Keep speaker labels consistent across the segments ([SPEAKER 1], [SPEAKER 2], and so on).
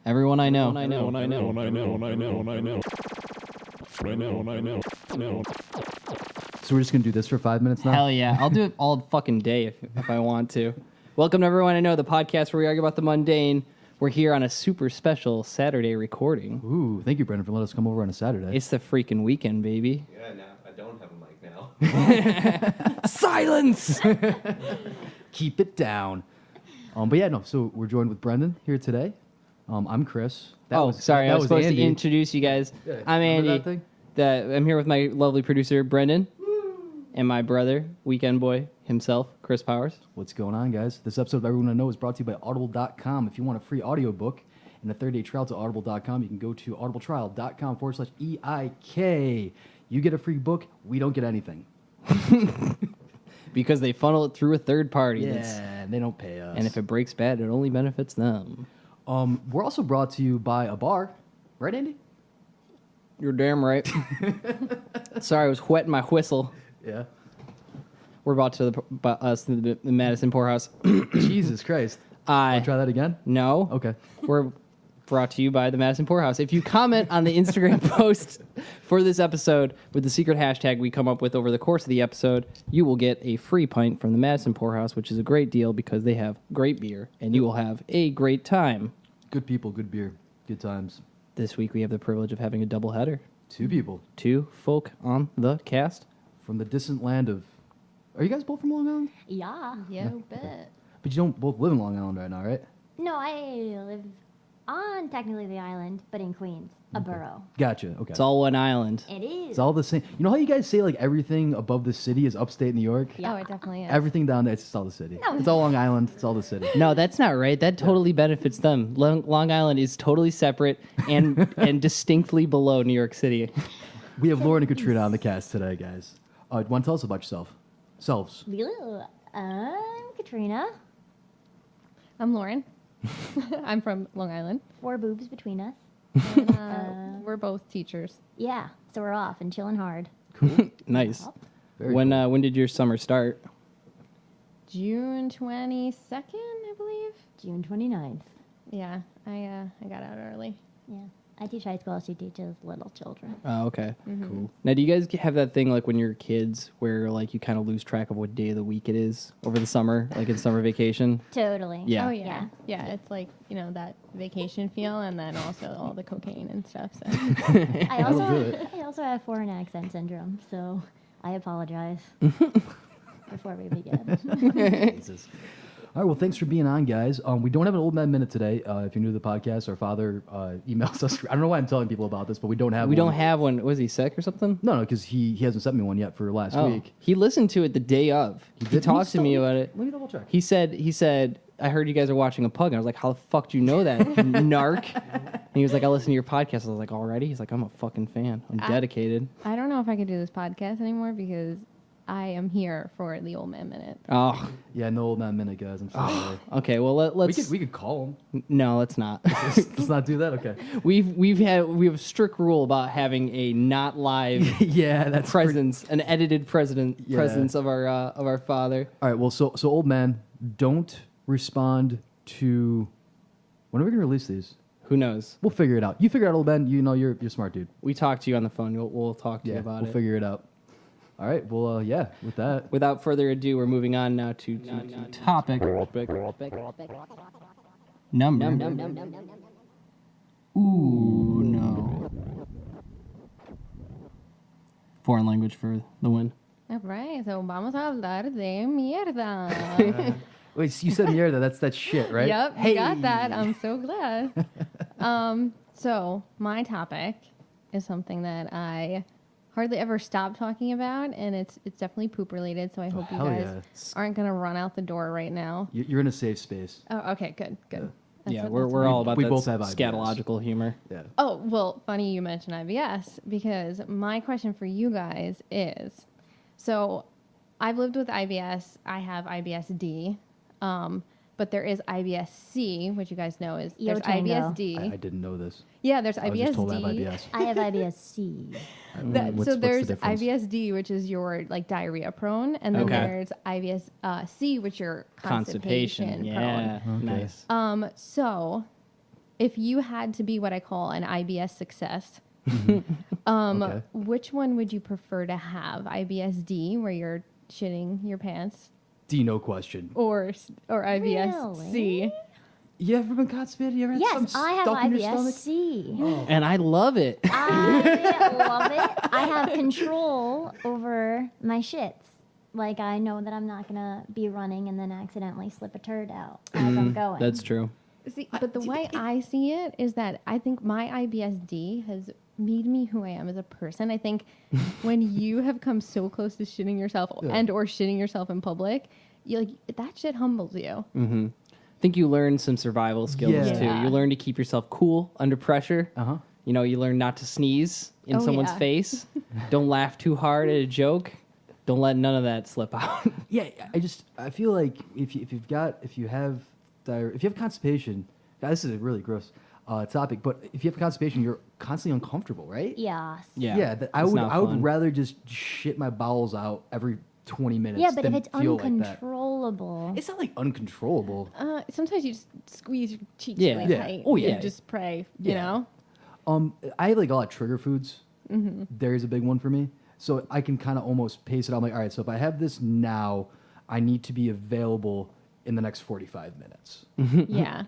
[SPEAKER 1] Everyone I know.
[SPEAKER 2] So we're just going to do this for 5 minutes now?
[SPEAKER 1] Hell yeah. I'll do it all fucking day if I want to. Welcome to Everyone I Know, the podcast where we argue about the mundane. We're here on a super special Saturday recording.
[SPEAKER 2] Ooh, thank you, Brendan, for letting us come over on a Saturday.
[SPEAKER 1] It's the freaking weekend, baby.
[SPEAKER 3] Yeah, now I don't have a mic now.
[SPEAKER 1] Silence!
[SPEAKER 2] Keep it down. But yeah, no, so we're joined with Brendan here today. I'm Chris.
[SPEAKER 1] I was supposed
[SPEAKER 2] Andy.
[SPEAKER 1] to introduce you guys.
[SPEAKER 2] Yeah,
[SPEAKER 1] I'm
[SPEAKER 2] remember
[SPEAKER 1] Andy.
[SPEAKER 2] that thing?
[SPEAKER 1] I'm here with my lovely producer, Brendan, and my brother, weekend boy himself, Chris Powers.
[SPEAKER 2] What's going on, guys? This episode of Everyone I Know is brought to you by Audible.com. If you want a free audiobook and a 30-day trial to Audible.com, you can go to audibletrial.com/EIK. You get a free book. We don't get anything.
[SPEAKER 1] Because they funnel it through a third party.
[SPEAKER 2] Yeah, and they don't pay us.
[SPEAKER 1] And if it breaks bad, it only benefits them.
[SPEAKER 2] We're also brought to you by a bar. Right, Andy?
[SPEAKER 1] You're damn right. Sorry, I was wetting my whistle.
[SPEAKER 2] Yeah.
[SPEAKER 1] We're about to the Madison Poorhouse.
[SPEAKER 2] Jesus Christ. Wanna try that again?
[SPEAKER 1] No.
[SPEAKER 2] Okay.
[SPEAKER 1] We're brought to you by the Madison Poorhouse. If you comment on the Instagram post for this episode with the secret hashtag we come up with over the course of the episode, you will get a free pint from the Madison Poorhouse, which is a great deal because they have great beer, and you will have a great time.
[SPEAKER 2] Good people, good beer, good times.
[SPEAKER 1] This week we have the privilege of having a doubleheader.
[SPEAKER 2] Two people.
[SPEAKER 1] Two folk on the cast.
[SPEAKER 2] From the distant land of... Are you guys both from Long Island?
[SPEAKER 4] Yeah, bet.
[SPEAKER 2] But you don't both live in Long Island right now, right?
[SPEAKER 4] No, I live on technically the island, but in Queens, a borough.
[SPEAKER 2] Gotcha, okay.
[SPEAKER 1] It's all one island.
[SPEAKER 4] It is.
[SPEAKER 2] It's all the same. You know how you guys say, like, everything above the city is upstate New York?
[SPEAKER 4] Yeah.
[SPEAKER 5] Oh, it definitely is.
[SPEAKER 2] Everything down there, it's just all the city.
[SPEAKER 4] No.
[SPEAKER 2] It's all Long Island, it's all the city.
[SPEAKER 1] No, that's not right. That totally benefits them. Long Island is totally separate and distinctly below New York City.
[SPEAKER 2] We have Lauren and Katrina on the cast today, guys. Want to tell us about yourself? Selves.
[SPEAKER 4] I'm Katrina.
[SPEAKER 5] I'm Lauren. I'm from Long Island.
[SPEAKER 4] 4 boobs between us.
[SPEAKER 5] And, we're both teachers.
[SPEAKER 4] Yeah, so we're off and chilling hard.
[SPEAKER 1] Nice.
[SPEAKER 2] Very
[SPEAKER 1] When
[SPEAKER 2] cool.
[SPEAKER 1] when did your summer start?
[SPEAKER 5] June 22nd, I believe.
[SPEAKER 4] June 29th.
[SPEAKER 5] Yeah, I got out early.
[SPEAKER 4] Yeah. I teach high school. She teaches little children.
[SPEAKER 1] Oh, okay.
[SPEAKER 2] Cool.
[SPEAKER 1] Now, do you guys have that thing like when you're kids where like you kind of lose track of what day of the week it is over the summer, like in summer vacation?
[SPEAKER 4] Totally.
[SPEAKER 1] Yeah.
[SPEAKER 5] Oh, yeah. Yeah, it's like, that vacation feel and then also all the cocaine and stuff. So.
[SPEAKER 4] I
[SPEAKER 2] do
[SPEAKER 4] also
[SPEAKER 2] it.
[SPEAKER 4] I also have foreign accent syndrome, so I apologize before we begin.
[SPEAKER 2] Jesus. All right, well, thanks for being on, guys. We don't have an Old Man Minute today. If you're new to the podcast, our father emails us. I don't know why I'm telling people about this, but we don't have one.
[SPEAKER 1] We don't have one. Was he sick or something?
[SPEAKER 2] No, because he hasn't sent me one yet for last
[SPEAKER 1] Oh,
[SPEAKER 2] week.
[SPEAKER 1] he listened to it the day of. He
[SPEAKER 2] did?
[SPEAKER 1] talked to me about it.
[SPEAKER 2] Let me double check.
[SPEAKER 1] He said, I heard you guys are watching a pug. And I was like, how the fuck do you know that, narc? And he was like, I listen to your podcast. I was like, already? He's like, I'm a fucking fan. I'm dedicated.
[SPEAKER 5] I don't know if I could do this podcast anymore because I am here for the Old Man Minute.
[SPEAKER 1] Oh,
[SPEAKER 2] Yeah, no Old Man Minute, guys. I'm sorry.
[SPEAKER 1] okay. Well, let's.
[SPEAKER 2] We could call him.
[SPEAKER 1] No, let's not.
[SPEAKER 2] Let's not do that. Okay.
[SPEAKER 1] we have a strict rule about having a not live
[SPEAKER 2] Yeah, that's
[SPEAKER 1] presence, an edited presence of our father.
[SPEAKER 2] All right. Well, so old man, don't respond to. When are we gonna release these?
[SPEAKER 1] Who knows?
[SPEAKER 2] We'll figure it out. You figure it out, old man. You know you're a smart dude.
[SPEAKER 1] We talked to you on the phone. We'll talk to you
[SPEAKER 2] Yeah,
[SPEAKER 1] about
[SPEAKER 2] we'll
[SPEAKER 1] it.
[SPEAKER 2] figure it out. All right. Well, yeah. With that,
[SPEAKER 1] Without further ado, we're moving on now to topic number. Ooh, no. Foreign language for the win.
[SPEAKER 5] All right, so vamos a hablar de mierda.
[SPEAKER 2] wait. You said mierda. That's shit, right?
[SPEAKER 5] Yep,
[SPEAKER 2] Hey.
[SPEAKER 5] you got that. I'm so glad. So my topic is something that I hardly ever stop talking about, and it's definitely poop related. So I hope you
[SPEAKER 2] hell
[SPEAKER 5] guys aren't gonna run out the door right now.
[SPEAKER 2] You're in a safe space.
[SPEAKER 5] Oh, okay, good. That's
[SPEAKER 1] Yeah,
[SPEAKER 5] what-
[SPEAKER 1] we're
[SPEAKER 5] that's what-
[SPEAKER 1] all about
[SPEAKER 2] we
[SPEAKER 1] that
[SPEAKER 2] both have IBS.
[SPEAKER 1] scatological humor.
[SPEAKER 2] Yeah.
[SPEAKER 5] Oh, well, funny you mentioned IBS because my question for you guys is, so I've lived with IBS. I have IBS-D, but there is IBS-C, which you guys know is
[SPEAKER 4] Yo
[SPEAKER 5] there's
[SPEAKER 4] tango.
[SPEAKER 5] IBS-D.
[SPEAKER 2] I didn't know this.
[SPEAKER 5] Yeah, there's
[SPEAKER 2] I was just told I have
[SPEAKER 5] IBS-D.
[SPEAKER 2] IBS.
[SPEAKER 4] I have IBS-C.
[SPEAKER 2] What's
[SPEAKER 5] So
[SPEAKER 2] the
[SPEAKER 5] there's
[SPEAKER 2] difference?
[SPEAKER 5] IBS-D, which is your like diarrhea prone, and then
[SPEAKER 1] Okay.
[SPEAKER 5] there's IBS-C, which you're constipation prone.
[SPEAKER 1] Yeah,
[SPEAKER 2] Okay.
[SPEAKER 1] nice.
[SPEAKER 5] So if you had to be what I call an IBS success,
[SPEAKER 2] Okay.
[SPEAKER 5] which one would you prefer to have? IBS-D, where you're shitting your pants,
[SPEAKER 2] D, no question.
[SPEAKER 5] or IBS-C?
[SPEAKER 4] Really?
[SPEAKER 2] You ever been constipated? You ever had
[SPEAKER 4] Yes,
[SPEAKER 2] some
[SPEAKER 4] I have
[SPEAKER 2] stuff in your stomach?
[SPEAKER 4] IBS-C.
[SPEAKER 1] And I love it.
[SPEAKER 4] I love it. I have control over my shits. Like, I know that I'm not going to be running and then accidentally slip a turd out as I'm going.
[SPEAKER 1] That's true.
[SPEAKER 5] See, but the way I see it is that I think my IBS-D has made me who I am as a person. I think when you have come so close to shitting yourself and or shitting yourself in public, you like that shit humbles you.
[SPEAKER 1] Mm-hmm. I think you learn some survival skills
[SPEAKER 2] Yeah.
[SPEAKER 1] too. You learn to keep yourself cool under pressure.
[SPEAKER 2] Uh-huh.
[SPEAKER 1] You know, you learn not to sneeze in
[SPEAKER 5] Oh,
[SPEAKER 1] someone's
[SPEAKER 5] yeah.
[SPEAKER 1] face. Don't laugh too hard at a joke. Don't let none of that slip out.
[SPEAKER 2] Yeah, I feel like if you have constipation, this is a really gross topic, but if you have constipation, you're constantly uncomfortable, right?
[SPEAKER 4] Yes.
[SPEAKER 1] Yeah.
[SPEAKER 2] I
[SPEAKER 1] it's
[SPEAKER 2] would
[SPEAKER 1] not
[SPEAKER 2] I would
[SPEAKER 1] fun.
[SPEAKER 2] rather just shit my bowels out every 20 minutes.
[SPEAKER 4] Yeah, but if
[SPEAKER 2] than
[SPEAKER 4] it's
[SPEAKER 2] feel like that.
[SPEAKER 4] uncontrollable.
[SPEAKER 2] It's not like uncontrollable.
[SPEAKER 5] Sometimes you just squeeze your cheeks
[SPEAKER 1] Yeah.
[SPEAKER 5] really
[SPEAKER 2] Yeah.
[SPEAKER 5] tight.
[SPEAKER 2] Oh, yeah.
[SPEAKER 5] And just pray, you
[SPEAKER 2] Yeah.
[SPEAKER 5] know?
[SPEAKER 2] I have like a lot of trigger foods. Dairy's a big one for me. So I can kind of almost pace it out. I'm like, all right, so if I have this now, I need to be available in the next 45 minutes.
[SPEAKER 5] Yeah.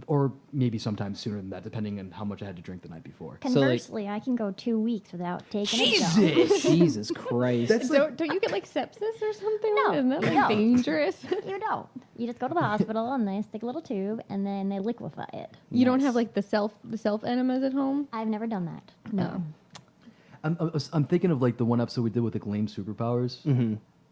[SPEAKER 2] Or maybe sometime sooner than that, depending on how much I had to drink the night before.
[SPEAKER 4] Conversely, I can go 2 weeks without taking a dump.
[SPEAKER 1] Jesus Christ.
[SPEAKER 2] That's like,
[SPEAKER 5] Don't you get like sepsis or something?
[SPEAKER 4] No,
[SPEAKER 5] Isn't that like
[SPEAKER 4] no.
[SPEAKER 5] dangerous?
[SPEAKER 4] You don't. You just go to the hospital and they stick a little tube and then they liquefy it.
[SPEAKER 5] You don't have like the self enemas at home?
[SPEAKER 4] I've never done that. No.
[SPEAKER 2] I'm thinking of like the one episode we did with the Gleam Superpowers.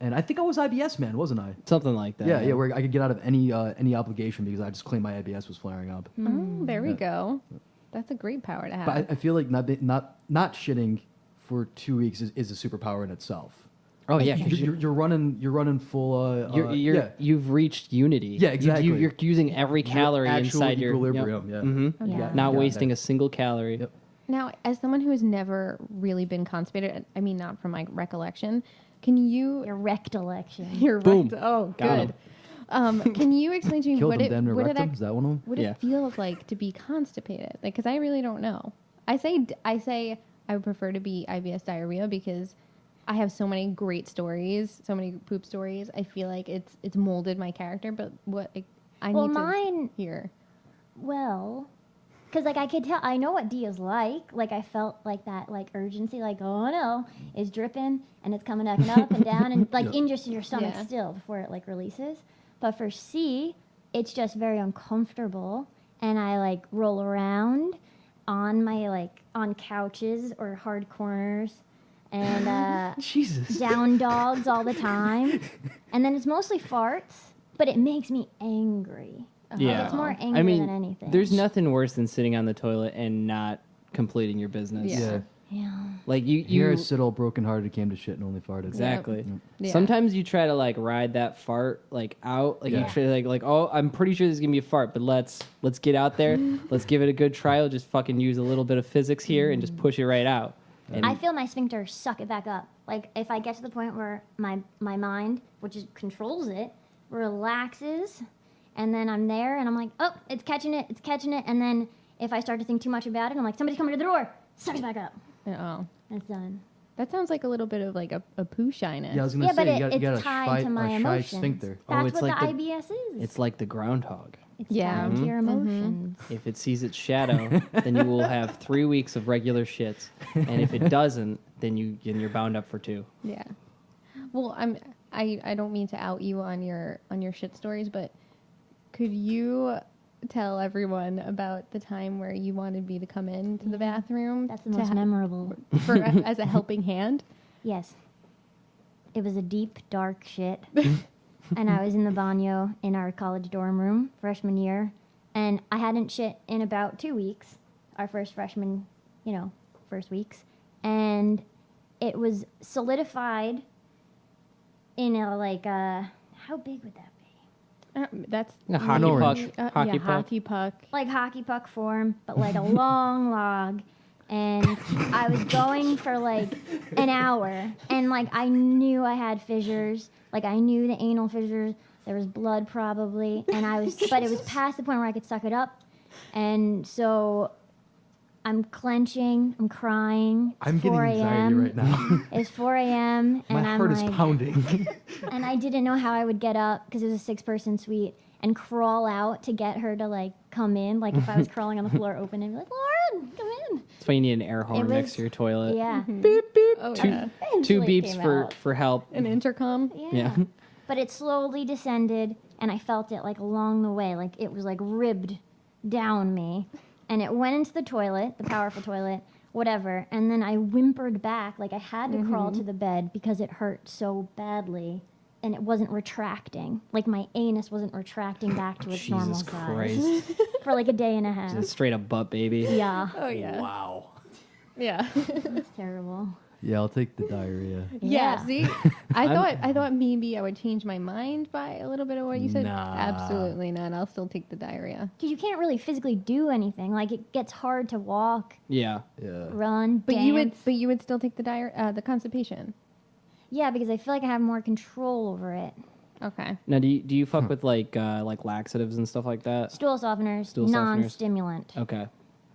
[SPEAKER 2] And I think I was IBS man, wasn't I?
[SPEAKER 1] Something like that.
[SPEAKER 2] Yeah, where I could get out of any obligation because I just claimed my IBS was flaring up.
[SPEAKER 5] Oh, there we go. That's a great power to have.
[SPEAKER 2] But I feel like not shitting for 2 weeks is a superpower in itself.
[SPEAKER 1] Oh yeah. 'cause
[SPEAKER 2] You're running full.
[SPEAKER 1] You've reached unity.
[SPEAKER 2] Yeah, exactly.
[SPEAKER 1] You're using every calorie
[SPEAKER 2] actual
[SPEAKER 1] inside your
[SPEAKER 2] equilibrium. Yeah.
[SPEAKER 1] Mhm.
[SPEAKER 4] Yeah.
[SPEAKER 1] Not
[SPEAKER 2] Yeah.
[SPEAKER 1] wasting a single calorie.
[SPEAKER 2] Yep.
[SPEAKER 5] Now, as someone who has never really been constipated, I mean, not from my recollection, can you?
[SPEAKER 4] Your rectal-election.
[SPEAKER 5] You're
[SPEAKER 1] Boom.
[SPEAKER 5] right. Oh,
[SPEAKER 1] Got
[SPEAKER 5] good. Can you explain to me
[SPEAKER 2] Killed
[SPEAKER 5] what
[SPEAKER 2] them
[SPEAKER 5] it
[SPEAKER 2] damn near
[SPEAKER 5] what
[SPEAKER 2] wrecked
[SPEAKER 5] it,
[SPEAKER 2] them. Is that one of them?
[SPEAKER 5] what
[SPEAKER 1] Yeah.
[SPEAKER 5] it feels like to be constipated? Like, because I really don't know. I say I would prefer to be IBS diarrhea because I have so many great stories, so many poop stories. I feel like it's molded my character. But what I
[SPEAKER 4] Well,
[SPEAKER 5] need
[SPEAKER 4] mine-
[SPEAKER 5] to hear.
[SPEAKER 4] Well, because like I could tell, I know what D is like. Like I felt like that, like urgency, like oh no, it's dripping and it's coming up and down and like in just your stomach
[SPEAKER 5] Yeah.
[SPEAKER 4] still before it like releases. But for C, it's just very uncomfortable, and I like roll around on my like on couches or hard corners, and
[SPEAKER 2] Jesus.
[SPEAKER 4] down dogs all the time, and then it's mostly farts, but it makes me angry.
[SPEAKER 1] Yeah.
[SPEAKER 4] It's more anger
[SPEAKER 1] I mean,
[SPEAKER 4] than anything.
[SPEAKER 1] there's nothing worse than sitting on the toilet and not completing your business.
[SPEAKER 5] Yeah.
[SPEAKER 4] Yeah.
[SPEAKER 1] Like you
[SPEAKER 2] Here, Sid all brokenhearted came to shit and only farted.
[SPEAKER 1] exactly.
[SPEAKER 5] Yeah.
[SPEAKER 1] Sometimes you try to like ride that fart like out, like
[SPEAKER 2] Yeah.
[SPEAKER 1] you try like oh I'm pretty sure there's gonna be a fart, but let's get out there, let's give it a good trial. Just fucking use a little bit of physics here and just push it right out. And
[SPEAKER 4] I feel my sphincter suck it back up. Like if I get to the point where my mind, which is, controls it, relaxes, and then I'm there and I'm like, oh, it's catching it, and then if I start to think too much about it, I'm like, somebody's coming to the door, suck it back up,
[SPEAKER 5] Oh,
[SPEAKER 4] and it's done.
[SPEAKER 5] that sounds like a little bit of like a poo shyness.
[SPEAKER 2] Yeah, I was gonna
[SPEAKER 4] Yeah,
[SPEAKER 2] say
[SPEAKER 4] but
[SPEAKER 2] you
[SPEAKER 4] it's
[SPEAKER 2] got a
[SPEAKER 4] tied to my
[SPEAKER 2] shy
[SPEAKER 4] emotions.
[SPEAKER 2] sphincter.
[SPEAKER 1] Oh,
[SPEAKER 4] That's
[SPEAKER 1] it's
[SPEAKER 4] what
[SPEAKER 1] like
[SPEAKER 4] the
[SPEAKER 1] the-
[SPEAKER 4] IBS is.
[SPEAKER 1] it's like the groundhog.
[SPEAKER 4] It's
[SPEAKER 5] Yeah.
[SPEAKER 4] tied to your emotions.
[SPEAKER 1] If it sees its shadow, then you will have 3 weeks of regular shits, and if it doesn't, then you're bound up for 2.
[SPEAKER 5] Yeah. Well, I don't mean to out you on your shit stories, but could you tell everyone about the time where you wanted me to come into the bathroom?
[SPEAKER 4] That's the most memorable.
[SPEAKER 5] As a helping hand?
[SPEAKER 4] Yes. It was a deep, dark shit. And I was in the baño in our college dorm room, freshman year. And I hadn't shit in about 2 weeks, our first freshman, first weeks. And it was solidified in how big would that be?
[SPEAKER 5] That's
[SPEAKER 1] A hockey
[SPEAKER 2] An
[SPEAKER 1] puck.
[SPEAKER 2] orange.
[SPEAKER 1] Hockey puck.
[SPEAKER 5] hockey puck.
[SPEAKER 4] Like hockey puck form, but like a long log. And I was going for like an hour, and like I knew I had fissures, like I knew the anal fissures. There was blood probably, and but it was past the point where I could suck it up, And so I'm clenching, I'm crying. It's
[SPEAKER 2] I'm getting
[SPEAKER 4] 4
[SPEAKER 2] anxiety
[SPEAKER 4] a.m.
[SPEAKER 2] right now.
[SPEAKER 4] It's 4 a.m.
[SPEAKER 2] My
[SPEAKER 4] and I'm
[SPEAKER 2] heart
[SPEAKER 4] like,
[SPEAKER 2] is pounding.
[SPEAKER 4] and I didn't know how I would get up because it was a 6-person suite and crawl out to get her to like come in. Like if I was crawling on the floor open and be like, Lauren, come in.
[SPEAKER 1] That's why you need an air horn
[SPEAKER 4] was-
[SPEAKER 1] next to your toilet.
[SPEAKER 4] Yeah.
[SPEAKER 1] Beep beep.
[SPEAKER 5] Oh,
[SPEAKER 1] two
[SPEAKER 5] yeah.
[SPEAKER 1] two
[SPEAKER 4] Eventually it
[SPEAKER 1] beeps
[SPEAKER 4] came
[SPEAKER 1] for
[SPEAKER 4] out.
[SPEAKER 1] for help.
[SPEAKER 5] An intercom.
[SPEAKER 4] Yeah. But it slowly descended and I felt it like along the way. Like it was like ribbed down me. And it went into the toilet, the powerful toilet, whatever. And then I whimpered back. Like I had to crawl to the bed because it hurt so badly. And it wasn't retracting. Like my anus wasn't retracting back to its normal
[SPEAKER 1] Jesus
[SPEAKER 4] size.
[SPEAKER 1] Christ.
[SPEAKER 4] For like a day and a half.
[SPEAKER 1] Just straight up butt baby.
[SPEAKER 4] Yeah.
[SPEAKER 5] Oh yeah.
[SPEAKER 2] Wow.
[SPEAKER 5] Yeah.
[SPEAKER 4] It's terrible.
[SPEAKER 2] Yeah, I'll take the diarrhea.
[SPEAKER 5] Yeah.
[SPEAKER 4] Yeah.
[SPEAKER 5] See, I thought maybe I would change my mind by a little bit of what you said.
[SPEAKER 2] Nah.
[SPEAKER 5] Absolutely not. I'll still take the diarrhea.
[SPEAKER 4] Because you can't really physically do anything. Like it gets hard to walk,
[SPEAKER 1] Yeah.
[SPEAKER 2] Yeah.
[SPEAKER 4] run,
[SPEAKER 5] But
[SPEAKER 4] dance.
[SPEAKER 5] you would still take the constipation.
[SPEAKER 4] Yeah, because I feel like I have more control over it.
[SPEAKER 5] Okay.
[SPEAKER 1] Now, do you fuck with like laxatives and stuff like that?
[SPEAKER 4] Stool softeners,
[SPEAKER 1] Stool softeners.
[SPEAKER 4] non-stimulant.
[SPEAKER 1] Okay.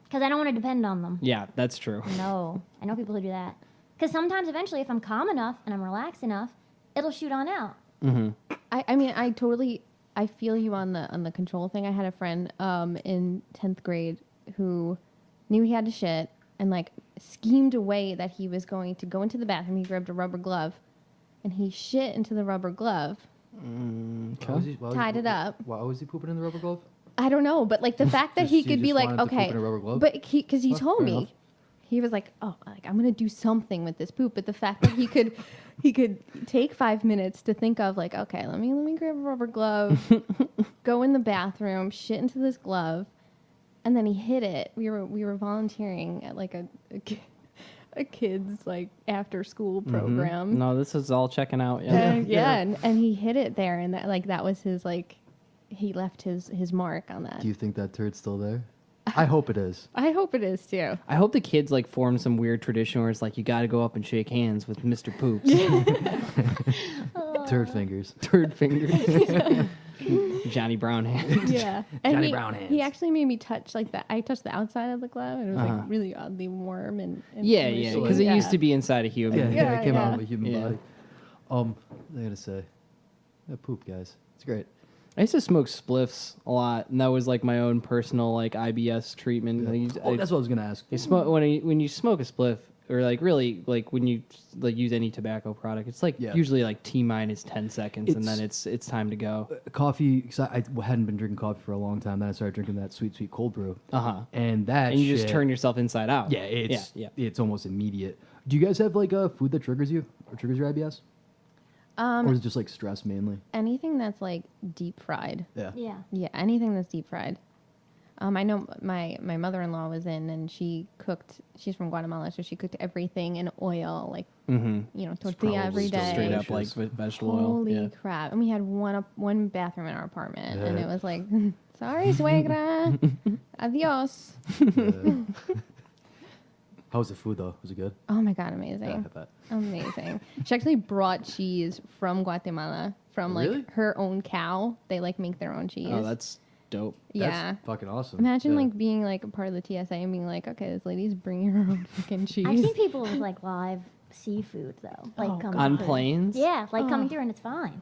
[SPEAKER 4] Because I don't want to depend on them.
[SPEAKER 1] Yeah, that's true.
[SPEAKER 4] No. I know people who do that. Because sometimes eventually if I'm calm enough and I'm relaxed enough, it'll shoot on out.
[SPEAKER 1] Mm-hmm.
[SPEAKER 5] I mean, I feel you on the control thing. I had a friend in 10th grade who knew he had to shit and like schemed away that he was going to go into the bathroom. He grabbed a rubber glove and he shit into the rubber glove. Tied it up.
[SPEAKER 2] Why was he pooping in the rubber glove?
[SPEAKER 5] I don't know, but like the fact that
[SPEAKER 2] Just-
[SPEAKER 5] he
[SPEAKER 2] he
[SPEAKER 5] could be
[SPEAKER 2] just
[SPEAKER 5] like,
[SPEAKER 2] wanted to poop
[SPEAKER 5] okay,
[SPEAKER 2] in a rubber glove?
[SPEAKER 5] but because he
[SPEAKER 2] Oh,
[SPEAKER 5] told
[SPEAKER 2] fair
[SPEAKER 5] me,
[SPEAKER 2] enough.
[SPEAKER 5] he was like, oh, like I'm gonna do something with this poop. But the fact that he could take 5 minutes to think of like, okay, let me grab a rubber glove, go in the bathroom, shit into this glove, and then he hid it. We were volunteering at like a kid's like after school program.
[SPEAKER 1] No, this is all checking out. Yeah.
[SPEAKER 5] And he hid it there, and that was his like, he left his mark on that.
[SPEAKER 2] Do you think that turd's still there? I hope it is.
[SPEAKER 5] I hope it is too.
[SPEAKER 1] I hope the kids like form some weird tradition where it's like you got to go up and shake hands with Mr. Poops.
[SPEAKER 2] Turd fingers.
[SPEAKER 1] Turd fingers. Johnny Brown hands.
[SPEAKER 5] Yeah, and
[SPEAKER 2] Johnny
[SPEAKER 5] he,
[SPEAKER 2] Brown hands.
[SPEAKER 5] he actually made me touch like that. I touched the outside of the glove, and it was
[SPEAKER 1] Uh-huh.
[SPEAKER 5] like really oddly warm and
[SPEAKER 1] Yeah,
[SPEAKER 5] mushy.
[SPEAKER 1] yeah, because it used to be inside a human.
[SPEAKER 2] Yeah,
[SPEAKER 5] Yeah,
[SPEAKER 2] it came out
[SPEAKER 5] yeah.
[SPEAKER 2] of a human
[SPEAKER 1] Yeah.
[SPEAKER 2] body. I gotta say, that poop, guys. It's great.
[SPEAKER 1] I used to smoke spliffs a lot, and that was like my own personal like IBS treatment. Like,
[SPEAKER 2] That's what I was gonna ask.
[SPEAKER 1] you smoke when you smoke a spliff, or like really like when you like use any tobacco product, it's like
[SPEAKER 2] Yeah.
[SPEAKER 1] usually like T-minus 10 seconds, and then
[SPEAKER 2] It's-
[SPEAKER 1] it's time to go.
[SPEAKER 2] Coffee, because I hadn't been drinking coffee for a long time. Then I started drinking that sweet cold brew.
[SPEAKER 1] Uh huh.
[SPEAKER 2] And that
[SPEAKER 1] And you just
[SPEAKER 2] shit-
[SPEAKER 1] turn yourself inside out.
[SPEAKER 2] Yeah, it's
[SPEAKER 1] yeah.
[SPEAKER 2] it's almost immediate. Do you guys have like a food that triggers you or triggers your IBS? Or is it just like stress mainly?
[SPEAKER 5] anything that's like deep fried.
[SPEAKER 2] Yeah.
[SPEAKER 4] Yeah.
[SPEAKER 5] Yeah, anything that's deep fried. I know my mother-in-law was in, and she cooked. She's from Guatemala, so she cooked everything in oil, like
[SPEAKER 1] Mm-hmm.
[SPEAKER 5] tortilla
[SPEAKER 2] probably
[SPEAKER 5] every
[SPEAKER 2] still
[SPEAKER 5] day.
[SPEAKER 1] Straight up like
[SPEAKER 2] Delicious.
[SPEAKER 1] vegetable oil.
[SPEAKER 5] Holy
[SPEAKER 1] Yeah.
[SPEAKER 5] crap! And we had one bathroom in our apartment, and
[SPEAKER 2] Yeah.
[SPEAKER 5] it was like, sorry, suegra, adios.
[SPEAKER 2] How was the food though? Was it good?
[SPEAKER 5] Oh my god, amazing.
[SPEAKER 2] Yeah, I bet.
[SPEAKER 5] Amazing. She actually brought cheese from Guatemala, from like
[SPEAKER 2] Really?
[SPEAKER 5] her own cow. They like make their own cheese.
[SPEAKER 1] Oh, that's dope.
[SPEAKER 5] yeah.
[SPEAKER 2] That's fucking awesome.
[SPEAKER 5] Imagine
[SPEAKER 2] Yeah.
[SPEAKER 5] like being like a part of the TSA and being like, okay, this lady's bringing her own fucking cheese.
[SPEAKER 4] I've seen people with like live seafood though, like
[SPEAKER 5] Oh,
[SPEAKER 4] coming
[SPEAKER 1] On
[SPEAKER 4] through.
[SPEAKER 1] planes?
[SPEAKER 4] Yeah, like coming
[SPEAKER 5] Oh.
[SPEAKER 4] through and it's fine.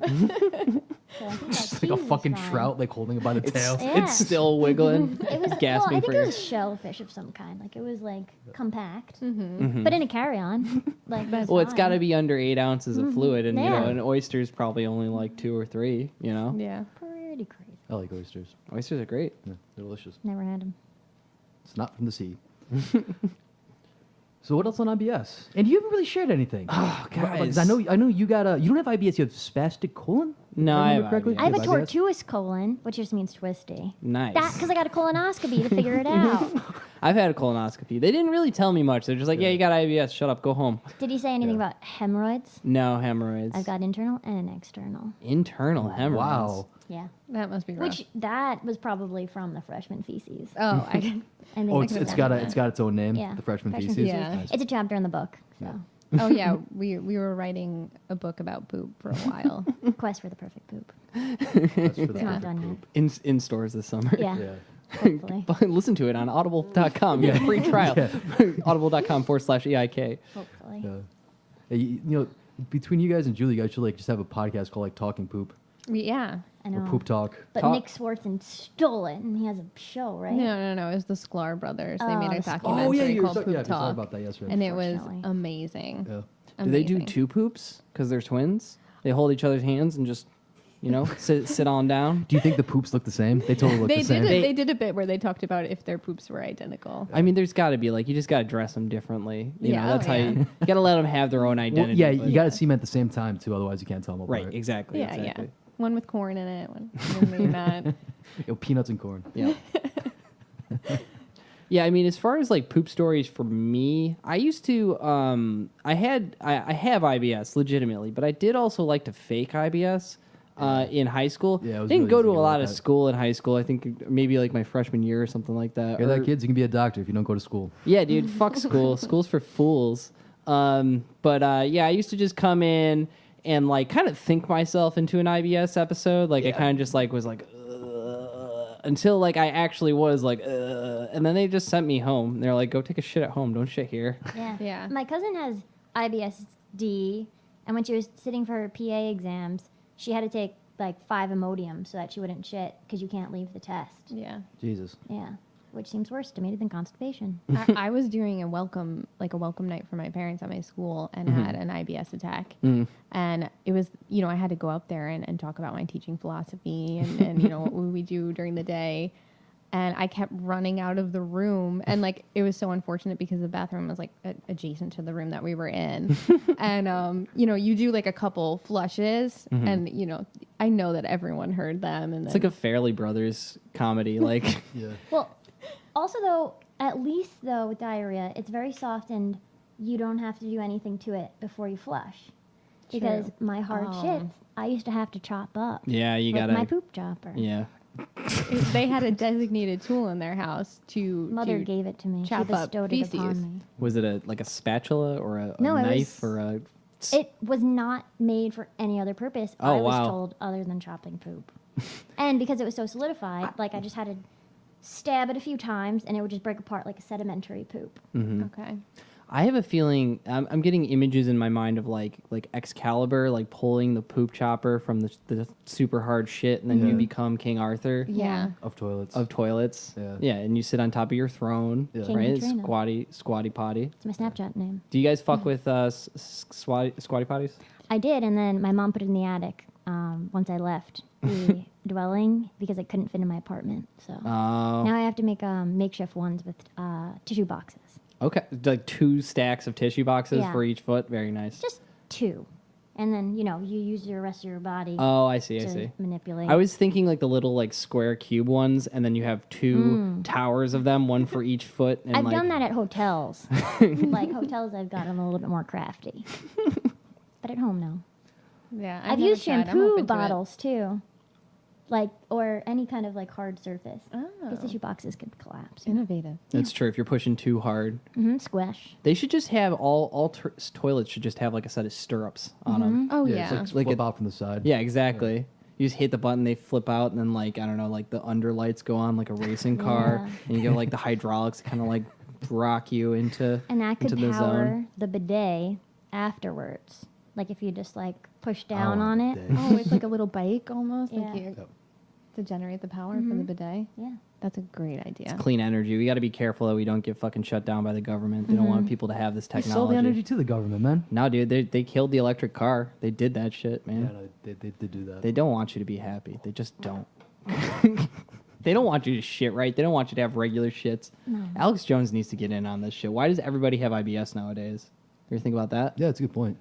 [SPEAKER 4] So I think that
[SPEAKER 2] Just like a
[SPEAKER 4] cheese is
[SPEAKER 2] fucking
[SPEAKER 4] fine.
[SPEAKER 2] trout, like holding it by the tail.
[SPEAKER 4] Yeah.
[SPEAKER 1] It's still wiggling,
[SPEAKER 4] It was well, I
[SPEAKER 1] gasping
[SPEAKER 4] think
[SPEAKER 1] for
[SPEAKER 4] it
[SPEAKER 1] air.
[SPEAKER 4] was shellfish of some kind. Like it was like compact,
[SPEAKER 1] Mhm.
[SPEAKER 4] but in a carry-on. Like that's
[SPEAKER 1] Well, it's got to
[SPEAKER 4] fine.
[SPEAKER 1] be under 8 ounces of fluid, and you know,
[SPEAKER 4] Yeah.
[SPEAKER 1] an oyster's probably only like 2 or 3. You know,
[SPEAKER 5] Yeah.
[SPEAKER 4] pretty crazy.
[SPEAKER 2] I like oysters.
[SPEAKER 1] oysters are great.
[SPEAKER 2] Yeah, they're delicious.
[SPEAKER 4] Never had them.
[SPEAKER 2] It's not from the sea. So what else on IBS? And you haven't really shared anything.
[SPEAKER 1] Oh, guys.
[SPEAKER 2] I know you got a. You don't have IBS. You have spastic colon.
[SPEAKER 1] No,
[SPEAKER 2] If
[SPEAKER 1] I
[SPEAKER 2] remember
[SPEAKER 1] have
[SPEAKER 2] correctly?
[SPEAKER 1] IBS.
[SPEAKER 4] I have a
[SPEAKER 2] You IBS?
[SPEAKER 4] tortuous colon, which just means twisty.
[SPEAKER 1] Nice.
[SPEAKER 4] That because I got a colonoscopy to figure it out.
[SPEAKER 1] I've had a colonoscopy. They didn't really tell me much. They're just like, yeah, you got IBS. Shut up. Go home.
[SPEAKER 4] Did he say anything
[SPEAKER 2] Yeah.
[SPEAKER 4] about hemorrhoids?
[SPEAKER 1] No hemorrhoids.
[SPEAKER 4] I've got internal and an external.
[SPEAKER 1] Internal hemorrhoids.
[SPEAKER 2] Wow.
[SPEAKER 4] Yeah.
[SPEAKER 5] That must be rough.
[SPEAKER 4] Which that was probably from the freshman feces.
[SPEAKER 5] oh, I
[SPEAKER 4] And they
[SPEAKER 2] Oh,
[SPEAKER 4] mixed
[SPEAKER 2] it's
[SPEAKER 4] it
[SPEAKER 2] got
[SPEAKER 4] down.
[SPEAKER 2] its own name.
[SPEAKER 4] Yeah.
[SPEAKER 2] The freshman
[SPEAKER 4] Freshman
[SPEAKER 2] feces.
[SPEAKER 5] Yeah.
[SPEAKER 2] Nice.
[SPEAKER 4] It's a chapter in the book. So
[SPEAKER 5] oh yeah, we were writing a book about poop for a while.
[SPEAKER 4] quest for the perfect poop.
[SPEAKER 2] That's for the
[SPEAKER 4] It's not
[SPEAKER 2] perfect
[SPEAKER 4] done
[SPEAKER 2] poop.
[SPEAKER 1] In stores this summer.
[SPEAKER 4] Yeah.
[SPEAKER 2] Yeah.
[SPEAKER 4] Hopefully.
[SPEAKER 1] Listen to it on audible.com. You get a free trial. audible.com/EIK.
[SPEAKER 4] Hopefully.
[SPEAKER 2] Yeah. Hey, you know, between you guys and Julie, you guys should like just have a podcast called like Talking Poop
[SPEAKER 5] Yeah.
[SPEAKER 4] I
[SPEAKER 2] or
[SPEAKER 4] know.
[SPEAKER 2] Poop Talk.
[SPEAKER 4] But
[SPEAKER 1] Talk-
[SPEAKER 4] Nick Swartzen stole it, and he has a show, right?
[SPEAKER 5] No. It was the Sklar brothers. They
[SPEAKER 4] Oh,
[SPEAKER 5] made a
[SPEAKER 4] the Sklar.
[SPEAKER 5] documentary called
[SPEAKER 2] yeah,
[SPEAKER 5] Poop
[SPEAKER 2] you talked
[SPEAKER 5] Talk.
[SPEAKER 2] about that yesterday.
[SPEAKER 5] And it was
[SPEAKER 4] Unfortunately.
[SPEAKER 5] amazing.
[SPEAKER 2] Yeah.
[SPEAKER 1] Do they do
[SPEAKER 5] Amazing.
[SPEAKER 1] two poops because they're twins? They hold each other's hands and just, sit on down.
[SPEAKER 2] Do you think the poops look the same? They totally look
[SPEAKER 5] They
[SPEAKER 2] the same.
[SPEAKER 5] they did a bit where they talked about if their poops were identical.
[SPEAKER 1] I mean, there's got to be you just got to dress them differently.
[SPEAKER 5] Yeah,
[SPEAKER 1] That's how
[SPEAKER 5] yeah.
[SPEAKER 1] you got to let them have their own
[SPEAKER 2] Well,
[SPEAKER 1] identity.
[SPEAKER 2] yeah,
[SPEAKER 1] but-
[SPEAKER 2] you got to see them at the same time too, otherwise you can't tell them apart.
[SPEAKER 1] right, exactly.
[SPEAKER 5] Yeah,
[SPEAKER 1] exactly.
[SPEAKER 5] yeah. One with corn in it, one maybe not.
[SPEAKER 2] Yo, peanuts and corn.
[SPEAKER 1] Yeah. Yeah, I mean, as far as poop stories for me, I used to I have IBS legitimately, but I did also like to fake IBS in high school.
[SPEAKER 2] Yeah, it was
[SPEAKER 1] didn't
[SPEAKER 2] really
[SPEAKER 1] go
[SPEAKER 2] easy
[SPEAKER 1] to
[SPEAKER 2] to
[SPEAKER 1] a
[SPEAKER 2] get
[SPEAKER 1] lot
[SPEAKER 2] like
[SPEAKER 1] of
[SPEAKER 2] that.
[SPEAKER 1] school in high school. I think maybe my freshman year or something like that.
[SPEAKER 2] Hear
[SPEAKER 1] Or-
[SPEAKER 2] that, kids? You can be a doctor if you don't go to school.
[SPEAKER 1] Yeah, dude, fuck school. School's for fools. But I used to just come in and kind of think myself into an IBS episode. I kind of just was until I actually was and then they just sent me home. They're like, go take a shit at home. Don't shit here.
[SPEAKER 4] Yeah.
[SPEAKER 5] Yeah.
[SPEAKER 4] My cousin has IBS-D, and when she was sitting for her PA exams, she had to take 5 Imodium so that she wouldn't shit because you can't leave the test.
[SPEAKER 5] Yeah.
[SPEAKER 2] Jesus.
[SPEAKER 4] Yeah, which seems worse to me than constipation.
[SPEAKER 5] I was doing a welcome night for my parents at my school and had an IBS attack.
[SPEAKER 1] Mm.
[SPEAKER 5] And it was, I had to go out there and talk about my teaching philosophy and what we do during the day. And I kept running out of the room. And it was so unfortunate because the bathroom was adjacent to the room that we were in. And, you do a couple flushes and, I know that everyone heard them. And
[SPEAKER 1] It's
[SPEAKER 5] then,
[SPEAKER 1] like a Fairley Brothers comedy.
[SPEAKER 2] Yeah.
[SPEAKER 4] Well, also though, at least though with diarrhea, it's very soft and you don't have to do anything to it before you flush. Because
[SPEAKER 5] True.
[SPEAKER 4] my hard
[SPEAKER 5] Oh.
[SPEAKER 4] shits, I used to have to chop up.
[SPEAKER 1] Yeah, you
[SPEAKER 4] with
[SPEAKER 1] gotta.
[SPEAKER 4] my poop chopper.
[SPEAKER 1] Yeah.
[SPEAKER 5] they had a designated tool in their house to
[SPEAKER 4] Mother
[SPEAKER 5] to
[SPEAKER 4] gave it to me. She
[SPEAKER 5] chop up
[SPEAKER 4] bestowed it
[SPEAKER 5] feces.
[SPEAKER 4] upon me.
[SPEAKER 1] Was it a spatula or a
[SPEAKER 4] No, it
[SPEAKER 1] knife
[SPEAKER 4] was-
[SPEAKER 1] or a?
[SPEAKER 4] It was not made for any other purpose.
[SPEAKER 1] Oh,
[SPEAKER 4] I was
[SPEAKER 1] wow.
[SPEAKER 4] told other than chopping poop. And because it was so solidified, I just had to stab it a few times and it would just break apart like a sedimentary poop.
[SPEAKER 5] Okay.
[SPEAKER 1] I have a feeling I'm getting images in my mind of Excalibur, pulling the poop chopper from the super hard shit, and then you
[SPEAKER 2] Yeah.
[SPEAKER 1] become King Arthur
[SPEAKER 5] Yeah.
[SPEAKER 2] Of toilets.
[SPEAKER 1] of toilets.
[SPEAKER 2] Yeah.
[SPEAKER 1] and you sit on top of your throne,
[SPEAKER 2] Yeah.
[SPEAKER 4] King
[SPEAKER 1] right?
[SPEAKER 4] Katrina.
[SPEAKER 1] Squatty potty.
[SPEAKER 4] It's my Snapchat name.
[SPEAKER 1] Do you guys fuck with squatty potties?
[SPEAKER 4] I did, and then my mom put it in the attic once I left the dwelling because it couldn't fit in my apartment. So
[SPEAKER 1] Oh,
[SPEAKER 4] now I have to make makeshift ones with tissue boxes.
[SPEAKER 1] okay. 2 stacks of tissue boxes
[SPEAKER 4] Yeah.
[SPEAKER 1] for each foot. Very nice.
[SPEAKER 4] Just 2. And then, you use the rest of your body
[SPEAKER 1] Oh, I see. I
[SPEAKER 4] to
[SPEAKER 1] see.
[SPEAKER 4] manipulate.
[SPEAKER 1] I was thinking the little square cube ones, and then you have 2 towers of them, one for each foot. And
[SPEAKER 4] I've done that at hotels. Hotels, I've gotten a little bit more crafty. But at home, no.
[SPEAKER 5] Yeah.
[SPEAKER 4] I've
[SPEAKER 5] never
[SPEAKER 4] used
[SPEAKER 5] tried. I'm
[SPEAKER 4] shampoo
[SPEAKER 5] open to it.
[SPEAKER 4] bottles too, or any kind of hard surface.
[SPEAKER 5] Oh.
[SPEAKER 4] Because tissue boxes could collapse.
[SPEAKER 5] Innovative.
[SPEAKER 1] That's true. If you're pushing too hard,
[SPEAKER 4] Squish.
[SPEAKER 1] they should just have all toilets should just have a set of stirrups on them.
[SPEAKER 5] Oh
[SPEAKER 2] yeah.
[SPEAKER 5] yeah.
[SPEAKER 2] It's
[SPEAKER 1] Like
[SPEAKER 2] flip
[SPEAKER 1] a-
[SPEAKER 2] out from the side.
[SPEAKER 1] Yeah, exactly. You just hit the button, they flip out, and then I don't know, the under lights go on like a racing car,
[SPEAKER 4] Yeah.
[SPEAKER 1] and you get the hydraulics kind of rock you into
[SPEAKER 4] And that could
[SPEAKER 1] into the
[SPEAKER 4] power
[SPEAKER 1] zone.
[SPEAKER 4] the bidet afterwards. If you just push down
[SPEAKER 2] want
[SPEAKER 4] on
[SPEAKER 2] a
[SPEAKER 4] it.
[SPEAKER 2] bidet.
[SPEAKER 5] Oh, it's like a little bike almost.
[SPEAKER 4] Yeah.
[SPEAKER 2] Yep.
[SPEAKER 5] To generate the power for the bidet.
[SPEAKER 4] Yeah.
[SPEAKER 5] That's a great idea.
[SPEAKER 1] Clean energy. We got to be careful that we don't get fucking shut down by the government. They don't want people to have this
[SPEAKER 2] They
[SPEAKER 1] technology.
[SPEAKER 2] sold the energy to the government, man.
[SPEAKER 1] No, dude, they killed the electric car. They did that shit, man.
[SPEAKER 2] Yeah, no, they do that.
[SPEAKER 1] They don't want you to be happy. They just don't. They don't want you to shit, right? They don't want you to have regular shits.
[SPEAKER 4] No.
[SPEAKER 1] Alex Jones needs to get in on this shit. Why does everybody have IBS nowadays? You ever think about that?
[SPEAKER 2] Yeah, it's a good point.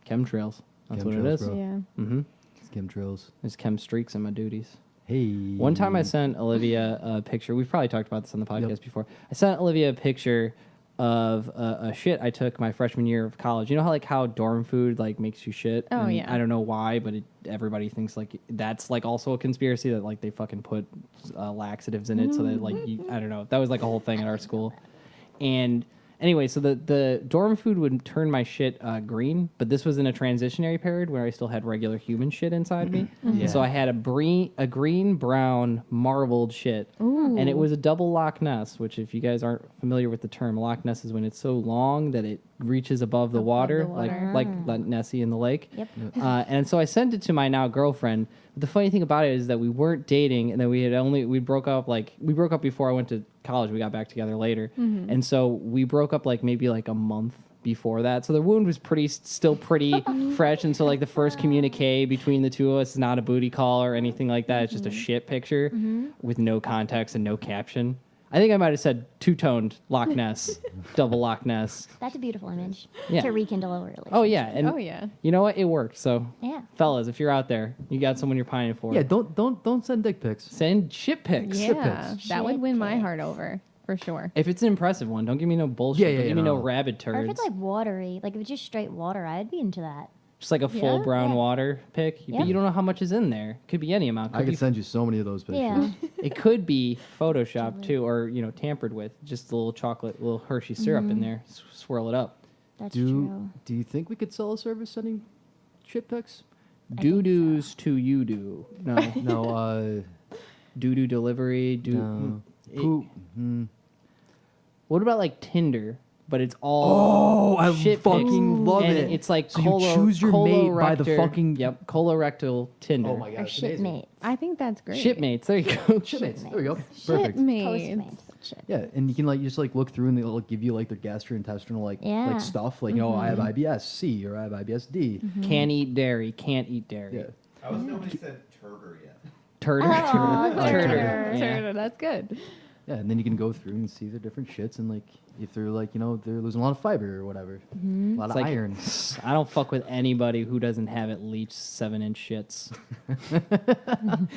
[SPEAKER 1] Chemtrails. That's what it
[SPEAKER 2] Chemtrails,
[SPEAKER 1] is.
[SPEAKER 2] bro.
[SPEAKER 5] Yeah.
[SPEAKER 1] Mm-hmm.
[SPEAKER 2] It's chemtrails.
[SPEAKER 1] There's chem streaks in my duties.
[SPEAKER 2] Hey.
[SPEAKER 1] One time I sent Olivia a picture. We've probably talked about this on the podcast
[SPEAKER 2] Yep.
[SPEAKER 1] before. I sent Olivia a picture of a shit I took my freshman year of college. You know how dorm food makes you shit?
[SPEAKER 5] Oh,
[SPEAKER 1] And
[SPEAKER 5] yeah.
[SPEAKER 1] I don't know why, but everybody thinks that's also a conspiracy that they fucking put laxatives in it so that I don't know. That was a whole thing at our school. And Anyway, so the dorm food would turn my shit green, but this was in a transitionary period where I still had regular human shit inside me.
[SPEAKER 2] Yeah.
[SPEAKER 1] So I had a green brown marbled shit, and it was a double Loch Ness. Which, if you guys aren't familiar with the term, Loch Ness is when it's so long that it reaches above the water,
[SPEAKER 5] the water.
[SPEAKER 1] like Nessie in the lake.
[SPEAKER 4] Yep.
[SPEAKER 1] And so I sent it to my now girlfriend. But the funny thing about it is that we weren't dating, and that we broke up before I went to college. We got back together later, and so we broke up like maybe like a month before that. So the wound was still pretty fresh, and so like the first communique between the two of us is not a booty call or anything like that. It's just a shit picture with no context and no caption. I think I might have said two-toned Loch Ness, double Loch Ness.
[SPEAKER 4] That's a beautiful image
[SPEAKER 1] Yeah.
[SPEAKER 4] to rekindle a relationship.
[SPEAKER 1] Oh yeah, and
[SPEAKER 5] Oh, yeah.
[SPEAKER 1] you know what? It worked. So
[SPEAKER 4] Yeah.
[SPEAKER 1] fellas, if you're out there, you got someone you're pining for.
[SPEAKER 2] Yeah, don't send dick pics.
[SPEAKER 1] Send shit pics.
[SPEAKER 5] Yeah,
[SPEAKER 2] pics.
[SPEAKER 5] that would win my
[SPEAKER 4] Shit
[SPEAKER 5] heart over for sure.
[SPEAKER 1] If it's an impressive one, don't give me no bullshit.
[SPEAKER 2] Yeah, yeah,
[SPEAKER 1] Don't give
[SPEAKER 2] yeah,
[SPEAKER 1] me no
[SPEAKER 2] no.
[SPEAKER 1] rabid
[SPEAKER 4] Or if
[SPEAKER 1] turds.
[SPEAKER 4] it's like watery, like if it's just straight water, I'd be into that.
[SPEAKER 1] Just like a full
[SPEAKER 5] Yeah.
[SPEAKER 1] brown
[SPEAKER 4] Yeah.
[SPEAKER 1] water pic.
[SPEAKER 4] Yeah.
[SPEAKER 1] But you don't know how much is in there. Could be any amount.
[SPEAKER 2] I
[SPEAKER 1] Could
[SPEAKER 2] could
[SPEAKER 1] be,
[SPEAKER 2] send you so many of those pictures.
[SPEAKER 4] Yeah.
[SPEAKER 1] it could be Photoshopped too, or tampered with. Just a little chocolate, little Hershey syrup in there. Swirl it up.
[SPEAKER 4] That's
[SPEAKER 2] Do
[SPEAKER 4] true.
[SPEAKER 2] Do you think we could sell a service sending shit pics?
[SPEAKER 1] Doo doos to you do. No.
[SPEAKER 2] No.
[SPEAKER 1] Doo doo delivery.
[SPEAKER 2] No.
[SPEAKER 1] It-
[SPEAKER 2] Poop.
[SPEAKER 1] What about like Tinder? But it's all
[SPEAKER 2] Oh, I
[SPEAKER 1] shit
[SPEAKER 2] fucking
[SPEAKER 1] pics.
[SPEAKER 2] love
[SPEAKER 1] And
[SPEAKER 2] it.
[SPEAKER 1] It's like
[SPEAKER 2] So you choose your mate by the fucking-
[SPEAKER 1] Yep, colorectal Tinder.
[SPEAKER 2] Oh my
[SPEAKER 4] Or
[SPEAKER 2] god. it's
[SPEAKER 4] shipmates.
[SPEAKER 2] amazing.
[SPEAKER 5] I think that's great.
[SPEAKER 1] Shipmates. There you go.
[SPEAKER 2] Shipmates. There we go. Perfect.
[SPEAKER 5] Shipmates.
[SPEAKER 4] Postmates. Shit.
[SPEAKER 2] Yeah, and you can like just like look through and they'll like, give you like their gastrointestinal like
[SPEAKER 4] Yeah.
[SPEAKER 2] stuff like I have IBS C or I have IBS D.
[SPEAKER 1] Can't eat dairy. Can't eat dairy.
[SPEAKER 2] Yeah.
[SPEAKER 3] I was nobody said turder yet.
[SPEAKER 1] Turtle.
[SPEAKER 4] Aw,
[SPEAKER 1] Turtle.
[SPEAKER 4] turtle.
[SPEAKER 1] Yeah.
[SPEAKER 5] That's good.
[SPEAKER 2] Yeah, and then you can go through and see their different shits and like if they're like they're losing a lot of fiber or whatever, a lot
[SPEAKER 1] It's
[SPEAKER 2] of
[SPEAKER 1] like-
[SPEAKER 2] iron.
[SPEAKER 1] I don't fuck with anybody who doesn't have at least 7-inch shits.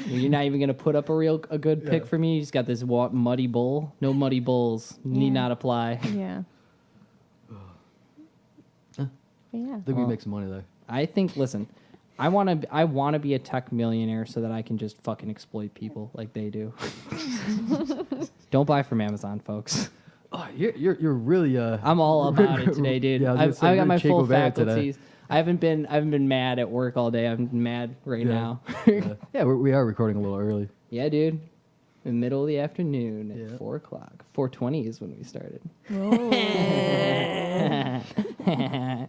[SPEAKER 1] You're not even gonna put up a good pic for me. You just got this muddy bowl. No muddy bowls. Need
[SPEAKER 4] Yeah.
[SPEAKER 1] not apply.
[SPEAKER 5] Yeah. But yeah.
[SPEAKER 2] I think we make some money there.
[SPEAKER 1] I think. Listen, I want to be a tech millionaire so that I can just fucking exploit people like they do. Don't buy from Amazon, folks.
[SPEAKER 2] Oh, you're really
[SPEAKER 1] I'm all about it today, dude.
[SPEAKER 2] Yeah, I was gonna say,
[SPEAKER 1] I got
[SPEAKER 2] you're
[SPEAKER 1] my
[SPEAKER 2] Che
[SPEAKER 1] full
[SPEAKER 2] Guevara today.
[SPEAKER 1] faculties. I haven't been mad at work all day. I'm mad right now.
[SPEAKER 2] yeah, we are recording a little early.
[SPEAKER 1] Yeah, dude. In the middle of the afternoon at
[SPEAKER 2] Yeah.
[SPEAKER 1] 4 o'clock. 4:20 is when we started.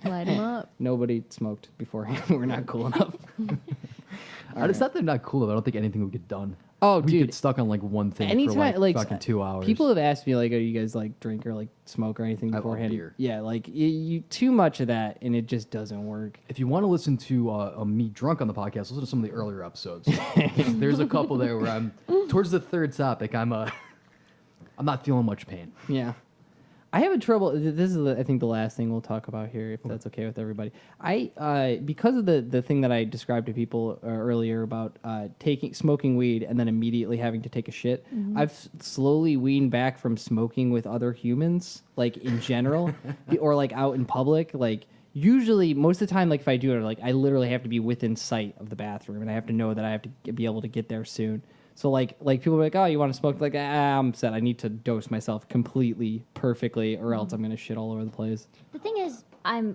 [SPEAKER 5] Light them up.
[SPEAKER 1] Nobody smoked beforehand. We're not cool enough.
[SPEAKER 2] It's not that they're not cool. Though. I don't think anything would get done.
[SPEAKER 1] Oh,
[SPEAKER 2] we
[SPEAKER 1] dude.
[SPEAKER 2] get stuck on like one thing
[SPEAKER 1] Anytime,
[SPEAKER 2] for
[SPEAKER 1] like
[SPEAKER 2] fucking 2 hours.
[SPEAKER 1] People have asked me, like, "Oh, you guys like drink or like smoke or anything
[SPEAKER 2] I love
[SPEAKER 1] beforehand?"
[SPEAKER 2] beer.
[SPEAKER 1] Yeah, like you too much of that, and it just doesn't work.
[SPEAKER 2] If you want to listen to me drunk on the podcast, listen to some of the earlier episodes. There's a couple there where I'm towards the third topic. I'm not feeling much pain.
[SPEAKER 1] Yeah. I have a trouble. This is, I think, the last thing we'll talk about here, if that's okay with everybody. Because of the thing that I described to people earlier about smoking weed and then immediately having to take a shit. I've slowly weaned back from smoking with other humans, like in general, or like out in public. Like usually, most of the time, like if I do it, like I literally have to be within sight of the bathroom, and I have to know that I have to be able to get there soon. So like people are like, oh, you want to smoke? Like, I'm set. I need to dose myself completely, perfectly, or else I'm gonna shit all over the place.
[SPEAKER 4] The thing is,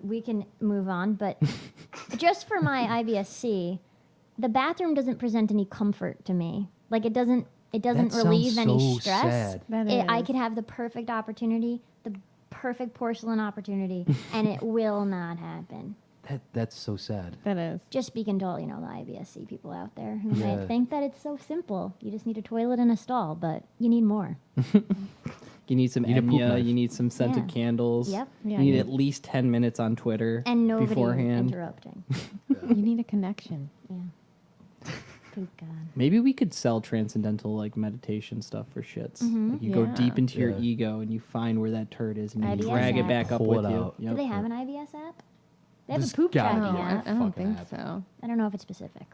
[SPEAKER 4] we can move on, but just for my IBS-C, the bathroom doesn't present any comfort to me. Like it doesn't
[SPEAKER 2] That
[SPEAKER 4] relieve
[SPEAKER 2] sounds
[SPEAKER 4] any
[SPEAKER 2] so
[SPEAKER 4] stress.
[SPEAKER 2] sad.
[SPEAKER 5] That
[SPEAKER 4] I
[SPEAKER 5] is.
[SPEAKER 4] could have the perfect opportunity, the perfect porcelain opportunity, and it will not happen.
[SPEAKER 2] That's so sad.
[SPEAKER 5] That is.
[SPEAKER 4] Just speaking to all, the IBS-C people out there who
[SPEAKER 2] Yeah.
[SPEAKER 4] might think that it's so simple. You just need a toilet and a stall, but you need more.
[SPEAKER 1] You need some
[SPEAKER 2] You need a poop
[SPEAKER 1] Enya.
[SPEAKER 2] knife.
[SPEAKER 1] You need some scented
[SPEAKER 4] Yeah.
[SPEAKER 1] candles.
[SPEAKER 4] Yep.
[SPEAKER 5] Yeah,
[SPEAKER 1] You need
[SPEAKER 5] you-
[SPEAKER 1] at least 10 minutes on Twitter
[SPEAKER 4] And nobody
[SPEAKER 1] beforehand.
[SPEAKER 4] interrupting.
[SPEAKER 5] You need a connection.
[SPEAKER 4] Yeah. Good God.
[SPEAKER 1] Maybe we could sell transcendental like meditation stuff for shits. Like you go
[SPEAKER 5] Yeah.
[SPEAKER 1] deep into your
[SPEAKER 2] Yeah.
[SPEAKER 1] ego and you find where that turd is and you
[SPEAKER 4] IBS
[SPEAKER 1] drag it
[SPEAKER 4] app.
[SPEAKER 1] back up
[SPEAKER 2] Pull
[SPEAKER 1] with
[SPEAKER 2] it
[SPEAKER 1] you.
[SPEAKER 2] out.
[SPEAKER 1] Yep.
[SPEAKER 4] Do they have an IBS app? They have
[SPEAKER 2] There's
[SPEAKER 4] a poop
[SPEAKER 2] gotta
[SPEAKER 4] tracking
[SPEAKER 2] be.
[SPEAKER 5] No,
[SPEAKER 4] app.
[SPEAKER 5] I don't
[SPEAKER 2] Fucking
[SPEAKER 5] think
[SPEAKER 2] app.
[SPEAKER 5] so.
[SPEAKER 4] I don't know if it's specific.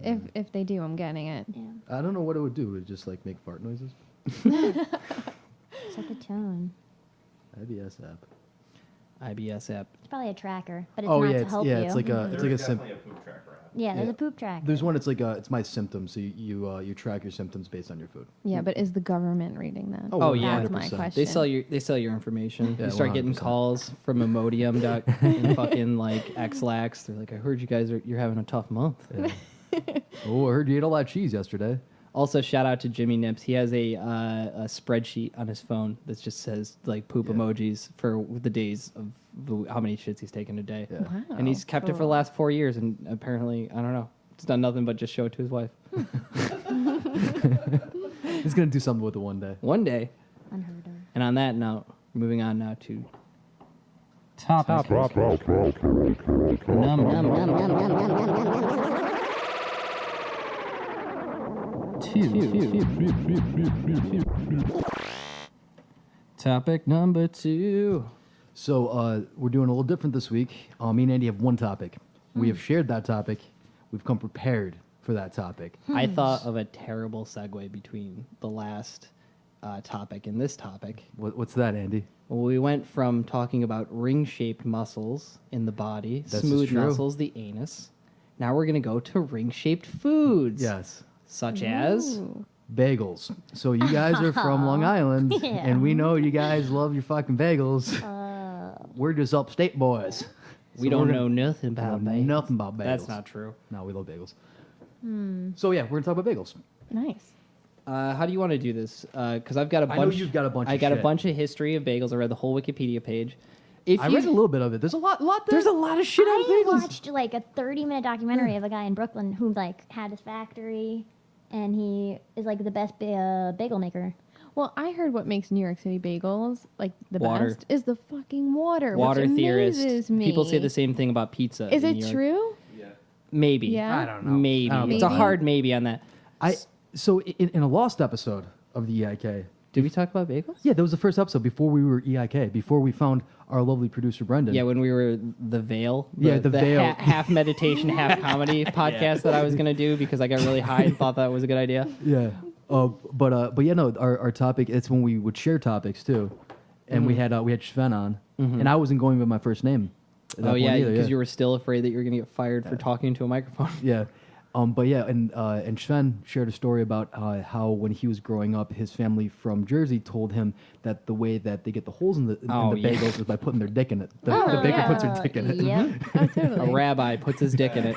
[SPEAKER 5] If they do, I'm getting it.
[SPEAKER 4] Yeah.
[SPEAKER 2] I don't know what it would do. It would just like make fart noises.
[SPEAKER 4] Set the tone.
[SPEAKER 2] IBS app.
[SPEAKER 1] IBS app.
[SPEAKER 4] It's probably a tracker, but it's
[SPEAKER 2] Oh
[SPEAKER 4] not
[SPEAKER 2] yeah,
[SPEAKER 4] to help you.
[SPEAKER 2] it's like a
[SPEAKER 3] There's
[SPEAKER 2] sim.
[SPEAKER 3] definitely a poop tracker app.
[SPEAKER 4] Yeah, there's
[SPEAKER 2] Yeah.
[SPEAKER 4] a poop tracker.
[SPEAKER 2] There's one. It's like it's my symptoms. So you track your symptoms based on your food.
[SPEAKER 5] Yeah, but is the government reading that?
[SPEAKER 2] Oh,
[SPEAKER 1] yeah.
[SPEAKER 5] That's my
[SPEAKER 2] 100%.
[SPEAKER 5] question.
[SPEAKER 1] They sell your information.
[SPEAKER 2] Yeah,
[SPEAKER 1] you start getting
[SPEAKER 2] 100%.
[SPEAKER 1] calls from Imodium and fucking like Xlax. They're like, I heard you guys you're having a tough month.
[SPEAKER 2] Yeah. Oh, I heard you ate a lot of cheese yesterday.
[SPEAKER 1] Also, shout out to Jimmy Nips. He has a spreadsheet on his phone that just says like poop
[SPEAKER 2] Yeah.
[SPEAKER 1] emojis for the days of how many shits he's taken a day.
[SPEAKER 2] Yeah.
[SPEAKER 5] Wow.
[SPEAKER 1] And he's kept it for the last 4 years, and apparently, I don't know, it's done nothing but just show it to his wife.
[SPEAKER 2] He's gonna do something with it one day.
[SPEAKER 1] One day.
[SPEAKER 4] Unheard of.
[SPEAKER 1] And on that note, moving on now to topic. Topic number 2.
[SPEAKER 2] So we're doing a little different this week. Me and Andy have one topic. We have shared that topic. We've come prepared for that topic.
[SPEAKER 1] I thought of a terrible segue between the last topic and this topic.
[SPEAKER 2] What's that, Andy?
[SPEAKER 1] Well, we went from talking about ring-shaped muscles in the body,
[SPEAKER 2] This is
[SPEAKER 1] smooth
[SPEAKER 2] true.
[SPEAKER 1] muscles, the anus. Now we're going to go to ring-shaped foods.
[SPEAKER 2] Yes.
[SPEAKER 1] Such as...
[SPEAKER 5] Ooh.
[SPEAKER 2] Bagels. So you guys are from Long Island,
[SPEAKER 4] Yeah.
[SPEAKER 2] and we know you guys love your fucking bagels. We're just upstate boys.
[SPEAKER 1] We
[SPEAKER 2] So
[SPEAKER 1] don't
[SPEAKER 2] we're
[SPEAKER 1] know
[SPEAKER 2] gonna-
[SPEAKER 1] nothing about
[SPEAKER 2] know
[SPEAKER 1] bagels.
[SPEAKER 2] nothing about bagels.
[SPEAKER 1] That's not true.
[SPEAKER 2] No, we love bagels. So yeah, we're gonna talk about bagels.
[SPEAKER 5] Nice.
[SPEAKER 1] How do you want to do this? Because I've got a bunch.
[SPEAKER 2] I know you've got a bunch
[SPEAKER 1] I
[SPEAKER 2] of
[SPEAKER 1] got a
[SPEAKER 2] shit.
[SPEAKER 1] bunch of history of bagels. I read the whole Wikipedia page. If
[SPEAKER 2] I
[SPEAKER 1] you,
[SPEAKER 2] read a little bit of it. There's a lot there.
[SPEAKER 1] There's a lot of shit on
[SPEAKER 4] I
[SPEAKER 1] bagels.
[SPEAKER 4] watched like a 30-minute documentary of a guy in Brooklyn who like had his factory, and he is like the best bagel maker.
[SPEAKER 5] Well, I heard what makes New York City bagels like the
[SPEAKER 1] Water.
[SPEAKER 5] best is the fucking water.
[SPEAKER 1] Water
[SPEAKER 5] which
[SPEAKER 1] theorist.
[SPEAKER 5] amazes me.
[SPEAKER 1] People say the same thing about pizza.
[SPEAKER 5] Is
[SPEAKER 1] in
[SPEAKER 5] it
[SPEAKER 1] New York.
[SPEAKER 5] true?
[SPEAKER 3] Yeah.
[SPEAKER 1] Maybe.
[SPEAKER 5] Yeah.
[SPEAKER 2] I don't know.
[SPEAKER 1] Maybe.
[SPEAKER 2] I don't
[SPEAKER 1] It's
[SPEAKER 2] know.
[SPEAKER 1] a hard maybe on that.
[SPEAKER 2] So in a lost episode of the EIK,
[SPEAKER 1] Did we talk about bagels?
[SPEAKER 2] yeah, that was the first episode before we were EIK, before we found our lovely producer Brendan.
[SPEAKER 1] Yeah, when we were the Veil.
[SPEAKER 2] Yeah, the Veil.
[SPEAKER 1] half meditation, half comedy podcast that I was going to do because I got really high and thought that was a good idea.
[SPEAKER 2] Yeah. But yeah, no, our topic, it's when we would share topics too. And we had Sven on, and I wasn't going with my first name. at that
[SPEAKER 1] Oh,
[SPEAKER 2] point
[SPEAKER 1] yeah,
[SPEAKER 2] either,
[SPEAKER 1] because you were still afraid that you were going to get fired for talking into a microphone.
[SPEAKER 2] Yeah. But yeah, and Sven shared a story about how when he was growing up, his family from Jersey told him that the way that they get the holes in the
[SPEAKER 1] Oh, yeah.
[SPEAKER 2] bagels is by putting their dick in it. The baker puts her dick in it.
[SPEAKER 4] Yep.
[SPEAKER 5] Oh,
[SPEAKER 1] A
[SPEAKER 5] totally.
[SPEAKER 1] rabbi puts his dick in it.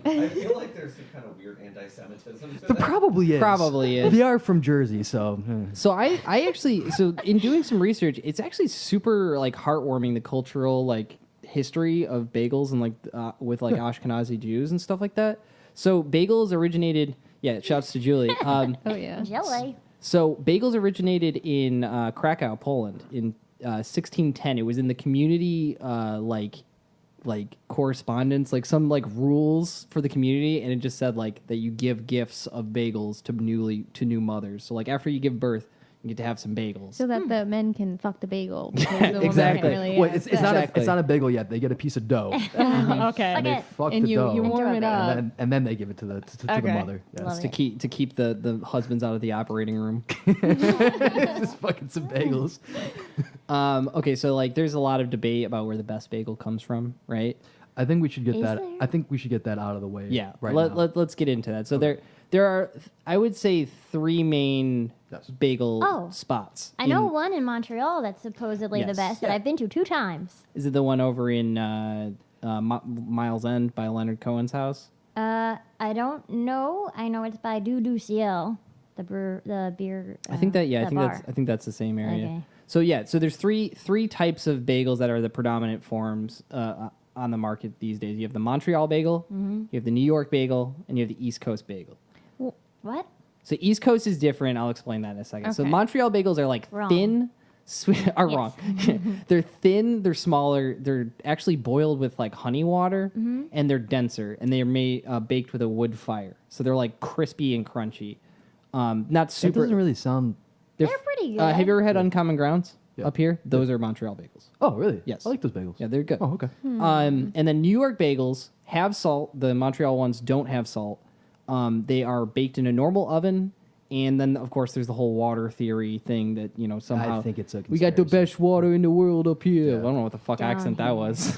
[SPEAKER 3] I feel like there's some kind of weird anti-Semitism to
[SPEAKER 2] There
[SPEAKER 3] that.
[SPEAKER 2] probably is.
[SPEAKER 1] Probably is.
[SPEAKER 2] They are from Jersey, so.
[SPEAKER 1] So I actually, so in doing some research, it's actually super like heartwarming, the cultural like history of bagels and like with like Ashkenazi Jews and stuff like that. So bagels originated, yeah, shouts to Julie.
[SPEAKER 5] Oh yeah.
[SPEAKER 4] Jelly.
[SPEAKER 1] So bagels originated in Krakow, Poland in 1610. It was in the community like correspondence, like some like rules for the community, and it just said like that you give gifts of bagels to new mothers. So like after you give birth, you get to have some bagels.
[SPEAKER 5] So that the men can fuck the bagel. Because the woman
[SPEAKER 1] Exactly.
[SPEAKER 5] Can't really
[SPEAKER 2] Well,
[SPEAKER 5] have
[SPEAKER 2] it's
[SPEAKER 5] sex.
[SPEAKER 2] not
[SPEAKER 1] Exactly.
[SPEAKER 2] it's not a bagel yet. They get a piece of dough,
[SPEAKER 5] Okay.
[SPEAKER 2] and they
[SPEAKER 4] Okay.
[SPEAKER 2] fuck
[SPEAKER 5] And
[SPEAKER 2] the
[SPEAKER 5] you
[SPEAKER 2] dough,
[SPEAKER 5] warm it
[SPEAKER 4] Enjoy
[SPEAKER 5] up.
[SPEAKER 2] and then they give it to the
[SPEAKER 5] Okay.
[SPEAKER 2] mother. Yes.
[SPEAKER 4] Love
[SPEAKER 1] to keep the husbands out of the operating room.
[SPEAKER 2] Just fucking some bagels.
[SPEAKER 1] Okay, so like there's a lot of debate about where the best bagel comes from, right?
[SPEAKER 2] I think we should get
[SPEAKER 4] Is
[SPEAKER 2] that.
[SPEAKER 4] there?
[SPEAKER 2] I think we should get that out of the way.
[SPEAKER 1] Yeah.
[SPEAKER 2] Right now.
[SPEAKER 1] Let's get into that. So there are, I would say, 3 main
[SPEAKER 2] Yes.
[SPEAKER 1] bagel
[SPEAKER 4] Oh.
[SPEAKER 1] spots.
[SPEAKER 4] I know one in Montreal that's supposedly the
[SPEAKER 1] Yes.
[SPEAKER 4] best that
[SPEAKER 2] Yeah.
[SPEAKER 4] I've been to 2 times.
[SPEAKER 1] Is it the one over in Miles End by Leonard Cohen's house?
[SPEAKER 4] I don't know. I know it's by Du Ciel, the beer.
[SPEAKER 1] I think that
[SPEAKER 4] the bar.
[SPEAKER 1] I think that's the same area.
[SPEAKER 4] Okay.
[SPEAKER 1] So yeah, so there's three types of bagels that are the predominant forms on the market these days. You have the Montreal bagel, you have the New York bagel, and you have the East Coast bagel.
[SPEAKER 4] What?
[SPEAKER 1] So East Coast is different. I'll explain that in a second. So
[SPEAKER 5] Okay.
[SPEAKER 1] Montreal bagels are like
[SPEAKER 4] Wrong.
[SPEAKER 1] thin, sweet. Are
[SPEAKER 4] Yes.
[SPEAKER 1] wrong. They're thin. They're smaller. They're actually boiled with like honey water, and they're denser. And they are made baked with a wood fire. So they're like crispy and crunchy. Not
[SPEAKER 2] That
[SPEAKER 1] super.
[SPEAKER 2] doesn't really sound.
[SPEAKER 1] They're
[SPEAKER 4] They're pretty good.
[SPEAKER 1] have you ever had Uncommon Grounds
[SPEAKER 2] Yeah.
[SPEAKER 1] up here? Those are Montreal bagels.
[SPEAKER 2] Oh, really?
[SPEAKER 1] Yes.
[SPEAKER 2] I like those bagels.
[SPEAKER 1] Yeah, they're good.
[SPEAKER 2] Oh, okay.
[SPEAKER 1] And then New York bagels have salt. The Montreal ones don't have salt. They are baked in a normal oven, And then, of course, there's the whole water theory thing that, somehow...
[SPEAKER 2] I think it's a
[SPEAKER 1] we got the
[SPEAKER 2] conspiracy.
[SPEAKER 1] best water in the world up here.
[SPEAKER 2] Yeah.
[SPEAKER 1] I don't know what the fuck
[SPEAKER 4] Down
[SPEAKER 1] accent that
[SPEAKER 4] here.
[SPEAKER 1] was.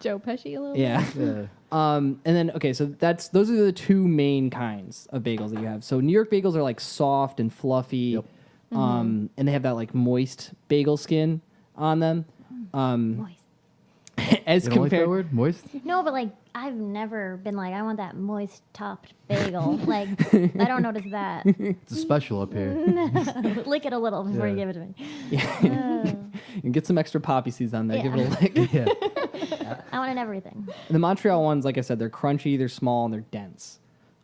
[SPEAKER 5] Joe Pesci a little bit.
[SPEAKER 1] Yeah.
[SPEAKER 2] Yeah.
[SPEAKER 1] And then, okay, so those are the two main kinds of bagels that you have. So New York bagels are like soft and fluffy.
[SPEAKER 2] Yep.
[SPEAKER 1] And they have that like moist bagel skin on them.
[SPEAKER 4] Moist.
[SPEAKER 1] As
[SPEAKER 2] You don't like that
[SPEAKER 1] compared...
[SPEAKER 2] word? Moist?
[SPEAKER 4] No, but like I've never been like I want that moist topped bagel. Like I don't notice that.
[SPEAKER 2] It's a special up here.
[SPEAKER 4] Lick it a little before you
[SPEAKER 2] Yeah.
[SPEAKER 4] give it to me.
[SPEAKER 1] Yeah. And get some extra poppy seeds on there. Give it a lick.
[SPEAKER 2] Yeah.
[SPEAKER 4] I want it everything.
[SPEAKER 1] The Montreal ones, like I said, they're crunchy, they're small, and they're dense.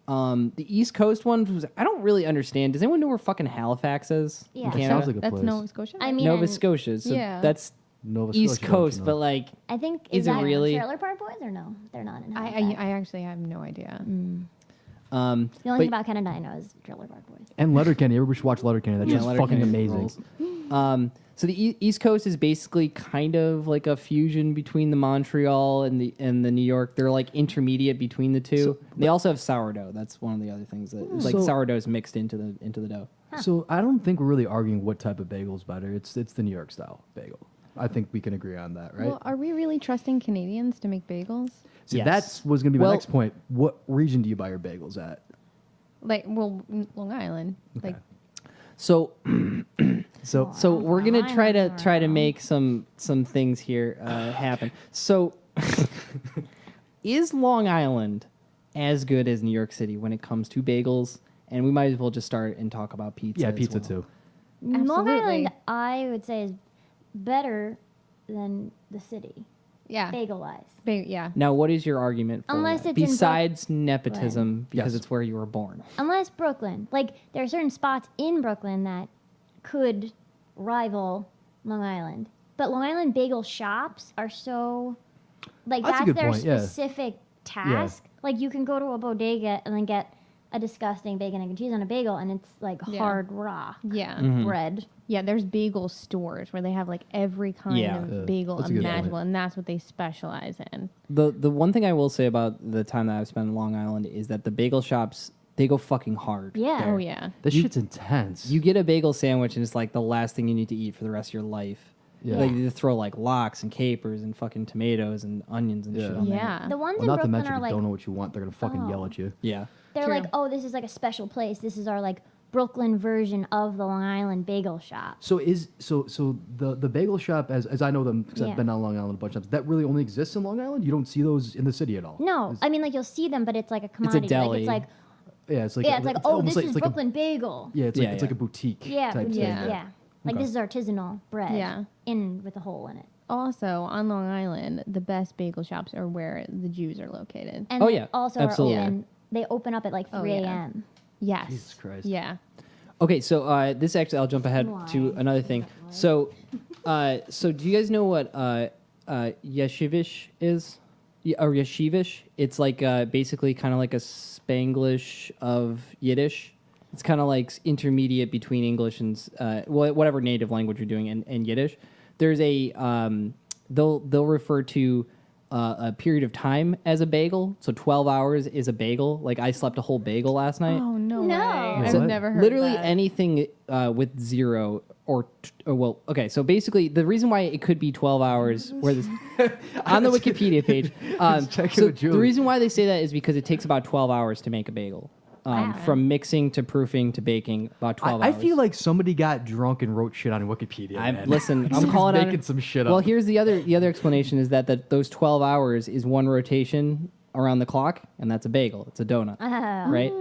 [SPEAKER 1] The East Coast ones, I don't really understand. Does anyone know where fucking Halifax is?
[SPEAKER 4] Yeah.
[SPEAKER 1] In
[SPEAKER 4] That
[SPEAKER 1] Canada?
[SPEAKER 2] sounds like a
[SPEAKER 5] That's
[SPEAKER 2] place.
[SPEAKER 5] Nova Scotia.
[SPEAKER 4] I mean,
[SPEAKER 1] Nova Scotia. So
[SPEAKER 5] Yeah.
[SPEAKER 1] that's
[SPEAKER 2] Nova
[SPEAKER 1] East
[SPEAKER 2] Scotia, don't
[SPEAKER 1] Coast,
[SPEAKER 2] you
[SPEAKER 1] but
[SPEAKER 2] know?
[SPEAKER 4] I think
[SPEAKER 1] Is it
[SPEAKER 4] that
[SPEAKER 1] really?
[SPEAKER 4] Trailer Park Boys or no? They're not in
[SPEAKER 5] I
[SPEAKER 4] Halifax.
[SPEAKER 5] actually have no idea.
[SPEAKER 4] The
[SPEAKER 1] but-
[SPEAKER 4] only thing about Canada I know is Trailer Park Boys.
[SPEAKER 2] And Letterkenny. Everybody should watch Letterkenny. That's just fucking
[SPEAKER 1] Letterkenny
[SPEAKER 2] amazing.
[SPEAKER 1] rules. So the East Coast is basically kind of like a fusion between the Montreal and the New York. They're like intermediate between the two. They also have sourdough. That's one of the other things that like
[SPEAKER 2] So-
[SPEAKER 1] sourdough is mixed into the dough.
[SPEAKER 2] So I don't think we're really arguing what type of bagel is better. It's the New York style bagel. I think we can agree on that, right?
[SPEAKER 5] Well, are we really trusting Canadians to make bagels?
[SPEAKER 2] See,
[SPEAKER 1] Yes.
[SPEAKER 2] that was going to be my
[SPEAKER 1] Well-
[SPEAKER 2] next point. What region do you buy your bagels at?
[SPEAKER 5] Like, well, Long Island. Like,
[SPEAKER 1] So
[SPEAKER 2] So
[SPEAKER 1] So we're gonna
[SPEAKER 4] I
[SPEAKER 1] try
[SPEAKER 4] don't
[SPEAKER 1] to
[SPEAKER 4] know.
[SPEAKER 1] make some things here happen. So is Long Island as good as New York City when it comes to bagels? And we might as well just start and talk about pizza.
[SPEAKER 2] yeah,
[SPEAKER 1] as
[SPEAKER 2] pizza
[SPEAKER 1] well.
[SPEAKER 2] too.
[SPEAKER 4] Long
[SPEAKER 5] Absolutely.
[SPEAKER 4] Island, I would say, is better than the city,
[SPEAKER 5] yeah.
[SPEAKER 4] bagel wise.
[SPEAKER 5] Yeah.
[SPEAKER 1] Now, what is your argument for
[SPEAKER 4] Unless
[SPEAKER 1] that?
[SPEAKER 4] it's in
[SPEAKER 1] Besides nepotism, because
[SPEAKER 2] Yes.
[SPEAKER 1] it's where you were born?
[SPEAKER 4] Unless Brooklyn, like there are certain spots in Brooklyn that could rival Long Island, but Long Island bagel shops are so like
[SPEAKER 2] That's a
[SPEAKER 4] that's
[SPEAKER 2] good
[SPEAKER 4] their
[SPEAKER 2] point, yeah.
[SPEAKER 4] specific task. Like you can go to a bodega and then get a disgusting bacon, egg, and cheese on a bagel, and it's like
[SPEAKER 5] Yeah.
[SPEAKER 4] hard raw
[SPEAKER 5] Yeah.
[SPEAKER 1] Mhm.
[SPEAKER 4] bread.
[SPEAKER 5] Yeah, there's bagel stores where they have like every kind
[SPEAKER 1] Yeah.
[SPEAKER 5] of
[SPEAKER 2] Yeah,
[SPEAKER 5] bagel
[SPEAKER 2] that's a good
[SPEAKER 5] imaginable,
[SPEAKER 2] point.
[SPEAKER 5] and that's what they specialize in.
[SPEAKER 1] The one thing I will say about the time that I've spent in Long Island is that the bagel shops, they go fucking hard.
[SPEAKER 4] Yeah.
[SPEAKER 1] there.
[SPEAKER 5] Oh yeah.
[SPEAKER 2] This
[SPEAKER 1] You-
[SPEAKER 2] shit's intense.
[SPEAKER 1] You get a bagel sandwich and it's like the last thing you need to eat for the rest of your life.
[SPEAKER 2] Yeah.
[SPEAKER 1] Like you throw like lox and capers and fucking tomatoes and onions and
[SPEAKER 2] Yeah.
[SPEAKER 1] shit on there.
[SPEAKER 5] Yeah.
[SPEAKER 4] The ones
[SPEAKER 2] well,
[SPEAKER 4] in
[SPEAKER 2] not to
[SPEAKER 4] Brooklyn
[SPEAKER 2] mention,
[SPEAKER 4] are
[SPEAKER 2] if you
[SPEAKER 4] like
[SPEAKER 2] don't know what you want, they're gonna fucking
[SPEAKER 4] Oh.
[SPEAKER 2] yell at you.
[SPEAKER 1] Yeah.
[SPEAKER 4] they're
[SPEAKER 5] True.
[SPEAKER 4] like, oh, this is like a special place. This is our like Brooklyn version of the Long Island bagel shop.
[SPEAKER 2] So the bagel shop, as I know them, because
[SPEAKER 4] Yeah.
[SPEAKER 2] I've been on Long Island a bunch of times, that really only exists in Long Island. You don't see those in the city at all.
[SPEAKER 4] No, I mean like you'll see them, but it's like a commodity.
[SPEAKER 1] deli.
[SPEAKER 4] Like, it's like
[SPEAKER 2] Yeah, it's like
[SPEAKER 4] yeah, it's like oh,
[SPEAKER 2] almost
[SPEAKER 4] this
[SPEAKER 2] like,
[SPEAKER 4] is
[SPEAKER 2] it's like
[SPEAKER 4] Brooklyn bagel.
[SPEAKER 2] yeah, it's
[SPEAKER 1] Yeah,
[SPEAKER 2] like
[SPEAKER 1] yeah.
[SPEAKER 2] a boutique.
[SPEAKER 4] Yeah,
[SPEAKER 2] type
[SPEAKER 4] boutique,
[SPEAKER 2] thing.
[SPEAKER 4] yeah. Like
[SPEAKER 2] Okay.
[SPEAKER 4] this is artisanal bread.
[SPEAKER 5] Yeah.
[SPEAKER 4] In with a hole in it.
[SPEAKER 5] Also, on Long Island, the best bagel shops are where the Jews are located.
[SPEAKER 4] And
[SPEAKER 1] Oh,
[SPEAKER 4] they
[SPEAKER 1] yeah,
[SPEAKER 4] also
[SPEAKER 1] absolutely.
[SPEAKER 4] are open. They open up at like 3
[SPEAKER 5] Oh, yeah.
[SPEAKER 4] a.m.
[SPEAKER 5] Yes.
[SPEAKER 2] Jesus Christ.
[SPEAKER 5] Yeah.
[SPEAKER 1] Okay, so this actually, I'll jump ahead to
[SPEAKER 4] Why?
[SPEAKER 1] another thing. So, so do you guys know what yeshivish is? Or yeshivish? It's like basically kind of like a Spanglish of Yiddish. It's kind of like intermediate between English and whatever native language you're doing and Yiddish. There's a they'll refer to a period of time as a bagel. So 12 hours is a bagel. Like I slept a whole bagel last night.
[SPEAKER 5] Oh no.
[SPEAKER 4] No.
[SPEAKER 5] Way.
[SPEAKER 2] So
[SPEAKER 5] I've never heard
[SPEAKER 1] Literally
[SPEAKER 5] that.
[SPEAKER 1] anything with zero or well, okay. So basically, the reason why it could be 12 hours, where this on the Wikipedia page.
[SPEAKER 2] checking
[SPEAKER 1] So
[SPEAKER 2] with
[SPEAKER 1] the
[SPEAKER 2] Julie.
[SPEAKER 1] reason why they say that is because it takes about 12 hours to make a bagel,
[SPEAKER 4] Wow.
[SPEAKER 1] from mixing to proofing to baking. About 12
[SPEAKER 2] I
[SPEAKER 1] hours.
[SPEAKER 2] feel like somebody got drunk and wrote shit on Wikipedia. man.
[SPEAKER 1] Listen. I'm
[SPEAKER 2] Someone's
[SPEAKER 1] calling on
[SPEAKER 2] making
[SPEAKER 1] it.
[SPEAKER 2] some shit
[SPEAKER 1] Well,
[SPEAKER 2] up.
[SPEAKER 1] here's the other explanation is that those 12 hours is one rotation around the clock, and that's a bagel. It's a donut.
[SPEAKER 4] Oh.
[SPEAKER 1] Right?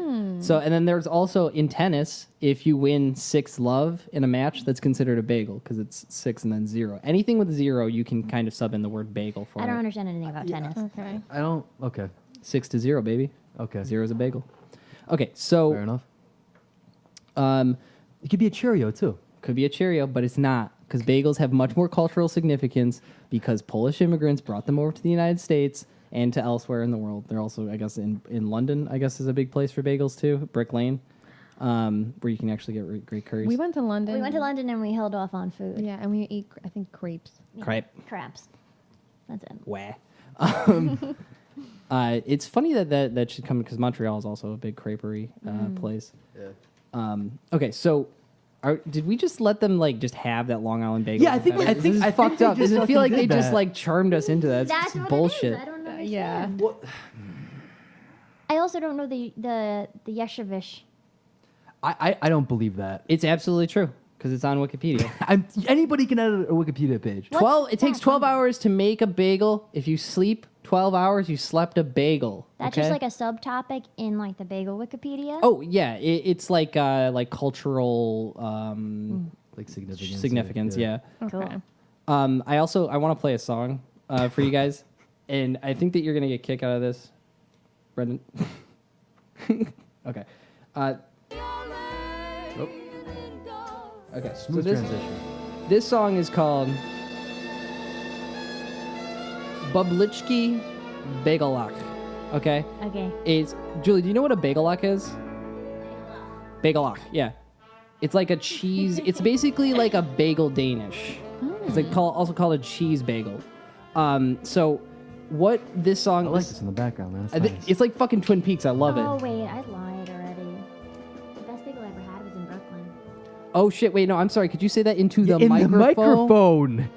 [SPEAKER 1] So, and then there's also in tennis, if you win 6-love in a match, that's considered a bagel because it's 6 and then 0. Anything with 0, you can kind of sub in the word bagel for
[SPEAKER 4] I don't
[SPEAKER 1] it.
[SPEAKER 4] understand anything about tennis.
[SPEAKER 5] Okay.
[SPEAKER 2] I don't. Okay.
[SPEAKER 1] 6-0, baby.
[SPEAKER 2] Okay.
[SPEAKER 1] 0 is a bagel. Okay, so
[SPEAKER 2] Fair enough. It could be a Cheerio too.
[SPEAKER 1] could be a Cheerio, but it's not because bagels have much more cultural significance because Polish immigrants brought them over to the United States and to elsewhere in the world. They're also, I guess, in London, I guess, is a big place for bagels too, Brick Lane, where you can actually get great curries.
[SPEAKER 5] We went to London.
[SPEAKER 4] We went to London and we held off on food.
[SPEAKER 5] Yeah, and we ate, I think, crepes.
[SPEAKER 1] Crepe.
[SPEAKER 4] Crabs. That's it.
[SPEAKER 1] Wah. It's funny that should come because Montreal is also a big creperie place.
[SPEAKER 2] Yeah.
[SPEAKER 1] Okay, so did we just let them like just have that Long Island bagel?
[SPEAKER 2] Yeah, I think
[SPEAKER 1] This is
[SPEAKER 2] I
[SPEAKER 1] fucked
[SPEAKER 2] think
[SPEAKER 1] up.
[SPEAKER 2] they just
[SPEAKER 1] Does it feel like
[SPEAKER 2] fucking
[SPEAKER 1] they
[SPEAKER 2] did
[SPEAKER 1] just
[SPEAKER 2] that.
[SPEAKER 1] like charmed us into that?
[SPEAKER 4] That's
[SPEAKER 1] It's
[SPEAKER 4] what
[SPEAKER 1] bullshit.
[SPEAKER 4] it is. I don't know.
[SPEAKER 5] Yeah.
[SPEAKER 2] What?
[SPEAKER 4] I also don't know the Yeshivish.
[SPEAKER 2] I don't believe that.
[SPEAKER 1] It's absolutely true because it's on Wikipedia.
[SPEAKER 2] Anybody can edit a Wikipedia page.
[SPEAKER 4] What's
[SPEAKER 1] It takes
[SPEAKER 4] that?
[SPEAKER 1] 12 hours to make a bagel. If you sleep 12 hours, you slept a bagel.
[SPEAKER 4] That's
[SPEAKER 1] okay?
[SPEAKER 4] just like a subtopic in like the bagel Wikipedia.
[SPEAKER 1] Oh yeah, it's like cultural
[SPEAKER 2] Like
[SPEAKER 1] significance. Yeah.
[SPEAKER 5] Okay.
[SPEAKER 1] I want to play a song for you guys, and I think that you're gonna get a kick out of this, Brendan. Okay. Okay.
[SPEAKER 2] Smooth
[SPEAKER 1] so
[SPEAKER 2] transition.
[SPEAKER 1] this song is called Bublichki Bagelach. Okay.
[SPEAKER 4] Okay.
[SPEAKER 1] It's Julie. Do you know what a bagelach is? Bagelach. Yeah. It's like a cheese. It's basically like a bagel Danish. It's like also called a cheese bagel. So what this song?
[SPEAKER 2] I like this in the background, man. It's nice.
[SPEAKER 1] It's like fucking Twin Peaks. I love
[SPEAKER 4] Oh
[SPEAKER 1] it.
[SPEAKER 4] wait, I lied already. The best bagel I ever had was in Brooklyn.
[SPEAKER 1] Oh shit! Wait, no. I'm sorry. Could you say that into the
[SPEAKER 2] in
[SPEAKER 1] microphone?
[SPEAKER 2] the microphone.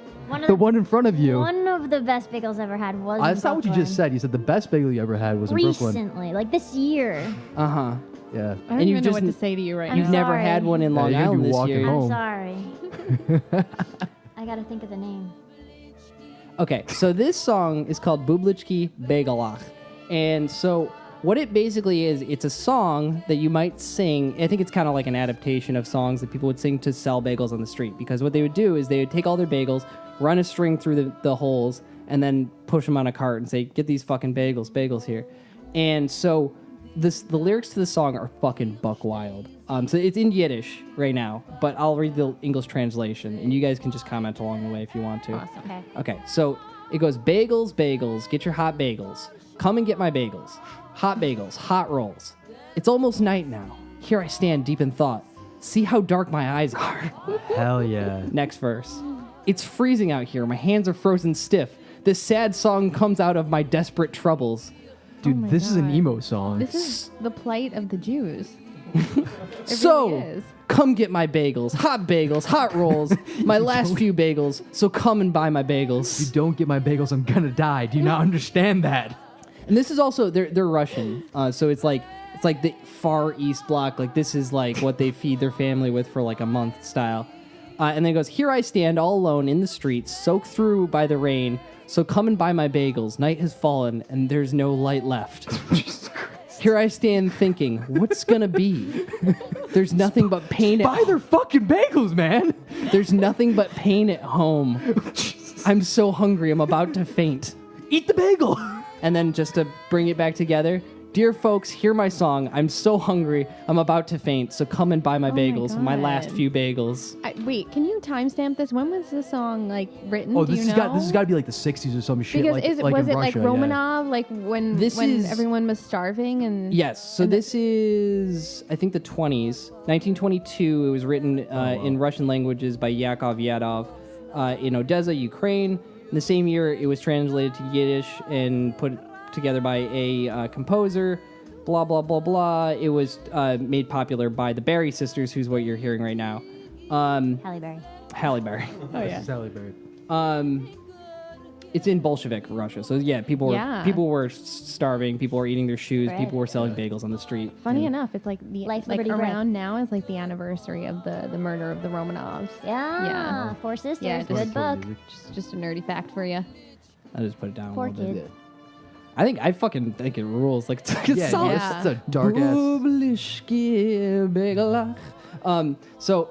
[SPEAKER 2] The one in front of you.
[SPEAKER 4] One of the best bagels I ever had was in
[SPEAKER 2] That's not what you
[SPEAKER 4] Brooklyn.
[SPEAKER 2] just said. You said the best bagel you ever had was in Brooklyn.
[SPEAKER 4] Recently, like this year.
[SPEAKER 1] Uh huh.
[SPEAKER 2] Yeah.
[SPEAKER 5] I don't
[SPEAKER 1] And you've
[SPEAKER 5] even know
[SPEAKER 1] just
[SPEAKER 5] what to say to you right
[SPEAKER 4] I'm
[SPEAKER 1] You've
[SPEAKER 5] now.
[SPEAKER 1] never
[SPEAKER 4] sorry.
[SPEAKER 1] had one in
[SPEAKER 2] Yeah,
[SPEAKER 1] Long
[SPEAKER 2] you're gonna
[SPEAKER 1] Island
[SPEAKER 2] be
[SPEAKER 1] this
[SPEAKER 2] walking
[SPEAKER 1] year.
[SPEAKER 2] home.
[SPEAKER 4] I'm sorry. I gotta think of the name.
[SPEAKER 1] Okay, so this song is called Bublichki Bagelach. And so what it basically is, it's a song that you might sing. I think it's kind of like an adaptation of songs that people would sing to sell bagels on the street. Because what they would do is they would take all their bagels, run a string through the holes, and then push them on a cart and say, get these fucking bagels here. And so the lyrics to the song are fucking buck wild. So it's in Yiddish right now, but I'll read the English translation, and you guys can just comment along the way if you want to.
[SPEAKER 5] Awesome.
[SPEAKER 4] Okay.
[SPEAKER 1] Okay, so it goes bagels, bagels, get your hot bagels. Come and get my bagels. Hot bagels, hot rolls. It's almost night now. Here I stand deep in thought. See how dark my eyes are.
[SPEAKER 2] Hell yeah.
[SPEAKER 1] Next verse. It's freezing out here. My hands are frozen stiff. This sad song comes out of my desperate troubles.
[SPEAKER 2] Dude,
[SPEAKER 5] my
[SPEAKER 2] this is an
[SPEAKER 5] God.
[SPEAKER 2] emo song.
[SPEAKER 5] This is the plight of the Jews.
[SPEAKER 1] So,
[SPEAKER 5] really is.
[SPEAKER 1] come get my bagels. Hot rolls. My last few bagels. So come and buy my
[SPEAKER 2] If you
[SPEAKER 1] bagels.
[SPEAKER 2] don't get my bagels, I'm gonna die. Do you not understand that?
[SPEAKER 1] And this is also they're Russian, so it's like the far east block. Like this is like what they feed their family with for like a month style. And then it goes, here I stand all alone in the streets, soaked through by the rain. So come and buy my bagels. Night has fallen and there's no light left. Here I stand thinking, what's gonna be? There's nothing but pain.
[SPEAKER 2] Buy their fucking bagels, man.
[SPEAKER 1] There's nothing but pain at home. I'm so hungry. I'm about to faint.
[SPEAKER 2] Eat the bagel.
[SPEAKER 1] And then just to bring it back together, dear folks, hear my song. I'm so hungry. I'm about to faint. So come and buy my
[SPEAKER 5] my
[SPEAKER 1] bagels. My last
[SPEAKER 5] God.
[SPEAKER 1] few bagels.
[SPEAKER 5] Wait, can you timestamp this? When was this song like written?
[SPEAKER 2] Oh,
[SPEAKER 5] Do
[SPEAKER 2] this
[SPEAKER 5] you
[SPEAKER 2] has
[SPEAKER 5] know?
[SPEAKER 2] got to be like the 60s or some shit.
[SPEAKER 5] Because
[SPEAKER 2] like,
[SPEAKER 5] was
[SPEAKER 2] in
[SPEAKER 5] it
[SPEAKER 2] Russia,
[SPEAKER 5] like
[SPEAKER 2] yeah.
[SPEAKER 5] Romanov, like when
[SPEAKER 1] This is-
[SPEAKER 5] everyone was starving and
[SPEAKER 1] Yes. So this is, I think, the 20s. 1922. It was written in Russian languages by Yakov Yadov in Odessa, Ukraine. In the same year, it was translated to Yiddish and put together by a composer. Blah, blah, blah, blah. It was made popular by the Berry sisters, who's what you're hearing right now.
[SPEAKER 4] Halle Berry.
[SPEAKER 1] Halle Berry.
[SPEAKER 5] Oh yeah.
[SPEAKER 2] Sally Berry.
[SPEAKER 1] It's in Bolshevik Russia. So yeah, people were starving, people were eating their shoes,
[SPEAKER 4] Bread.
[SPEAKER 1] people were selling bagels on the street.
[SPEAKER 5] Funny enough, it's like the
[SPEAKER 4] Life,
[SPEAKER 5] like
[SPEAKER 4] liberty,
[SPEAKER 5] around
[SPEAKER 4] bread.
[SPEAKER 5] now is like the anniversary of the murder of the Romanovs.
[SPEAKER 4] Yeah.
[SPEAKER 5] Yeah.
[SPEAKER 4] Four Sisters.
[SPEAKER 5] Yeah,
[SPEAKER 4] Good book.
[SPEAKER 5] Just a nerdy fact for you.
[SPEAKER 1] I just put it down
[SPEAKER 4] Poor
[SPEAKER 1] a little bit.
[SPEAKER 4] kid.
[SPEAKER 1] I fucking think it rules. Like it's
[SPEAKER 2] Yeah,
[SPEAKER 1] solid.
[SPEAKER 5] yeah.
[SPEAKER 2] It's a dark ass.
[SPEAKER 1] Bublishki bagelach. So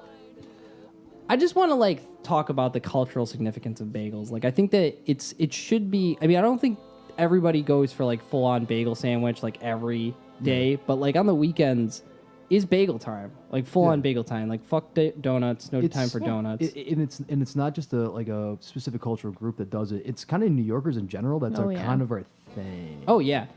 [SPEAKER 1] I just want to like talk about the cultural significance of bagels. Like I think that it should be. I mean, I don't think everybody goes for like full on bagel sandwich like every day, but like on the weekends is bagel time. Like full on bagel time. Like fuck donuts. No time for donuts.
[SPEAKER 2] And it's not just a specific cultural group that does it. It's kind of New Yorkers in general. That's
[SPEAKER 5] Oh, yeah.
[SPEAKER 2] kind of our thing.
[SPEAKER 1] Oh yeah.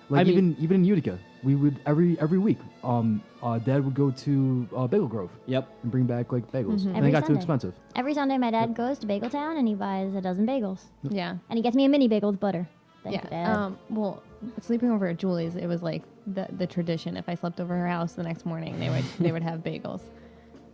[SPEAKER 2] Like
[SPEAKER 1] I mean-
[SPEAKER 2] even in Utica, we would every week. Dad would go to Bagel Grove
[SPEAKER 1] Yep.
[SPEAKER 2] and bring back like bagels, and
[SPEAKER 4] Every
[SPEAKER 2] they got too
[SPEAKER 4] Sunday.
[SPEAKER 2] expensive.
[SPEAKER 4] Every Sunday, my dad goes to Bagel Town and he buys a dozen bagels.
[SPEAKER 5] Yeah.
[SPEAKER 4] And he gets me a mini bagel with butter. Thank you,
[SPEAKER 5] Yeah.
[SPEAKER 4] Dad.
[SPEAKER 5] Well, sleeping over at Julie's, it was like the tradition. If I slept over her house the next morning, they would have bagels.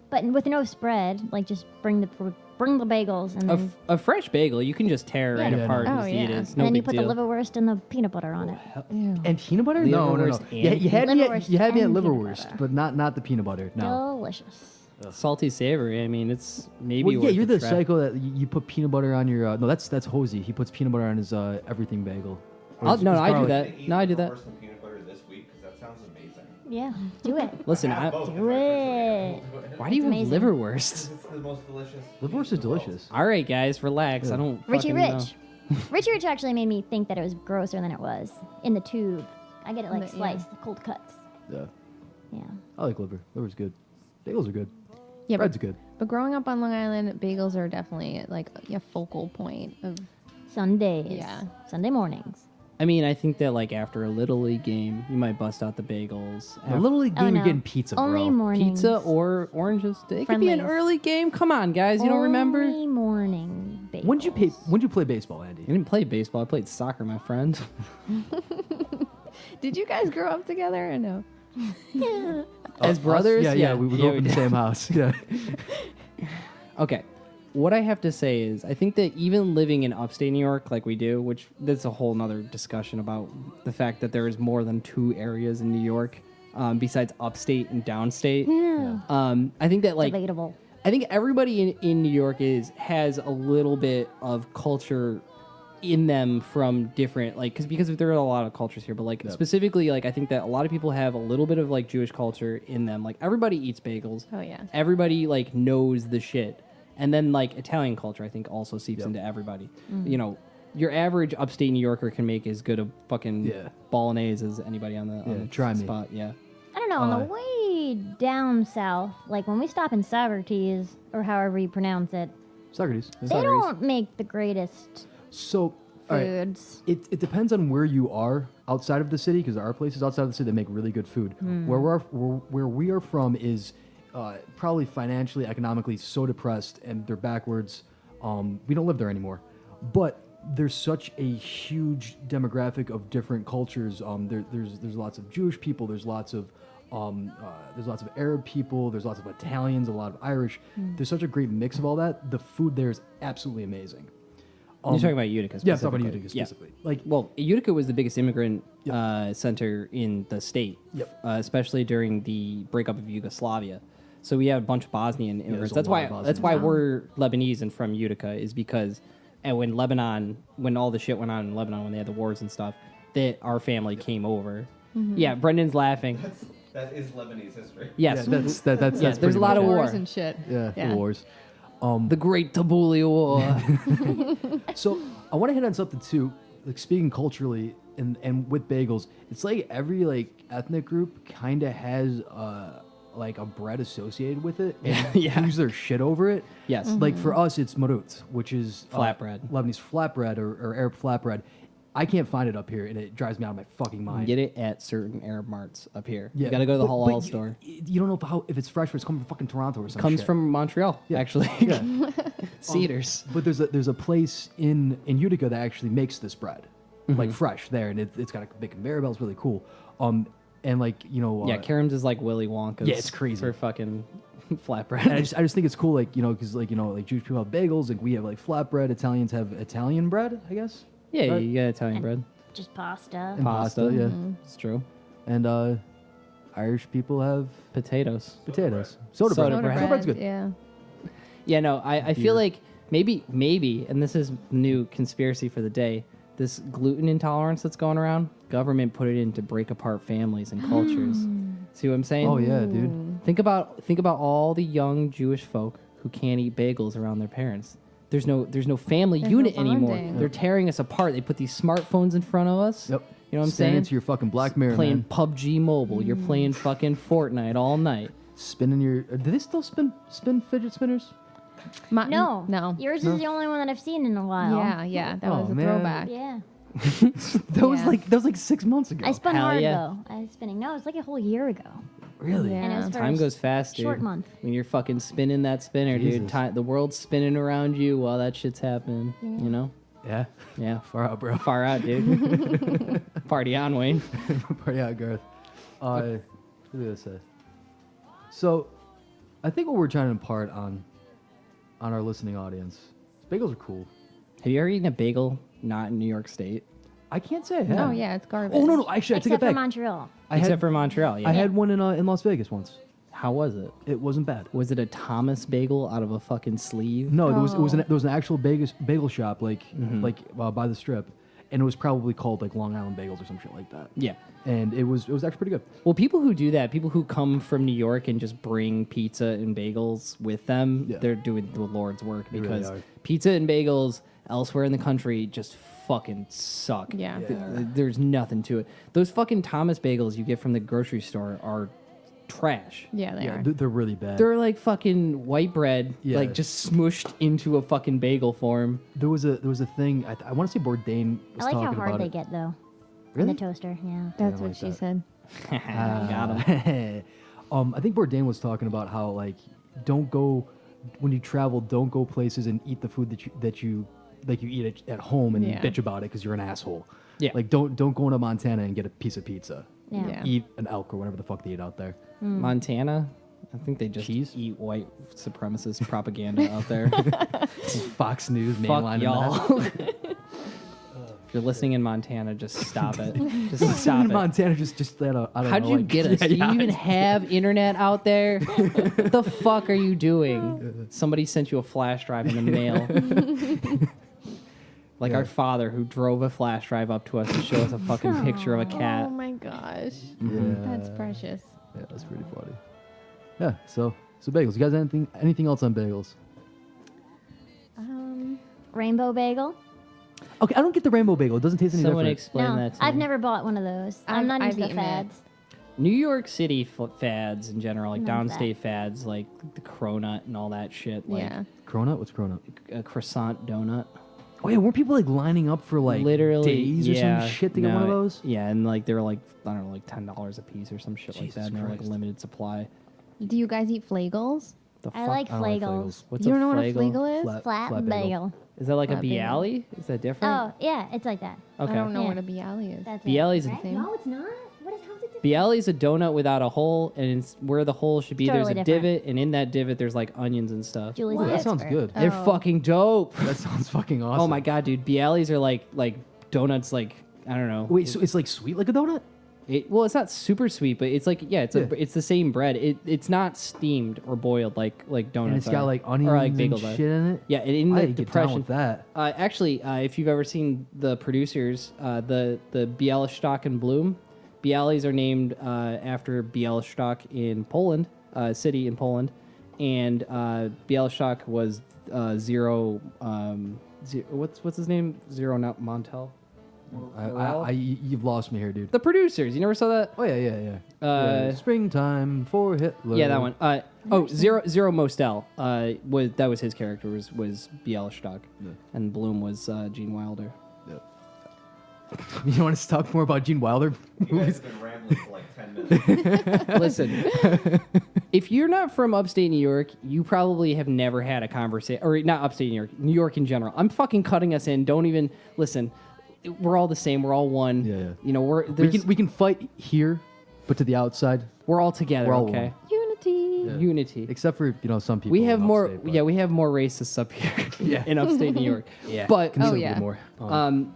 [SPEAKER 4] But with no spread, like just bring the bagels and then,
[SPEAKER 1] A fresh bagel, you can just tear right
[SPEAKER 2] Yeah.
[SPEAKER 1] apart
[SPEAKER 5] Oh,
[SPEAKER 1] and just eat it.
[SPEAKER 5] yeah.
[SPEAKER 1] It's
[SPEAKER 4] and
[SPEAKER 1] no
[SPEAKER 4] then you
[SPEAKER 1] big
[SPEAKER 4] put
[SPEAKER 1] deal.
[SPEAKER 4] the liverwurst and the peanut butter on it.
[SPEAKER 2] And peanut butter? No.
[SPEAKER 1] Liverwurst
[SPEAKER 2] Yeah,
[SPEAKER 1] and
[SPEAKER 2] you had
[SPEAKER 4] Liverwurst
[SPEAKER 2] you had me at
[SPEAKER 4] and peanut
[SPEAKER 2] liverwurst,
[SPEAKER 4] butter.
[SPEAKER 2] but not the peanut butter. No.
[SPEAKER 4] Delicious.
[SPEAKER 1] Salty savory. I mean, it's maybe.
[SPEAKER 2] Well, yeah,
[SPEAKER 1] worth
[SPEAKER 2] you're
[SPEAKER 1] the
[SPEAKER 2] the
[SPEAKER 1] try.
[SPEAKER 2] psycho that you put peanut butter on your. No, that's Hosey. He puts peanut butter on his everything bagel. Or his
[SPEAKER 1] No, I do
[SPEAKER 2] garlic.
[SPEAKER 1] that. No, I do that.
[SPEAKER 3] Liverwurst and peanut butter this week because that sounds amazing.
[SPEAKER 4] Yeah, do it.
[SPEAKER 1] Listen,
[SPEAKER 3] Have
[SPEAKER 1] I,
[SPEAKER 3] both in
[SPEAKER 4] Do
[SPEAKER 3] my
[SPEAKER 4] it.
[SPEAKER 3] refrigerator.
[SPEAKER 1] why do you have
[SPEAKER 4] amazing.
[SPEAKER 1] liverwurst?
[SPEAKER 3] It's the most delicious.
[SPEAKER 2] Liverwurst is delicious.
[SPEAKER 1] All right, guys, relax.
[SPEAKER 2] Yeah.
[SPEAKER 1] I don't.
[SPEAKER 4] Richie
[SPEAKER 1] fucking
[SPEAKER 4] Rich.
[SPEAKER 1] know.
[SPEAKER 4] Richie Rich actually made me think that it was grosser than it was in the tube. I get it like
[SPEAKER 5] Yeah.
[SPEAKER 4] sliced, cold cuts.
[SPEAKER 2] Yeah,
[SPEAKER 4] Yeah.
[SPEAKER 2] I like liver. Liver's good. Bagels are good.
[SPEAKER 5] Yeah,
[SPEAKER 2] Bread's
[SPEAKER 5] but,
[SPEAKER 2] good.
[SPEAKER 5] but growing up on Long Island, bagels are definitely like a focal point of.
[SPEAKER 4] Sundays.
[SPEAKER 5] Yeah.
[SPEAKER 4] Sunday mornings.
[SPEAKER 1] I mean, I think that like after a little league game, you might bust out the bagels.
[SPEAKER 2] A little league
[SPEAKER 4] Oh,
[SPEAKER 2] game,
[SPEAKER 4] no.
[SPEAKER 2] you're getting pizza,
[SPEAKER 4] Only
[SPEAKER 2] bro.
[SPEAKER 4] mornings.
[SPEAKER 1] Pizza or oranges. It could be an
[SPEAKER 4] Friendlies.
[SPEAKER 1] early game. Come on, guys. You don't remember?
[SPEAKER 4] Only morning bagels.
[SPEAKER 2] When did you play baseball, Andy?
[SPEAKER 1] I didn't play baseball. I played soccer, my friend.
[SPEAKER 5] Did you guys grow up together or no?
[SPEAKER 1] As
[SPEAKER 2] Us?
[SPEAKER 1] brothers?
[SPEAKER 2] Yeah, we grew up in the
[SPEAKER 1] did.
[SPEAKER 2] same house. Yeah.
[SPEAKER 1] Okay. What I have to say is, I think that even living in upstate New York like we do, which that's a whole nother discussion about the fact that there is more than 2 areas in New York, besides upstate and downstate.
[SPEAKER 4] Yeah.
[SPEAKER 1] I think that like
[SPEAKER 4] Debatable.
[SPEAKER 1] I think everybody in New York has a little bit of culture in them from different because there are a lot of cultures here, but like
[SPEAKER 2] Yep.
[SPEAKER 1] specifically like I think that a lot of people have a little bit of like Jewish culture in them. Like everybody eats bagels.
[SPEAKER 5] Oh, yeah.
[SPEAKER 1] Everybody like knows the shit. And then like Italian culture I think also seeps
[SPEAKER 2] Yep.
[SPEAKER 1] into everybody. You know, your average upstate New Yorker can make as good a fucking
[SPEAKER 2] Yeah.
[SPEAKER 1] bolognese as anybody on the
[SPEAKER 2] Yeah, try me.
[SPEAKER 1] spot. Yeah.
[SPEAKER 4] I don't know. On the way down south, like when we stop in Socrates or however you pronounce it,
[SPEAKER 2] Socrates.
[SPEAKER 4] they don't make the greatest
[SPEAKER 2] So, all right.
[SPEAKER 4] foods.
[SPEAKER 2] It depends on where you are outside of the city, because there are places outside of the city that make really good food. Where we are from is probably financially, economically so depressed, and they're backwards. We don't live there anymore, but there's such a huge demographic of different cultures. There's lots of Jewish people. There's lots of Arab people. There's lots of Italians. A lot of Irish. There's such a great mix of all that. The food there is absolutely amazing.
[SPEAKER 1] You're talking about Utica
[SPEAKER 2] Yeah, I'm talking about
[SPEAKER 1] specifically.
[SPEAKER 2] Utica specifically. Like,
[SPEAKER 1] Well, Utica was the biggest immigrant center in the state,
[SPEAKER 2] Yep.
[SPEAKER 1] Especially during the breakup of Yugoslavia. So we had a bunch of Bosnian immigrants.
[SPEAKER 2] a
[SPEAKER 1] That's
[SPEAKER 2] lot
[SPEAKER 1] why.
[SPEAKER 2] of
[SPEAKER 1] That's why
[SPEAKER 2] Bosnians.
[SPEAKER 1] we're Lebanese and from Utica is because, and when all the shit went on in Lebanon, when they had the wars and stuff, that our family came over. Yeah, Brendan's laughing.
[SPEAKER 3] That is Lebanese history.
[SPEAKER 1] Yes,
[SPEAKER 2] yeah, that's
[SPEAKER 1] yes. There's
[SPEAKER 2] pretty
[SPEAKER 1] a lot
[SPEAKER 2] much
[SPEAKER 1] of
[SPEAKER 2] it.
[SPEAKER 1] war.
[SPEAKER 5] Wars and shit.
[SPEAKER 2] Yeah,
[SPEAKER 5] Yeah.
[SPEAKER 2] the wars.
[SPEAKER 1] The Great Tabuli War.
[SPEAKER 2] So I want to hit on something too, like speaking culturally and with bagels. It's like every like ethnic group kind of has like a bread associated with it and
[SPEAKER 1] Yeah.
[SPEAKER 2] use their shit over it.
[SPEAKER 1] Yes.
[SPEAKER 2] Like for us, it's marut, which is
[SPEAKER 1] Flatbread.
[SPEAKER 2] Lebanese flatbread or Arab flatbread. I can't find it up here, and it drives me out of my fucking
[SPEAKER 1] You can
[SPEAKER 2] mind.
[SPEAKER 1] get it at certain Arab marts up here.
[SPEAKER 2] Yeah,
[SPEAKER 1] You got to go to the
[SPEAKER 2] but
[SPEAKER 1] halal store.
[SPEAKER 2] You don't know if it's fresh or it's coming from fucking Toronto or something.
[SPEAKER 1] Comes from Montreal,
[SPEAKER 2] Yeah.
[SPEAKER 1] actually.
[SPEAKER 2] Yeah.
[SPEAKER 1] Cedars.
[SPEAKER 2] But there's a place in Utica that actually makes this bread,
[SPEAKER 1] Mm-hmm.
[SPEAKER 2] like fresh there, and it's got a big conveyor belt. It's really cool. And like
[SPEAKER 1] Yeah, Karen's is like Willy Wonka's.
[SPEAKER 2] Yeah, it's crazy.
[SPEAKER 1] For fucking flatbread.
[SPEAKER 2] and I just think it's cool, like because like Jewish people have bagels, like we have like flatbread. Italians have Italian bread, I guess.
[SPEAKER 1] Yeah,
[SPEAKER 2] Right.
[SPEAKER 1] you got Italian bread.
[SPEAKER 4] Just pasta.
[SPEAKER 2] And pasta, yeah.
[SPEAKER 1] It's true.
[SPEAKER 2] And Irish people have
[SPEAKER 1] Potatoes.
[SPEAKER 2] potatoes, soda bread.
[SPEAKER 1] Soda bread.
[SPEAKER 2] Soda bread's good.
[SPEAKER 5] Yeah.
[SPEAKER 1] Yeah, no, I
[SPEAKER 2] Beer.
[SPEAKER 1] feel like maybe, and this is new conspiracy for the day, this gluten intolerance that's going around, government put it in to break apart families and cultures. See what I'm saying?
[SPEAKER 2] Oh yeah, dude.
[SPEAKER 1] Think about all the young Jewish folk who can't eat bagels around their parents. There's no family
[SPEAKER 5] There's no
[SPEAKER 1] unit anymore.
[SPEAKER 5] bonding.
[SPEAKER 1] They're tearing us apart. They put these smartphones in front of us.
[SPEAKER 2] Yep.
[SPEAKER 1] You know what I'm
[SPEAKER 2] Stand
[SPEAKER 1] saying?
[SPEAKER 2] into your fucking Black Mirror,
[SPEAKER 1] Playing
[SPEAKER 2] man.
[SPEAKER 1] PUBG Mobile. You're playing fucking Fortnite all night.
[SPEAKER 2] Spinning your. Do they still spin fidget spinners?
[SPEAKER 4] No.
[SPEAKER 5] No.
[SPEAKER 4] Yours is the only one that I've seen in a while.
[SPEAKER 5] Yeah. That
[SPEAKER 2] Oh,
[SPEAKER 5] was a
[SPEAKER 2] man.
[SPEAKER 5] throwback.
[SPEAKER 4] Yeah.
[SPEAKER 2] That was
[SPEAKER 5] Yeah.
[SPEAKER 2] like 6 months ago.
[SPEAKER 4] I spun
[SPEAKER 1] Hell
[SPEAKER 4] hard
[SPEAKER 1] yeah.
[SPEAKER 4] though. I was spinning. No, it was like a whole year ago.
[SPEAKER 2] Really?
[SPEAKER 5] Yeah.
[SPEAKER 4] And it was for
[SPEAKER 1] Time
[SPEAKER 4] a
[SPEAKER 1] goes fast, dude.
[SPEAKER 4] short month.
[SPEAKER 1] When you're fucking spinning that spinner, dude.
[SPEAKER 2] Jesus.
[SPEAKER 1] The world's spinning around you while that shit's happening. You know?
[SPEAKER 2] Yeah.
[SPEAKER 1] Yeah,
[SPEAKER 2] Far out, bro.
[SPEAKER 1] far out, dude. Party on, Wayne.
[SPEAKER 2] Party out, Garth. What did I say? So, I think what we're trying to impart on our listening audience is bagels are cool.
[SPEAKER 1] Have you ever eaten a bagel not in New York State?
[SPEAKER 2] I can't say I have.
[SPEAKER 5] Oh yeah, it's garbage.
[SPEAKER 2] Oh no, actually, I take it
[SPEAKER 4] Except for
[SPEAKER 2] back.
[SPEAKER 4] Montreal.
[SPEAKER 1] Except for Montreal, yeah.
[SPEAKER 2] I had one in Las Vegas once.
[SPEAKER 1] How was it?
[SPEAKER 2] It wasn't bad.
[SPEAKER 1] Was it a Thomas bagel out of a fucking sleeve?
[SPEAKER 2] No, there was
[SPEAKER 5] Oh.
[SPEAKER 2] there was an actual bagel shop by the Strip, and it was probably called like Long Island Bagels or some shit like that.
[SPEAKER 1] Yeah.
[SPEAKER 2] And it was actually pretty good.
[SPEAKER 1] Well, people who do that, people who come from New York and just bring pizza and bagels with them,
[SPEAKER 2] Yeah.
[SPEAKER 1] they're doing the Lord's work
[SPEAKER 2] They really
[SPEAKER 1] because
[SPEAKER 2] are.
[SPEAKER 1] pizza and bagels elsewhere in the country just fucking suck.
[SPEAKER 5] Yeah.
[SPEAKER 1] There's nothing to it. Those fucking Thomas bagels you get from the grocery store are trash.
[SPEAKER 5] Yeah, they are.
[SPEAKER 2] They're really bad.
[SPEAKER 1] They're like fucking white bread,
[SPEAKER 2] Yeah.
[SPEAKER 1] like just smushed into a fucking bagel form.
[SPEAKER 2] There was a thing. I want to say Bourdain was
[SPEAKER 4] I like how
[SPEAKER 2] talking
[SPEAKER 4] hard
[SPEAKER 2] about
[SPEAKER 4] they
[SPEAKER 2] it.
[SPEAKER 4] get though.
[SPEAKER 2] Really?
[SPEAKER 4] In the toaster, yeah.
[SPEAKER 5] That's
[SPEAKER 2] I
[SPEAKER 5] what
[SPEAKER 2] like
[SPEAKER 5] she
[SPEAKER 2] that.
[SPEAKER 5] said.
[SPEAKER 1] Got 'em.
[SPEAKER 2] I think Bourdain was talking about how like don't go when you travel, don't go places and eat the food that you eat at home and
[SPEAKER 5] Yeah.
[SPEAKER 2] bitch about it because you're an asshole.
[SPEAKER 1] Yeah.
[SPEAKER 2] Like don't go into Montana and get a piece of pizza.
[SPEAKER 4] Yeah.
[SPEAKER 5] Yeah.
[SPEAKER 2] Eat an elk or whatever the fuck they eat out there.
[SPEAKER 1] Montana, I think they just
[SPEAKER 2] Cheese?
[SPEAKER 1] eat white supremacist propaganda out there.
[SPEAKER 2] Fox News
[SPEAKER 1] Fuck
[SPEAKER 2] mainline
[SPEAKER 1] y'all. If you're listening in Montana, just stop it. Just
[SPEAKER 2] in
[SPEAKER 1] stop it.
[SPEAKER 2] Montana just I don't
[SPEAKER 1] How'd
[SPEAKER 2] know,
[SPEAKER 1] you
[SPEAKER 2] like-
[SPEAKER 1] get us?
[SPEAKER 2] Yeah,
[SPEAKER 1] Do you
[SPEAKER 2] yeah.
[SPEAKER 1] even have internet out there? What the fuck are you doing? Somebody sent you a flash drive in the mail. Like
[SPEAKER 2] Yeah.
[SPEAKER 1] our father who drove a flash drive up to us to show us a fucking picture of a cat.
[SPEAKER 5] Oh my gosh,
[SPEAKER 2] Yeah.
[SPEAKER 5] that's precious.
[SPEAKER 2] Yeah, that's pretty funny. Yeah, so bagels. You guys anything else on bagels?
[SPEAKER 4] Rainbow bagel?
[SPEAKER 2] Okay, I don't get the rainbow bagel. It doesn't taste any
[SPEAKER 1] Someone
[SPEAKER 2] different.
[SPEAKER 1] explain
[SPEAKER 4] no,
[SPEAKER 1] that to
[SPEAKER 4] I've
[SPEAKER 1] me.
[SPEAKER 4] never bought one of those.
[SPEAKER 5] I've-
[SPEAKER 4] I'm not
[SPEAKER 5] I've
[SPEAKER 4] into the
[SPEAKER 5] eaten it.
[SPEAKER 4] fads.
[SPEAKER 1] New York City fads in general, like
[SPEAKER 4] Love that.
[SPEAKER 1] downstate fads, like the cronut and all that shit. Like
[SPEAKER 5] Yeah.
[SPEAKER 2] Cronut? What's cronut?
[SPEAKER 1] a croissant donut.
[SPEAKER 2] Oh yeah, weren't people like lining up for like
[SPEAKER 1] Literally
[SPEAKER 2] days or
[SPEAKER 1] yeah,
[SPEAKER 2] some shit to get one of
[SPEAKER 1] no,
[SPEAKER 2] those?
[SPEAKER 1] Yeah, and like they were like I don't know, like $10 a piece or some shit like
[SPEAKER 2] Jesus
[SPEAKER 1] that. And they're like
[SPEAKER 2] Christ.
[SPEAKER 1] limited supply.
[SPEAKER 5] Do you guys eat flagels?
[SPEAKER 1] The
[SPEAKER 4] I
[SPEAKER 1] fuck?
[SPEAKER 4] like
[SPEAKER 2] I don't like
[SPEAKER 4] flagels.
[SPEAKER 1] What's
[SPEAKER 5] You
[SPEAKER 1] a
[SPEAKER 5] don't know what a
[SPEAKER 1] flagel?
[SPEAKER 5] flagel is?
[SPEAKER 2] Flat-
[SPEAKER 4] Flat,
[SPEAKER 2] flat bagel.
[SPEAKER 4] bagel.
[SPEAKER 1] Is that like a
[SPEAKER 5] Flat bagel.
[SPEAKER 1] bialy? Is that different?
[SPEAKER 4] Oh, yeah, it's like that.
[SPEAKER 1] Okay.
[SPEAKER 5] I don't know
[SPEAKER 4] Yeah.
[SPEAKER 5] what a bialy is.
[SPEAKER 4] That's
[SPEAKER 1] Bialy's
[SPEAKER 4] it.
[SPEAKER 1] a
[SPEAKER 4] Right?
[SPEAKER 5] thing.
[SPEAKER 4] No, it's not. What is how's it different?
[SPEAKER 1] Bialy's a donut without a hole, and it's where the hole should be.
[SPEAKER 4] Totally
[SPEAKER 1] There's a
[SPEAKER 4] different.
[SPEAKER 1] divot, and in that divot, there's like onions and stuff.
[SPEAKER 4] Julie's
[SPEAKER 5] What?
[SPEAKER 4] the
[SPEAKER 2] That sounds
[SPEAKER 4] expert.
[SPEAKER 2] good.
[SPEAKER 1] They're
[SPEAKER 5] Oh.
[SPEAKER 1] fucking dope.
[SPEAKER 2] That sounds fucking awesome.
[SPEAKER 1] Oh my god, dude! Bialys are like donuts. Like I don't know.
[SPEAKER 2] Wait, so it's like sweet like a donut?
[SPEAKER 1] Well, it's not super sweet, but it's like it's the same bread. It's not steamed or boiled like donuts.
[SPEAKER 2] And it's got
[SPEAKER 1] are.
[SPEAKER 2] like onions
[SPEAKER 1] or like
[SPEAKER 2] and
[SPEAKER 1] bagels are.
[SPEAKER 2] shit in it?
[SPEAKER 1] Yeah, and in
[SPEAKER 2] I
[SPEAKER 1] the
[SPEAKER 2] get down
[SPEAKER 1] depression.
[SPEAKER 2] with that.
[SPEAKER 1] Actually, if you've ever seen the producers, the Białystok and Bloom, Bialys are named after Białystok in Poland, city in Poland, and Białystok was what's his name? Zero not Montel.
[SPEAKER 2] You've lost me here, dude.
[SPEAKER 1] The producers, you never saw that?
[SPEAKER 2] Oh yeah.
[SPEAKER 1] Uh,
[SPEAKER 2] Springtime for Hitler.
[SPEAKER 1] Yeah, that one. Zero Mostel. That was his character was Białystok,
[SPEAKER 2] Yeah.
[SPEAKER 1] and Bloom was Gene Wilder.
[SPEAKER 2] You want to talk more about Gene Wilder
[SPEAKER 3] You guys
[SPEAKER 2] movies?
[SPEAKER 3] have been rambling for like 10 minutes.
[SPEAKER 1] Listen, if you're not from upstate New York, you probably have never had a conversation, or not upstate New York in general. I'm fucking cutting us in. Don't even listen. We're all the same. We're all one.
[SPEAKER 2] Yeah.
[SPEAKER 1] You know,
[SPEAKER 2] We can fight here, but to the outside,
[SPEAKER 1] we're all together.
[SPEAKER 2] we're all
[SPEAKER 1] okay.
[SPEAKER 5] Unity.
[SPEAKER 2] Yeah.
[SPEAKER 1] Unity.
[SPEAKER 2] except for some people.
[SPEAKER 1] We have
[SPEAKER 2] in
[SPEAKER 1] more.
[SPEAKER 2] upstate, but-
[SPEAKER 1] Yeah, we have more racists up here in upstate New York.
[SPEAKER 2] Yeah.
[SPEAKER 1] But
[SPEAKER 2] Considerably
[SPEAKER 5] yeah.
[SPEAKER 2] more.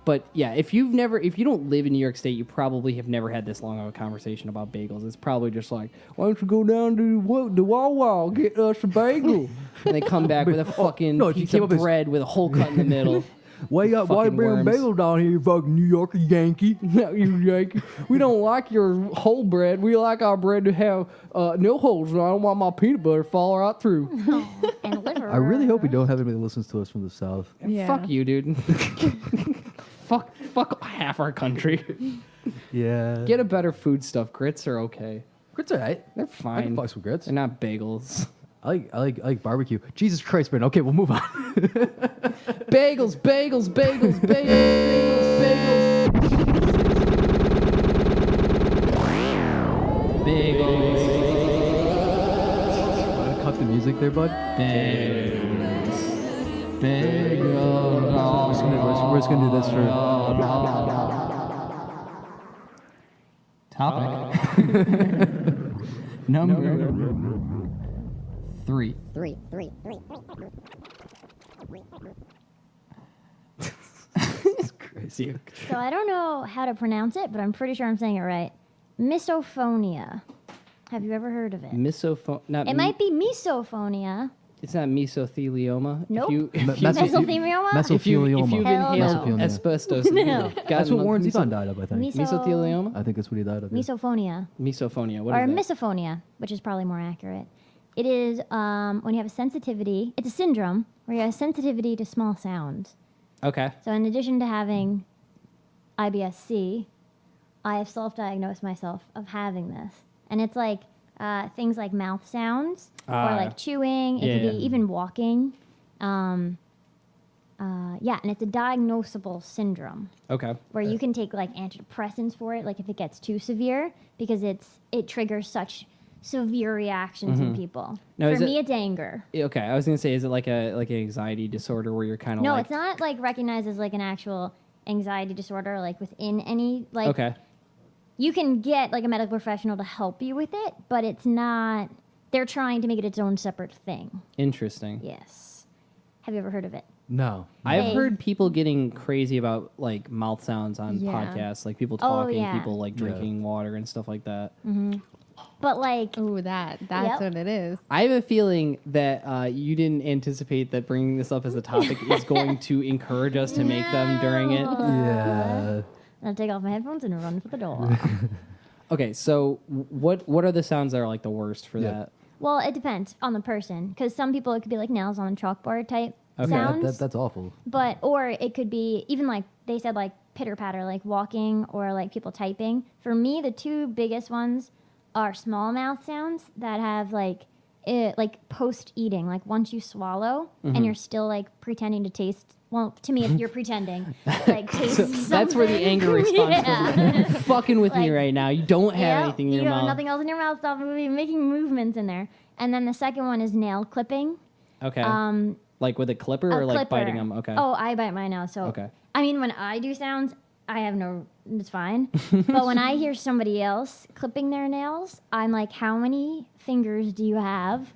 [SPEAKER 1] But yeah, if you don't live in New York State, you probably have never had this long of a conversation about bagels. It's probably just like, why don't you go down to the Wawa, get us a bagel, and they come back with a fucking
[SPEAKER 2] no, if you
[SPEAKER 1] piece
[SPEAKER 2] came
[SPEAKER 1] of
[SPEAKER 2] up as-
[SPEAKER 1] bread with a hole cut in the middle.
[SPEAKER 2] Why you
[SPEAKER 1] fucking
[SPEAKER 2] bring a
[SPEAKER 1] worms.
[SPEAKER 2] bagel down here, you fucking New Yorker Yankee?
[SPEAKER 1] No, you Yankee. We don't like your whole bread. We like our bread to have no holes. And I don't want my peanut butter to fall right through.
[SPEAKER 4] And liver.
[SPEAKER 2] I really hope we don't have anybody that listens to us from the South.
[SPEAKER 5] Yeah.
[SPEAKER 1] Fuck you, dude. fuck half our country.
[SPEAKER 2] Yeah.
[SPEAKER 1] Get a better food stuff. Grits are okay.
[SPEAKER 2] Grits alright.
[SPEAKER 1] They're
[SPEAKER 2] I can
[SPEAKER 1] fine.
[SPEAKER 2] fuck some grits.
[SPEAKER 1] They're not bagels.
[SPEAKER 2] I like barbecue. Jesus Christ, man. Okay, we'll move on.
[SPEAKER 1] Bagels, bagels, bagels, bagels, bagels. Bagels.
[SPEAKER 2] Want to cut the music there, bud?
[SPEAKER 1] Bagels.
[SPEAKER 2] We're just gonna do this for.
[SPEAKER 1] Topic number 3. It's crazy.
[SPEAKER 4] So I don't know how to pronounce it, but I'm pretty sure I'm saying it right. Misophonia. Have you ever heard of it? It might be misophonia.
[SPEAKER 1] It's not mesothelioma.
[SPEAKER 4] Nope.
[SPEAKER 2] Mesothelioma.
[SPEAKER 1] If you've
[SPEAKER 4] Hell
[SPEAKER 1] inhaled
[SPEAKER 2] no.
[SPEAKER 1] asbestos,
[SPEAKER 4] No.
[SPEAKER 2] That's what Warren Zevon died of, I think.
[SPEAKER 1] Mesothelioma?
[SPEAKER 2] I think that's what he died of. Yeah.
[SPEAKER 4] Misophonia.
[SPEAKER 1] Misophonia. What
[SPEAKER 4] Or
[SPEAKER 1] is that?
[SPEAKER 4] misophonia, which is probably more accurate. It is when you have a sensitivity. It's a syndrome where you have sensitivity to small sounds.
[SPEAKER 1] Okay.
[SPEAKER 4] So in addition to having IBS-C, I have self-diagnosed myself of having this. And it's like things like mouth sounds or like chewing. It could be even walking. And it's a diagnosable syndrome.
[SPEAKER 1] Okay.
[SPEAKER 4] Where you can take like antidepressants for it, like if it gets too severe, because it triggers such severe reactions in people.
[SPEAKER 1] Now,
[SPEAKER 4] For me, it's anger.
[SPEAKER 1] Okay, I was gonna say, is it like an anxiety disorder where you're kind of
[SPEAKER 4] No,
[SPEAKER 1] like?
[SPEAKER 4] it's not like recognized as like an actual anxiety disorder, like within any like.
[SPEAKER 1] Okay.
[SPEAKER 4] You can get like a medical professional to help you with it, but it's not. They're trying to make it its own separate thing.
[SPEAKER 1] Interesting.
[SPEAKER 4] Yes. Have you ever heard of it?
[SPEAKER 2] No.
[SPEAKER 1] I've
[SPEAKER 4] Hey.
[SPEAKER 1] heard people getting crazy about like mouth sounds on
[SPEAKER 5] Yeah.
[SPEAKER 1] podcasts, like people
[SPEAKER 4] Oh,
[SPEAKER 1] talking,
[SPEAKER 4] yeah.
[SPEAKER 1] people like drinking water and stuff like that.
[SPEAKER 4] But like,
[SPEAKER 5] Ooh, that's
[SPEAKER 4] Yep.
[SPEAKER 5] what it is.
[SPEAKER 1] I have a feeling that you didn't anticipate that bringing this up as a topic is going to encourage us to make them during it.
[SPEAKER 2] Yeah.
[SPEAKER 4] I'll take off my headphones and run for the door.
[SPEAKER 1] Okay, so what are the sounds that are like the worst for
[SPEAKER 2] Yeah.
[SPEAKER 1] that?
[SPEAKER 4] Well, it depends on the person, because some people it could be like nails on a chalkboard type
[SPEAKER 1] Okay.
[SPEAKER 4] sounds.
[SPEAKER 2] That's awful.
[SPEAKER 4] But or it could be even like they said like pitter patter, like walking or like people typing. For me, the two biggest ones are small mouth sounds that have like post eating, like once you swallow and you're still like pretending to taste. Well, to me, if you're pretending, like taste
[SPEAKER 1] So
[SPEAKER 4] something.
[SPEAKER 1] that's where the anger response comes in. You're fucking with me
[SPEAKER 4] Like,
[SPEAKER 1] right now. You don't have
[SPEAKER 4] Yep,
[SPEAKER 1] anything in
[SPEAKER 4] you
[SPEAKER 1] your
[SPEAKER 4] don't have
[SPEAKER 1] mouth.
[SPEAKER 4] nothing else in your mouth. Stop making movements in there. And then the second one is nail clipping.
[SPEAKER 1] Okay.
[SPEAKER 4] Um,
[SPEAKER 1] Like with a clipper
[SPEAKER 4] a
[SPEAKER 1] or like
[SPEAKER 4] clipper.
[SPEAKER 1] biting them? Okay.
[SPEAKER 4] Oh, I bite mine now. So
[SPEAKER 1] Okay.
[SPEAKER 4] I mean, when I do sounds, I have no. It's fine. But when I hear somebody else clipping their nails, I'm like, how many fingers do you have?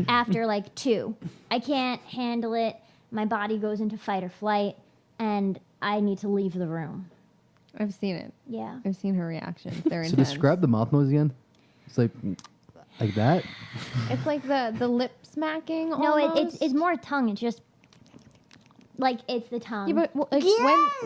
[SPEAKER 4] After like 2, I can't handle it. My body goes into fight or flight, and I need to leave the room.
[SPEAKER 5] I've seen it.
[SPEAKER 4] Yeah.
[SPEAKER 5] I've seen her reactions. They're
[SPEAKER 2] So
[SPEAKER 5] intense.
[SPEAKER 2] describe the mouth noise again. It's like that.
[SPEAKER 5] It's like the lip smacking.
[SPEAKER 4] No,
[SPEAKER 5] almost.
[SPEAKER 4] it's more tongue. It's just like it's the tongue.
[SPEAKER 5] Yeah, but like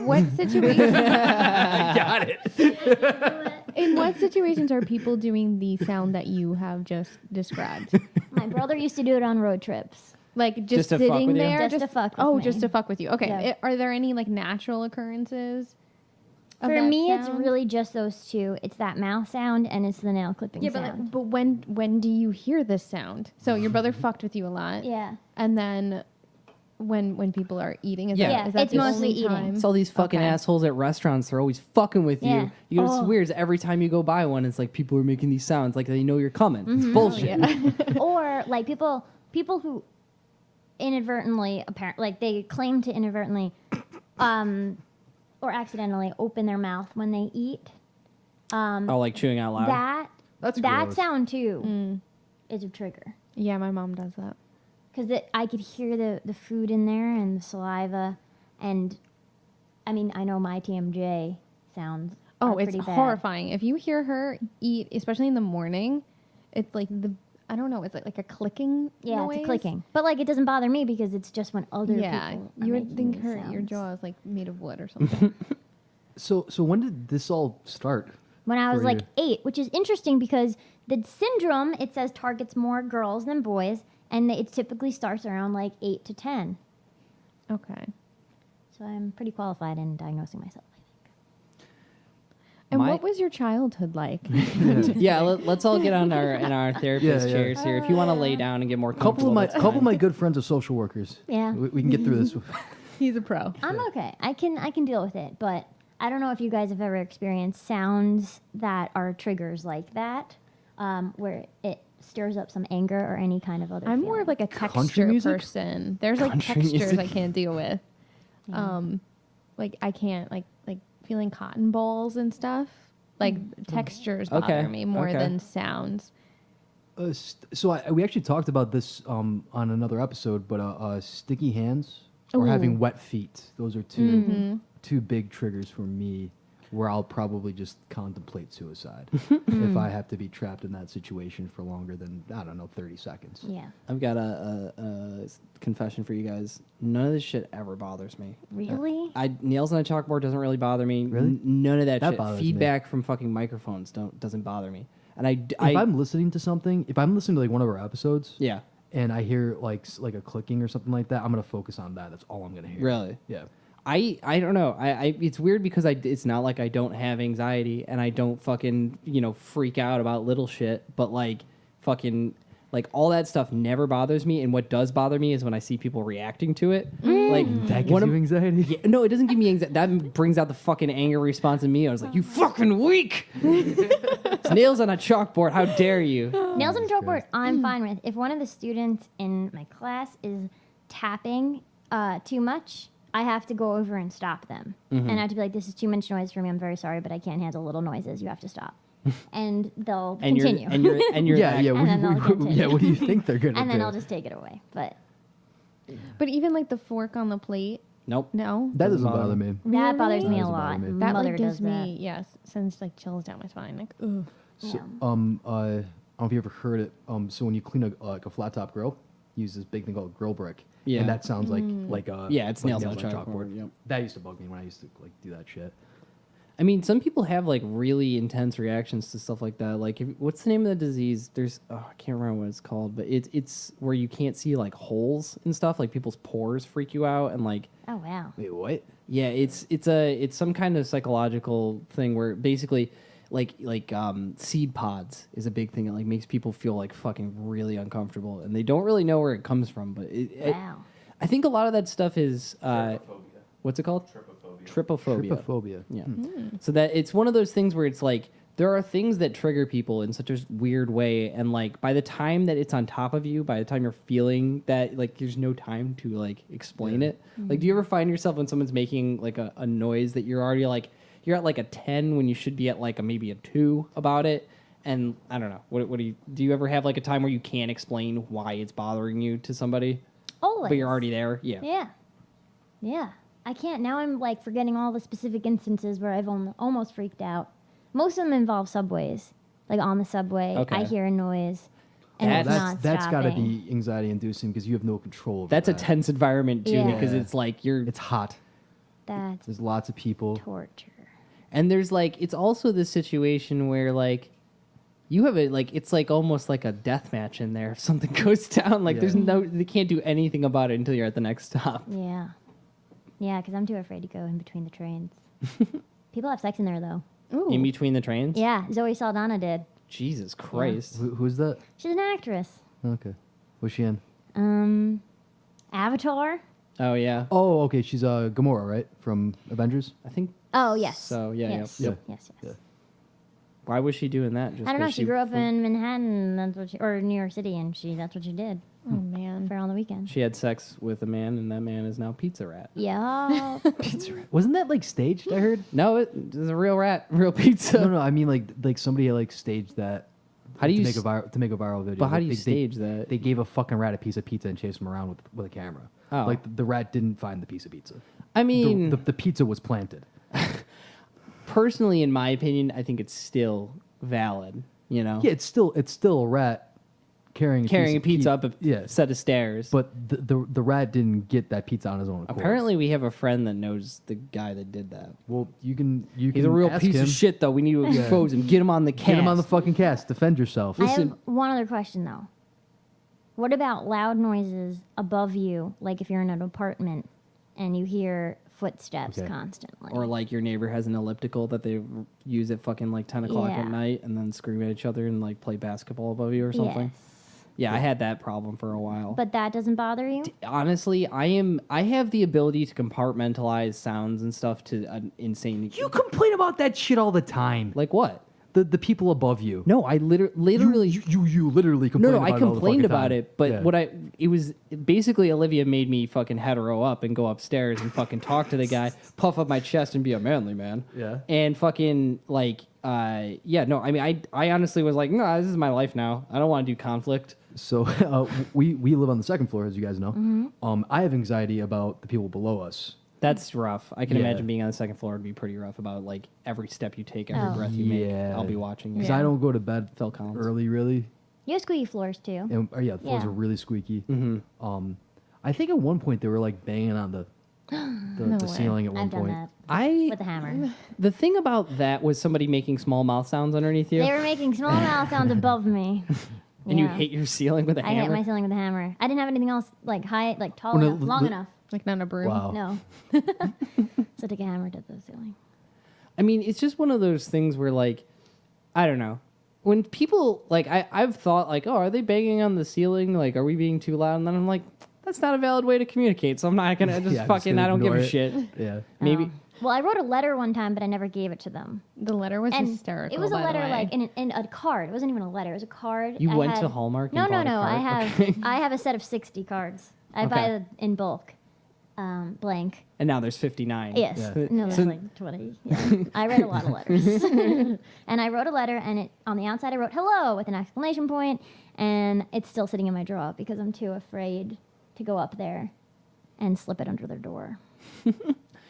[SPEAKER 5] what situation?
[SPEAKER 1] Got it.
[SPEAKER 5] In what situations are people doing the sound that you have just described?
[SPEAKER 4] My brother used to do it on road trips.
[SPEAKER 5] Like
[SPEAKER 1] Just
[SPEAKER 5] just,
[SPEAKER 1] to fuck
[SPEAKER 5] sitting
[SPEAKER 1] with you?
[SPEAKER 5] there,
[SPEAKER 4] Just to fuck with
[SPEAKER 5] oh,
[SPEAKER 4] me.
[SPEAKER 5] just to fuck with you. Okay,
[SPEAKER 4] Yeah.
[SPEAKER 5] Are there any like natural occurrences? of
[SPEAKER 4] For
[SPEAKER 5] that
[SPEAKER 4] me, it's
[SPEAKER 5] sound?
[SPEAKER 4] really just those two. It's that mouth sound and it's the nail clipping
[SPEAKER 5] Yeah,
[SPEAKER 4] sound.
[SPEAKER 5] but when do you hear this sound? So your brother fucked with you a lot,
[SPEAKER 4] Yeah.
[SPEAKER 5] and then when people are eating, is
[SPEAKER 1] Yeah.
[SPEAKER 5] that,
[SPEAKER 4] Yeah,
[SPEAKER 5] is that
[SPEAKER 4] it's
[SPEAKER 5] the
[SPEAKER 4] mostly
[SPEAKER 5] only
[SPEAKER 4] eating.
[SPEAKER 5] time?
[SPEAKER 1] It's all these fucking
[SPEAKER 5] Okay.
[SPEAKER 1] assholes at restaurants. They're always fucking with
[SPEAKER 4] Yeah.
[SPEAKER 1] you. You know, it's weird. Is every time you go by one, it's like people are making these sounds like they know you're coming. It's bullshit.
[SPEAKER 4] Or like people who inadvertently like they claim to inadvertently or accidentally open their mouth when they eat.
[SPEAKER 1] Oh, like chewing out loud.
[SPEAKER 2] That's
[SPEAKER 4] that
[SPEAKER 2] gross.
[SPEAKER 4] sound too is a trigger.
[SPEAKER 5] Yeah, my mom does that.
[SPEAKER 4] Because I could hear the food in there and the saliva, and I mean I know my TMJ sounds.
[SPEAKER 5] Oh,
[SPEAKER 4] are
[SPEAKER 5] it's
[SPEAKER 4] pretty bad.
[SPEAKER 5] horrifying. If you hear her eat, especially in the morning, it's like I don't know, it's like a clicking
[SPEAKER 4] Yeah,
[SPEAKER 5] noise.
[SPEAKER 4] it's a clicking, but like it doesn't bother me because it's just when other
[SPEAKER 5] Yeah,
[SPEAKER 4] people. Are
[SPEAKER 5] you would
[SPEAKER 4] making
[SPEAKER 5] think
[SPEAKER 4] these
[SPEAKER 5] your
[SPEAKER 4] sounds.
[SPEAKER 5] jaw is like made of wood or something.
[SPEAKER 2] So when did this all start?
[SPEAKER 4] When I was
[SPEAKER 2] for
[SPEAKER 4] like
[SPEAKER 2] you?
[SPEAKER 4] 8, which is interesting because the syndrome it says targets more girls than boys, and it typically starts around like 8 to 10.
[SPEAKER 5] Okay.
[SPEAKER 4] So I'm pretty qualified in diagnosing myself.
[SPEAKER 5] And
[SPEAKER 1] My-
[SPEAKER 5] what was your childhood like?
[SPEAKER 1] Yeah, let's all get on our therapist
[SPEAKER 2] Yeah.
[SPEAKER 1] chairs here. If you want to lay down and get more comfortable, that's
[SPEAKER 2] couple of
[SPEAKER 1] fine.
[SPEAKER 2] my good friends are social workers.
[SPEAKER 4] Yeah.
[SPEAKER 2] We can get through this.
[SPEAKER 5] He's a pro.
[SPEAKER 4] I'm okay. I can deal with it, but I don't know if you guys have ever experienced sounds that are triggers like that, where it stirs up some anger or any kind of other.
[SPEAKER 5] I'm more of like a
[SPEAKER 2] Country
[SPEAKER 5] texture
[SPEAKER 2] music?
[SPEAKER 5] person. There's like
[SPEAKER 1] Country
[SPEAKER 5] textures
[SPEAKER 1] music?
[SPEAKER 5] I can't deal with.
[SPEAKER 4] Yeah.
[SPEAKER 5] Like I can't like feeling cotton balls and stuff. Like textures bother
[SPEAKER 1] Okay,
[SPEAKER 5] me more
[SPEAKER 1] okay.
[SPEAKER 5] than sounds.
[SPEAKER 2] We actually talked about this on another episode, but sticky hands or
[SPEAKER 5] Ooh.
[SPEAKER 2] having wet feet. Those are two big triggers for me, where I'll probably just contemplate suicide if I have to be trapped in that situation for longer than, I don't know, 30 seconds.
[SPEAKER 4] Yeah.
[SPEAKER 1] I've got a confession for you guys. None of this shit ever bothers me.
[SPEAKER 4] Really?
[SPEAKER 1] Nails on a chalkboard doesn't really bother me.
[SPEAKER 2] Really?
[SPEAKER 1] None of that
[SPEAKER 2] That
[SPEAKER 1] shit.
[SPEAKER 2] bothers me.
[SPEAKER 1] Feedback from fucking microphones doesn't bother me. And
[SPEAKER 2] If I'm listening to something, if I'm listening to like one of our episodes,
[SPEAKER 1] yeah,
[SPEAKER 2] and I hear like a clicking or something like that, I'm gonna focus on that. That's all I'm gonna hear.
[SPEAKER 1] really.
[SPEAKER 2] Yeah.
[SPEAKER 1] I don't know. I it's weird because it's not like I don't have anxiety and I don't fucking freak out about little shit, but like fucking like all that stuff never bothers me. And what does bother me is when I see people reacting to it. Like
[SPEAKER 2] That gives
[SPEAKER 1] one
[SPEAKER 2] you
[SPEAKER 1] of-
[SPEAKER 2] anxiety.
[SPEAKER 1] Yeah, no, it doesn't give me anxiety. That brings out the fucking anger response in me. I was like, "You fucking weak! It's nails on a chalkboard. How dare you?"
[SPEAKER 4] Nails on a chalkboard, I'm fine with. If one of the students in my class is tapping too much, I have to go over and stop them. And I have to be like, this is too much noise for me. I'm very sorry, but I can't handle little noises. You have to stop. And they'll
[SPEAKER 1] And
[SPEAKER 4] continue.
[SPEAKER 1] you're
[SPEAKER 2] Yeah,
[SPEAKER 1] that-
[SPEAKER 2] yeah.
[SPEAKER 4] And then they'll continue.
[SPEAKER 2] Yeah. What do you think they're gonna
[SPEAKER 4] and
[SPEAKER 2] do?
[SPEAKER 4] then I'll just take it away. But
[SPEAKER 5] But even like the fork on the plate,
[SPEAKER 1] Nope.
[SPEAKER 5] no.
[SPEAKER 2] That doesn't
[SPEAKER 1] Doesn't
[SPEAKER 2] bother
[SPEAKER 1] bother
[SPEAKER 2] me.
[SPEAKER 4] that bothers
[SPEAKER 5] Really?
[SPEAKER 4] me a
[SPEAKER 2] Doesn't
[SPEAKER 4] lot.
[SPEAKER 2] bother me.
[SPEAKER 5] That
[SPEAKER 4] Mother
[SPEAKER 5] like
[SPEAKER 4] does
[SPEAKER 5] gives me sends like chills down my spine. Like, ugh.
[SPEAKER 2] So,
[SPEAKER 4] Yeah.
[SPEAKER 2] I don't know if you ever heard it. So when you clean a flat top grill, you use this big thing called grill brick.
[SPEAKER 1] Yeah.
[SPEAKER 2] And that sounds like
[SPEAKER 1] Yeah, it's
[SPEAKER 2] like
[SPEAKER 1] nails on a chalkboard. Yep.
[SPEAKER 2] That used to bug me when I used to like do that shit.
[SPEAKER 1] I mean, some people have like really intense reactions to stuff like that. Like, what's the name of the disease? I can't remember what it's called, but it's where you can't see like holes and stuff. Like people's pores freak you out, and like
[SPEAKER 4] Oh, wow.
[SPEAKER 2] Wait, what?
[SPEAKER 1] yeah, it's some kind of psychological thing where basically like seed pods is a big thing. It like makes people feel like fucking really uncomfortable, and they don't really know where it comes from. But
[SPEAKER 4] Wow.
[SPEAKER 1] I think a lot of that stuff is
[SPEAKER 3] Trypophobia.
[SPEAKER 1] what's it called?
[SPEAKER 3] Trypophobia.
[SPEAKER 1] Trypophobia.
[SPEAKER 2] Trypophobia.
[SPEAKER 1] Yeah. So that it's one of those things where it's like there are things that trigger people in such a weird way, and like by the time that it's on top of you, by the time you're feeling that, like there's no time to like explain it. Like, do you ever find yourself when someone's making like a noise that you're already like you're at like a 10 when you should be at like maybe a 2 about it? And I don't know. What do you ever have like a time where you can't explain why it's bothering you to somebody,
[SPEAKER 4] Always.
[SPEAKER 1] but you're already there? Yeah.
[SPEAKER 4] Yeah. Yeah. I can't. Now I'm like forgetting all the specific instances where I've almost freaked out. Most of them involve subways. Like on the subway,
[SPEAKER 1] Okay.
[SPEAKER 4] I hear a noise and
[SPEAKER 1] That's-
[SPEAKER 4] it's not
[SPEAKER 2] That's got to
[SPEAKER 4] stopping.
[SPEAKER 2] be anxiety inducing because you have no control over
[SPEAKER 1] That's a
[SPEAKER 2] that.
[SPEAKER 1] tense environment too,
[SPEAKER 4] Yeah.
[SPEAKER 1] because it's like you're
[SPEAKER 2] It's hot.
[SPEAKER 4] That's
[SPEAKER 2] There's lots of people.
[SPEAKER 4] torture.
[SPEAKER 1] And there's like it's also this situation where like you have it's like almost like a death match in there. If something goes down, like
[SPEAKER 2] Yeah.
[SPEAKER 1] they can't do anything about it until you're at the next stop.
[SPEAKER 4] Yeah. Yeah, because I'm too afraid to go in between the trains. People have sex in there, though.
[SPEAKER 5] Ooh.
[SPEAKER 1] In between the trains.
[SPEAKER 4] Yeah, Zoe Saldana did.
[SPEAKER 1] Jesus Christ.
[SPEAKER 2] Who's that?
[SPEAKER 4] She's an actress.
[SPEAKER 2] Okay. What's she in?
[SPEAKER 4] Avatar?
[SPEAKER 1] Oh yeah.
[SPEAKER 2] Oh, okay. She's Gamora, right? From Avengers.
[SPEAKER 1] I think.
[SPEAKER 4] Oh, yes.
[SPEAKER 1] So, yeah,
[SPEAKER 4] yes.
[SPEAKER 2] yep.
[SPEAKER 4] Yes, yes.
[SPEAKER 2] Yeah.
[SPEAKER 1] Why was she doing that? Just
[SPEAKER 4] I don't know.
[SPEAKER 1] 'cause
[SPEAKER 4] She grew up in Manhattan, that's what or New York City, and that's what she did
[SPEAKER 5] Oh man.
[SPEAKER 4] for on the weekend.
[SPEAKER 1] She had sex with a man, and that man is now Pizza Rat.
[SPEAKER 4] Yeah.
[SPEAKER 2] Wasn't that like staged? I heard.
[SPEAKER 1] No, it is a real rat, real pizza.
[SPEAKER 2] No, I mean like somebody like staged that.
[SPEAKER 1] How do
[SPEAKER 2] to
[SPEAKER 1] you
[SPEAKER 2] make a
[SPEAKER 1] s-
[SPEAKER 2] viral video?
[SPEAKER 1] But how
[SPEAKER 2] Like,
[SPEAKER 1] do you stage that?
[SPEAKER 2] They gave a fucking rat a piece of pizza and chased him around with a camera.
[SPEAKER 1] Oh.
[SPEAKER 2] Like the rat didn't find the piece of pizza.
[SPEAKER 1] I mean,
[SPEAKER 2] The pizza was planted.
[SPEAKER 1] personally, in my opinion, I think it's still valid. You know.
[SPEAKER 2] Yeah, it's still a rat carrying
[SPEAKER 1] Carrying a pizza up a
[SPEAKER 2] yeah.
[SPEAKER 1] set of stairs.
[SPEAKER 2] But the rat didn't get that pizza on his own accord.
[SPEAKER 1] Apparently, we have a friend that knows the guy that did that.
[SPEAKER 2] Well, you can
[SPEAKER 1] He's a real
[SPEAKER 2] ask
[SPEAKER 1] piece
[SPEAKER 2] him.
[SPEAKER 1] of shit, though. We need to expose him. Get him on the cast.
[SPEAKER 2] Get him on the fucking cast. Defend yourself.
[SPEAKER 4] I
[SPEAKER 1] Listen-
[SPEAKER 4] have one other question, though. What about loud noises above you, like if you're in an apartment and you hear footsteps
[SPEAKER 2] Okay.
[SPEAKER 4] constantly?
[SPEAKER 1] Or like your neighbor has an elliptical that they use at fucking like 10 o'clock
[SPEAKER 4] Yeah.
[SPEAKER 1] at night and then scream at each other and like play basketball above you or something.
[SPEAKER 4] Yes.
[SPEAKER 1] Yeah, I had that problem for a while.
[SPEAKER 4] But that doesn't bother you?
[SPEAKER 1] Honestly, I have the ability to compartmentalize sounds and stuff to an insane.
[SPEAKER 2] You complain about that shit all the time.
[SPEAKER 1] Like what?
[SPEAKER 2] The people above you.
[SPEAKER 1] No, I literally.
[SPEAKER 2] You literally
[SPEAKER 1] No,
[SPEAKER 2] complained
[SPEAKER 1] no,
[SPEAKER 2] about
[SPEAKER 1] I
[SPEAKER 2] it all the
[SPEAKER 1] complained
[SPEAKER 2] fucking
[SPEAKER 1] about
[SPEAKER 2] time.
[SPEAKER 1] it, but
[SPEAKER 2] Yeah.
[SPEAKER 1] it was basically Olivia made me fucking hetero up and go upstairs and fucking talk to the guy, puff up my chest and be a manly man.
[SPEAKER 2] Yeah.
[SPEAKER 1] And fucking like, yeah, no, I mean, I honestly was like, no, this is my life now. I don't want to do conflict.
[SPEAKER 2] So we live on the second floor, as you guys know. I have anxiety about the people below us.
[SPEAKER 1] That's rough. I can
[SPEAKER 2] Yeah.
[SPEAKER 1] imagine being on the second floor would be pretty rough about like every step you take, every
[SPEAKER 4] Oh.
[SPEAKER 1] breath you make.
[SPEAKER 2] Yeah.
[SPEAKER 1] I'll be watching you.
[SPEAKER 2] Because I don't go to bed
[SPEAKER 1] Phil Collins.
[SPEAKER 2] early, really.
[SPEAKER 4] You have squeaky floors too.
[SPEAKER 2] And yeah, the floors
[SPEAKER 4] Yeah.
[SPEAKER 2] are really squeaky.
[SPEAKER 1] Mm-hmm.
[SPEAKER 2] I think at one point they were like banging on the
[SPEAKER 5] No
[SPEAKER 2] the
[SPEAKER 5] way.
[SPEAKER 2] ceiling at one
[SPEAKER 4] I've done
[SPEAKER 2] point.
[SPEAKER 4] that with a hammer.
[SPEAKER 1] The thing about that was somebody making small mouth sounds underneath you,
[SPEAKER 4] They were making small mouth sounds above me.
[SPEAKER 1] and you
[SPEAKER 4] Yeah.
[SPEAKER 1] hit your ceiling with a
[SPEAKER 4] I hit
[SPEAKER 1] hammer.
[SPEAKER 4] my ceiling with a hammer. I didn't have anything else like high, like tall
[SPEAKER 2] Well, no,
[SPEAKER 4] enough, long
[SPEAKER 2] the-
[SPEAKER 4] enough.
[SPEAKER 5] Like not a broom.
[SPEAKER 2] Wow.
[SPEAKER 4] No. So I took a hammer to the ceiling.
[SPEAKER 1] I mean, it's just one of those things where, like, I don't know. When people, like, I've thought, like, oh, are they banging on the ceiling? Like, are we being too loud? And then I'm like, that's not a valid way to communicate. So I'm not going to just
[SPEAKER 2] Yeah, I'm just
[SPEAKER 1] fucking,
[SPEAKER 2] gonna
[SPEAKER 1] I don't give a
[SPEAKER 2] ignore it.
[SPEAKER 1] shit.
[SPEAKER 2] Yeah.
[SPEAKER 1] Maybe.
[SPEAKER 4] Oh. Well, I wrote a letter one time, but I never gave it to them.
[SPEAKER 5] The letter was
[SPEAKER 4] And
[SPEAKER 5] hysterical.
[SPEAKER 4] it was a
[SPEAKER 5] by the
[SPEAKER 4] letter
[SPEAKER 5] way.
[SPEAKER 4] like in a card. It wasn't even a letter. It was a card.
[SPEAKER 1] You
[SPEAKER 4] I
[SPEAKER 1] went
[SPEAKER 4] had-
[SPEAKER 1] to Hallmark
[SPEAKER 4] No,
[SPEAKER 1] and
[SPEAKER 4] no,
[SPEAKER 1] bought a
[SPEAKER 4] no. I
[SPEAKER 1] card?
[SPEAKER 4] have
[SPEAKER 1] Okay.
[SPEAKER 4] I have a set of 60 cards. I
[SPEAKER 1] Okay.
[SPEAKER 4] buy it in bulk, blank.
[SPEAKER 1] And now there's 59.
[SPEAKER 4] Yes.
[SPEAKER 2] Yeah.
[SPEAKER 4] No, there's
[SPEAKER 1] So-
[SPEAKER 4] like 20. Yeah. I read a lot of letters. And I wrote a letter, and on the outside I wrote hello with an exclamation point, and it's still sitting in my drawer because I'm too afraid to go up there and slip it under their door.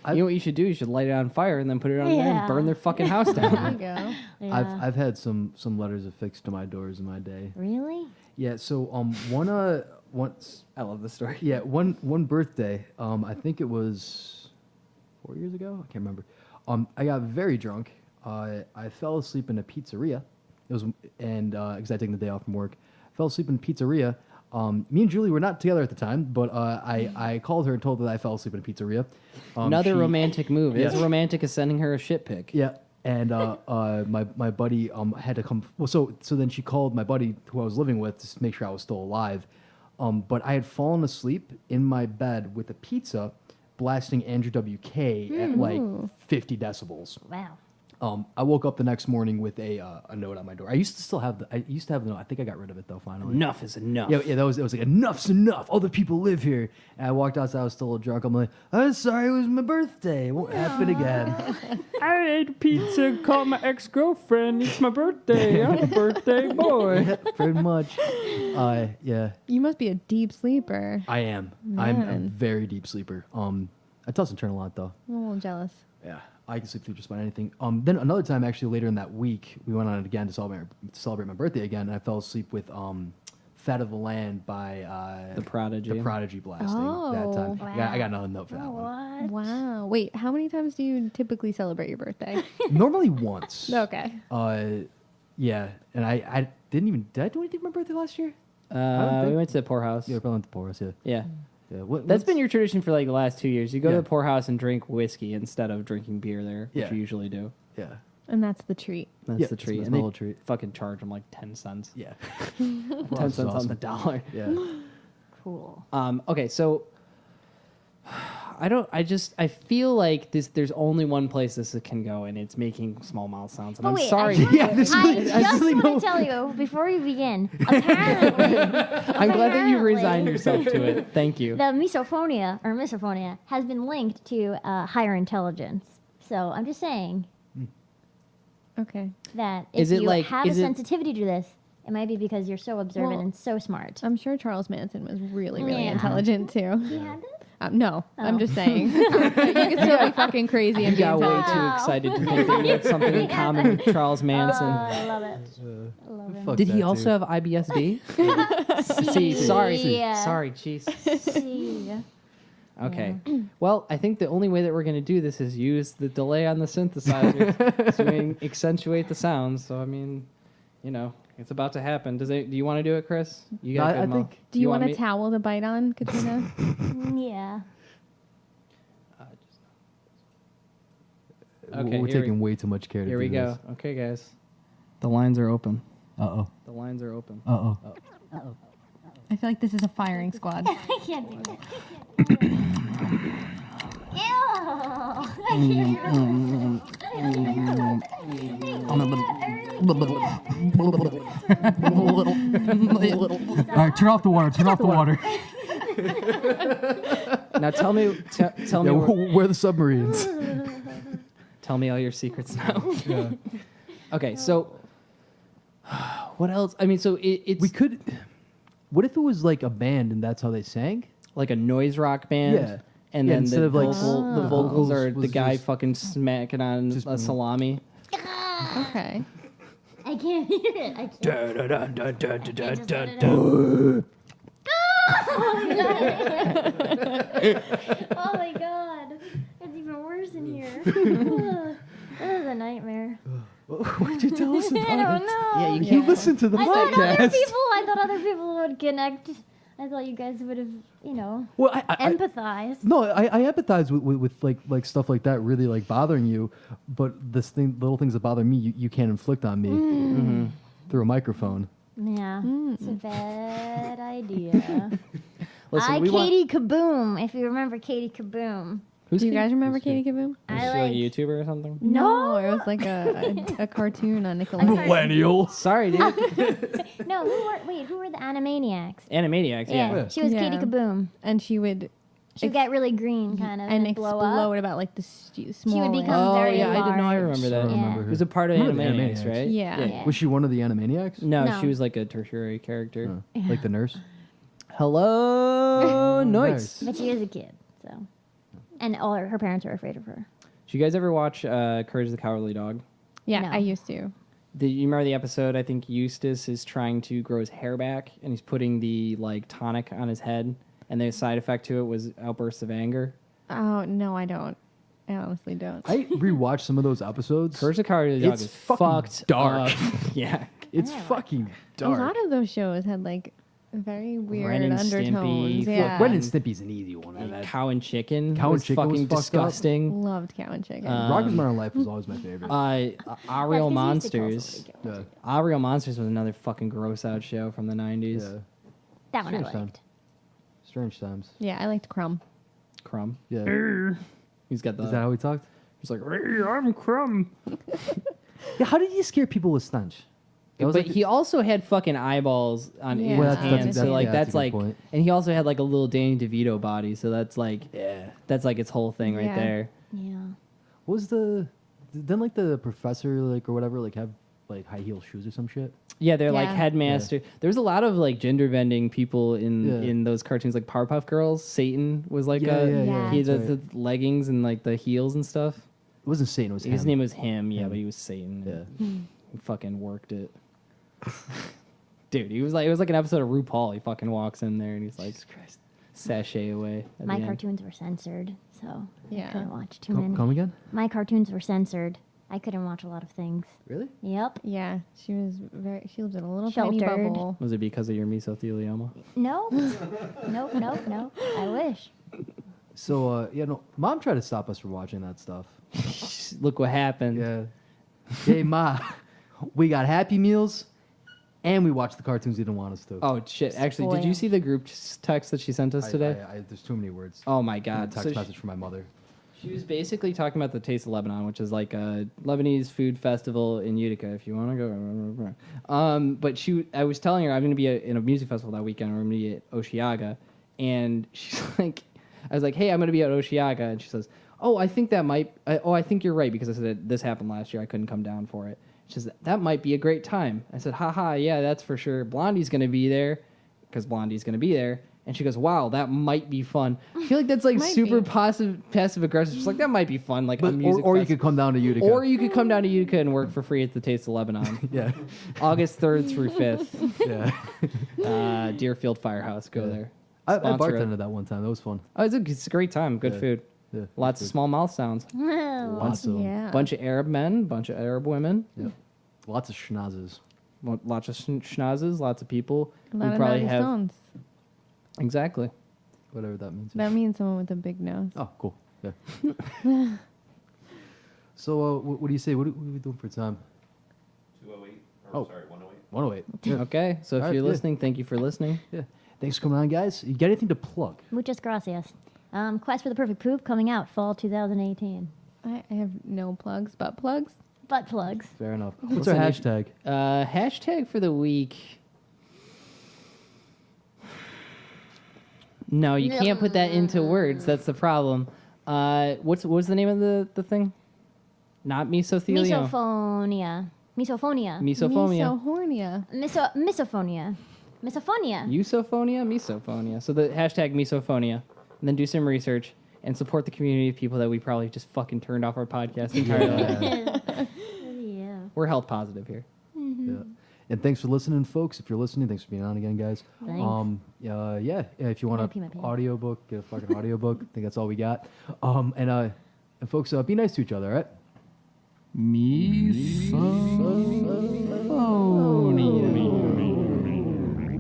[SPEAKER 1] You know what you should do? You should light it on fire and then put it on there and
[SPEAKER 4] Yeah.
[SPEAKER 1] burn their fucking house
[SPEAKER 5] There
[SPEAKER 1] down.
[SPEAKER 5] you go.
[SPEAKER 4] Yeah.
[SPEAKER 2] I've had some letters affixed to my doors in my day.
[SPEAKER 4] Really?
[SPEAKER 2] Yeah. So once
[SPEAKER 1] I love this story.
[SPEAKER 2] yeah one birthday I think it was 4 years ago, I can't remember. I got very drunk. I fell asleep in a pizzeria. It was because I'd taken the day off from work. I fell asleep in a pizzeria. Me and Julie were not together at the time, but I called her and told her that I fell asleep in a pizzeria.
[SPEAKER 1] Another
[SPEAKER 2] she-
[SPEAKER 1] romantic move.
[SPEAKER 2] Yeah.
[SPEAKER 1] As romantic as sending her a shit pic.
[SPEAKER 2] Yeah, and my buddy had to come. Well, so then she called my buddy who I was living with to make sure I was still alive. But I had fallen asleep in my bed with a pizza blasting Andrew WK at like 50 decibels.
[SPEAKER 4] Wow.
[SPEAKER 2] I woke up the next morning with a note on my door. I used to have the note. I think I got rid of it though. Finally,
[SPEAKER 1] Enough is enough.
[SPEAKER 2] Yeah, it was like enough's enough. Other people live here. And I walked outside. I was still a little drunk. I'm like, I'm sorry, it was my birthday. It won't happen again.
[SPEAKER 1] I ate pizza, called my ex-girlfriend. It's my birthday. I'm a birthday boy.
[SPEAKER 2] Pretty much. Yeah,
[SPEAKER 5] You must be a deep sleeper.
[SPEAKER 2] I am. I'm a
[SPEAKER 5] Man.
[SPEAKER 2] very deep sleeper. I toss and turn a lot though.
[SPEAKER 5] I'm a little jealous.
[SPEAKER 2] Yeah, I can sleep through just about anything. Then another time, actually later in that week, we went on it again to celebrate my birthday again, and I fell asleep with "Fat of the Land" by
[SPEAKER 1] The Prodigy.
[SPEAKER 2] The Prodigy blasting that time.
[SPEAKER 5] Oh,
[SPEAKER 2] I got another note for that one.
[SPEAKER 4] What?
[SPEAKER 5] Wow. Wait, how many times do you typically celebrate your birthday?
[SPEAKER 2] Normally once.
[SPEAKER 5] Okay.
[SPEAKER 2] Yeah, and I didn't even. Did I do anything for my birthday last year?
[SPEAKER 1] We went to the poorhouse.
[SPEAKER 2] Yeah, probably went to Porus. Yeah.
[SPEAKER 1] Yeah.
[SPEAKER 2] Yeah.
[SPEAKER 1] That's been your tradition for like the last 2 years. You go to
[SPEAKER 2] Yeah.
[SPEAKER 1] the poorhouse and drink whiskey instead of drinking beer there, which
[SPEAKER 2] Yeah.
[SPEAKER 1] you usually do.
[SPEAKER 2] Yeah.
[SPEAKER 5] And that's the treat.
[SPEAKER 1] That's
[SPEAKER 2] Yeah,
[SPEAKER 1] the
[SPEAKER 2] it's
[SPEAKER 1] treat.
[SPEAKER 2] a
[SPEAKER 1] And they
[SPEAKER 2] little treat.
[SPEAKER 1] fucking charge them like 10 cents.
[SPEAKER 2] Yeah.
[SPEAKER 1] 10 cents on the dollar.
[SPEAKER 2] Yeah.
[SPEAKER 4] Cool.
[SPEAKER 1] Okay, so I feel like there's only one place this can go, and it's making small mouth sounds. And
[SPEAKER 4] But
[SPEAKER 1] I'm
[SPEAKER 4] wait,
[SPEAKER 1] sorry.
[SPEAKER 4] I just
[SPEAKER 2] really
[SPEAKER 4] want
[SPEAKER 2] know-
[SPEAKER 4] to tell you before we begin. Apparently,
[SPEAKER 1] I'm glad that you
[SPEAKER 4] apparently,
[SPEAKER 1] resigned yourself to it. Thank you.
[SPEAKER 4] The misophonia has been linked to higher intelligence. So I'm just saying
[SPEAKER 5] Okay.
[SPEAKER 4] that
[SPEAKER 1] Is
[SPEAKER 4] if
[SPEAKER 1] it
[SPEAKER 4] you
[SPEAKER 1] like-
[SPEAKER 4] have a
[SPEAKER 1] is it-
[SPEAKER 4] sensitivity to this, it might be because you're so observant
[SPEAKER 5] Well,
[SPEAKER 4] and so smart.
[SPEAKER 5] I'm sure Charles Manson was really, really
[SPEAKER 4] Yeah.
[SPEAKER 5] intelligent too.
[SPEAKER 4] He had this?
[SPEAKER 5] No, I'm
[SPEAKER 4] Oh.
[SPEAKER 5] just saying. You can still be fucking crazy
[SPEAKER 1] You
[SPEAKER 5] and be
[SPEAKER 1] got way
[SPEAKER 5] intelligent.
[SPEAKER 1] too
[SPEAKER 4] Wow.
[SPEAKER 1] excited to think that you had something in common with Charles Manson.
[SPEAKER 4] I love it. I love it.
[SPEAKER 2] Fuck
[SPEAKER 1] Did he
[SPEAKER 2] that,
[SPEAKER 1] also
[SPEAKER 2] dude.
[SPEAKER 1] have IBSD? See, sorry, jeez.
[SPEAKER 4] See.
[SPEAKER 1] Okay. Well, I think the only way that we're going to do this is use the delay on the synthesizer to accentuate the sounds. So, I mean, you know, it's about to happen. Do you want to do it, Chris? You got
[SPEAKER 2] No,
[SPEAKER 1] a good
[SPEAKER 2] I
[SPEAKER 1] mouth.
[SPEAKER 2] think-
[SPEAKER 5] Do you want
[SPEAKER 1] me-
[SPEAKER 5] a towel to bite on, Katrina?
[SPEAKER 4] Yeah.
[SPEAKER 1] Okay,
[SPEAKER 2] We're
[SPEAKER 1] here we-
[SPEAKER 2] taking way too much care to
[SPEAKER 1] Here
[SPEAKER 2] do
[SPEAKER 1] we go.
[SPEAKER 2] this.
[SPEAKER 1] Okay, guys. The lines are open.
[SPEAKER 2] Uh-oh.
[SPEAKER 1] The lines are open.
[SPEAKER 2] Uh-oh.
[SPEAKER 5] I feel like this is a firing squad.
[SPEAKER 4] I can't do it. Ew! I can't do it. I really
[SPEAKER 2] right, turn off the water. Turn off the water.
[SPEAKER 1] Now tell me, tell me,
[SPEAKER 2] Where are the submarines?
[SPEAKER 1] tell me all your secrets now. Okay, so what else? I mean, so it's
[SPEAKER 2] We could. What if it was like a band and that's how they sang?
[SPEAKER 1] like a noise rock band.
[SPEAKER 2] Yeah.
[SPEAKER 1] And
[SPEAKER 2] Yeah,
[SPEAKER 1] then
[SPEAKER 2] instead
[SPEAKER 1] the,
[SPEAKER 2] of, like,
[SPEAKER 1] the vocals are
[SPEAKER 2] was
[SPEAKER 1] the guy
[SPEAKER 2] just-
[SPEAKER 1] fucking smacking on
[SPEAKER 2] just-
[SPEAKER 1] a salami.
[SPEAKER 5] Okay.
[SPEAKER 4] I can't hear it. I can't. I just let it out. Oh my god. It's even worse in here. This is a nightmare.
[SPEAKER 2] What'd you tell us about
[SPEAKER 4] I don't know.
[SPEAKER 1] Yeah,
[SPEAKER 2] You listen to the
[SPEAKER 4] I
[SPEAKER 2] podcast.
[SPEAKER 4] thought other people would connect. I thought you guys would have,
[SPEAKER 2] Well, I
[SPEAKER 4] empathized.
[SPEAKER 2] no, I empathize with like stuff like that really like bothering you, but little things that bother me, you can't inflict on me through a microphone.
[SPEAKER 4] Yeah, it's a bad idea.
[SPEAKER 1] Listen, we want.
[SPEAKER 4] Katie Kaboom, if you remember Katie Kaboom.
[SPEAKER 1] Who's
[SPEAKER 5] Do you
[SPEAKER 1] Katie?
[SPEAKER 5] guys remember Katie Kaboom?
[SPEAKER 1] Is she like a YouTuber or something?
[SPEAKER 4] No.
[SPEAKER 5] it was like a cartoon on
[SPEAKER 4] I
[SPEAKER 5] Nickelodeon.
[SPEAKER 4] heard-
[SPEAKER 2] Millennial.
[SPEAKER 1] Sorry, dude.
[SPEAKER 4] No, who were the Animaniacs?
[SPEAKER 1] Animaniacs. Yeah.
[SPEAKER 4] She was
[SPEAKER 5] Yeah.
[SPEAKER 4] Katie Kaboom.
[SPEAKER 5] And she would
[SPEAKER 4] She'd get really green, kind of,
[SPEAKER 5] and
[SPEAKER 4] and blow
[SPEAKER 5] explode
[SPEAKER 4] up.
[SPEAKER 5] about like the small.
[SPEAKER 4] would become
[SPEAKER 1] Oh
[SPEAKER 4] very
[SPEAKER 1] yeah, I didn't know. I
[SPEAKER 4] large.
[SPEAKER 1] remember
[SPEAKER 2] I
[SPEAKER 1] that.
[SPEAKER 2] don't
[SPEAKER 4] Yeah.
[SPEAKER 2] remember
[SPEAKER 1] It
[SPEAKER 2] her.
[SPEAKER 1] was a part of
[SPEAKER 2] Remember the
[SPEAKER 1] Animaniacs,
[SPEAKER 2] Animaniacs.
[SPEAKER 1] right?
[SPEAKER 5] Yeah.
[SPEAKER 4] Yeah.
[SPEAKER 2] Was she one of the Animaniacs?
[SPEAKER 1] No,
[SPEAKER 4] No.
[SPEAKER 1] she was like a tertiary character.
[SPEAKER 2] Like the nurse?
[SPEAKER 1] Hello, Noise.
[SPEAKER 4] But she is a kid, so. And all her parents are afraid of her.
[SPEAKER 1] Did you guys ever watch Courage the Cowardly Dog?
[SPEAKER 5] Yeah,
[SPEAKER 4] No.
[SPEAKER 5] I used to.
[SPEAKER 1] Do you remember the episode? I think Eustace is trying to grow his hair back, and he's putting the like tonic on his head, and the side effect to it was outbursts of anger.
[SPEAKER 5] Oh no, I don't. I honestly don't.
[SPEAKER 2] I rewatched some of those episodes.
[SPEAKER 1] Courage the Cowardly Dog
[SPEAKER 2] It's
[SPEAKER 1] is
[SPEAKER 2] fucking
[SPEAKER 1] fucked
[SPEAKER 2] dark.
[SPEAKER 1] up. Yeah.
[SPEAKER 2] It's
[SPEAKER 4] I like
[SPEAKER 2] fucking
[SPEAKER 5] A
[SPEAKER 2] dark.
[SPEAKER 5] lot of those shows had like very weird
[SPEAKER 1] Ren and
[SPEAKER 5] undertones.
[SPEAKER 1] Stimpy,
[SPEAKER 5] Yeah,
[SPEAKER 2] Ren and Stimpy's an easy one.
[SPEAKER 1] And
[SPEAKER 2] That
[SPEAKER 1] Cow and Chicken.
[SPEAKER 2] Cow and
[SPEAKER 1] was
[SPEAKER 2] Chicken was
[SPEAKER 1] fucking
[SPEAKER 2] fucked up.
[SPEAKER 1] disgusting.
[SPEAKER 5] loved Cow and Chicken.
[SPEAKER 2] Rocket Modern Life was always my favorite.
[SPEAKER 1] Ariel Monsters.
[SPEAKER 4] Monsters.
[SPEAKER 2] Yeah.
[SPEAKER 1] Ariel Monsters was another fucking gross out show from the 90s.
[SPEAKER 2] Yeah.
[SPEAKER 4] That one I
[SPEAKER 2] Strange time.
[SPEAKER 4] liked.
[SPEAKER 2] Strange times.
[SPEAKER 5] yeah, I liked Crumb.
[SPEAKER 1] Crumb.
[SPEAKER 2] Yeah.
[SPEAKER 1] He's got the.
[SPEAKER 2] Is that how he talked?
[SPEAKER 1] he's like, "Hey, I'm Crumb."
[SPEAKER 2] Yeah. How did you scare people with stench? That was
[SPEAKER 1] But
[SPEAKER 2] like-
[SPEAKER 1] he also had fucking eyeballs on
[SPEAKER 5] Yeah.
[SPEAKER 1] his
[SPEAKER 5] Well,
[SPEAKER 1] hands, so like
[SPEAKER 2] yeah,
[SPEAKER 1] that's
[SPEAKER 2] a good
[SPEAKER 1] like,
[SPEAKER 2] point.
[SPEAKER 1] and he also had like a little Danny DeVito body, so that's like,
[SPEAKER 2] Yeah.
[SPEAKER 1] that's like its whole thing right
[SPEAKER 5] Yeah.
[SPEAKER 1] there.
[SPEAKER 4] Yeah.
[SPEAKER 2] What was didn't like the professor like or whatever like have like high heel shoes or some shit?
[SPEAKER 1] Yeah, they're like
[SPEAKER 5] Yeah.
[SPEAKER 1] headmaster. There's a lot of like gender bending people
[SPEAKER 2] Yeah.
[SPEAKER 1] in those cartoons, like Powerpuff Girls. Satan was like
[SPEAKER 2] Yeah,
[SPEAKER 1] a
[SPEAKER 4] yeah,
[SPEAKER 1] he had
[SPEAKER 2] that's
[SPEAKER 1] the
[SPEAKER 2] right.
[SPEAKER 1] leggings and like the heels and stuff.
[SPEAKER 2] It wasn't Satan. It was
[SPEAKER 1] His
[SPEAKER 2] him.
[SPEAKER 1] name was him, yeah,
[SPEAKER 2] Him.
[SPEAKER 1] but he was Satan.
[SPEAKER 2] Yeah.
[SPEAKER 1] He fucking worked it. Dude, he was like, it was like an episode of RuPaul. He fucking walks in there and he's like, sashay away. at
[SPEAKER 4] My
[SPEAKER 1] the end.
[SPEAKER 4] cartoons were censored, so
[SPEAKER 5] Yeah.
[SPEAKER 4] I couldn't watch too many.
[SPEAKER 2] Come again?
[SPEAKER 4] My cartoons were censored. I couldn't watch a lot of things.
[SPEAKER 2] Really?
[SPEAKER 4] Yep.
[SPEAKER 5] Yeah, she lived in a little tiny
[SPEAKER 4] Sheltered.
[SPEAKER 5] bubble.
[SPEAKER 1] Was it because of your mesothelioma?
[SPEAKER 4] No. Nope. I wish.
[SPEAKER 2] So yeah, no. Mom tried to stop us from watching that stuff.
[SPEAKER 1] Look what happened.
[SPEAKER 2] Yeah. Hey Ma, we got Happy Meals, and we watched the cartoons you didn't want us to.
[SPEAKER 1] Oh shit! Actually, did you
[SPEAKER 4] Spoiled.
[SPEAKER 1] see the group text that she sent us today?
[SPEAKER 2] There's too many words.
[SPEAKER 1] Oh my
[SPEAKER 2] And
[SPEAKER 1] god!
[SPEAKER 2] a text
[SPEAKER 1] So she-
[SPEAKER 2] message from my mother.
[SPEAKER 1] She was basically talking about the Taste of Lebanon, which is like a Lebanese food festival in Utica. If you want to go, but I was telling her I'm going to be in a music festival that weekend. We're going to be at Oshiaga, and she's like, I was like, hey, I'm going to be at Oshiaga, and she says, oh, I think that might. I think you're right because I said this happened last year. I couldn't come down for it. She says that might be a great time. I said, haha, yeah, that's for sure. Blondie's going to be there because Blondie's going to be there. And she goes, wow, that might be fun. I feel like that's like
[SPEAKER 5] Might
[SPEAKER 1] super
[SPEAKER 5] be.
[SPEAKER 1] passive aggressive. She's like, that might be fun, like a
[SPEAKER 2] But,
[SPEAKER 1] music
[SPEAKER 2] or you
[SPEAKER 1] festival.
[SPEAKER 2] could come down to Utica.
[SPEAKER 1] Or you could come down to Utica and work for free at the Taste of Lebanon.
[SPEAKER 2] yeah.
[SPEAKER 1] August 3rd through 5th.
[SPEAKER 2] Yeah.
[SPEAKER 1] Deerfield Firehouse. Go
[SPEAKER 2] Yeah.
[SPEAKER 1] there.
[SPEAKER 2] I
[SPEAKER 1] Sponsor it.
[SPEAKER 2] bartended that one time. That was fun.
[SPEAKER 1] Oh, it's a great time. Good
[SPEAKER 2] Yeah.
[SPEAKER 1] food.
[SPEAKER 2] Yeah.
[SPEAKER 1] Lots of small mouth sounds.
[SPEAKER 2] Lots of them.
[SPEAKER 5] Yeah.
[SPEAKER 1] Bunch of Arab men, bunch of Arab women.
[SPEAKER 2] Yeah. Lots of schnozzes.
[SPEAKER 1] Lots of schnozzes, lots of people
[SPEAKER 5] A lot
[SPEAKER 1] who
[SPEAKER 5] of
[SPEAKER 1] probably
[SPEAKER 5] naughty
[SPEAKER 1] have...
[SPEAKER 5] stones.
[SPEAKER 1] Exactly.
[SPEAKER 2] Whatever that means.
[SPEAKER 5] That means someone with a big nose.
[SPEAKER 2] Oh, cool. Yeah. So, what do you say? What are we doing for time?
[SPEAKER 3] 208.
[SPEAKER 2] Oh.
[SPEAKER 3] Sorry, 108.
[SPEAKER 2] 108. Yeah.
[SPEAKER 1] Okay, so if
[SPEAKER 2] All right,
[SPEAKER 1] you're
[SPEAKER 2] yeah.
[SPEAKER 1] listening, thank you for listening.
[SPEAKER 2] Yeah. Thanks for coming on, guys. You got anything to plug?
[SPEAKER 4] Muchas gracias. Quest for the Perfect Poop coming out fall 2018.
[SPEAKER 5] I have no plugs, but plugs.
[SPEAKER 4] Butt plugs.
[SPEAKER 2] Fair enough.
[SPEAKER 1] What's
[SPEAKER 2] What's our
[SPEAKER 1] the name?
[SPEAKER 2] hashtag?
[SPEAKER 1] Hashtag for the week. No, you can't put that into words. That's the problem. What's the name of the thing? Not mesothelioma.
[SPEAKER 4] Misophonia. Misophonia.
[SPEAKER 1] Misophonia.
[SPEAKER 4] Misophonia. Misophonia.
[SPEAKER 1] Eusophonia? Misophonia. So the hashtag misophonia. And then do some research and support the community of people that we probably just fucking turned off our podcast entirely.
[SPEAKER 4] Yeah.
[SPEAKER 1] We're health positive here.
[SPEAKER 2] Yeah. And thanks for listening, folks. If you're listening, thanks for being on again, guys.
[SPEAKER 4] Thanks.
[SPEAKER 2] Yeah. If you want
[SPEAKER 4] pee my
[SPEAKER 2] an
[SPEAKER 4] pants.
[SPEAKER 2] audiobook, get a fucking audiobook. I think that's all we got. And folks, be nice to each other, all right?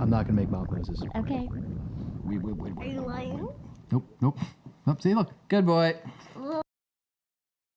[SPEAKER 2] I'm not gonna make mouth noises.
[SPEAKER 4] Okay.
[SPEAKER 2] Wait.
[SPEAKER 4] Are you lying?
[SPEAKER 2] Nope. Oh, see, look.
[SPEAKER 1] Good boy.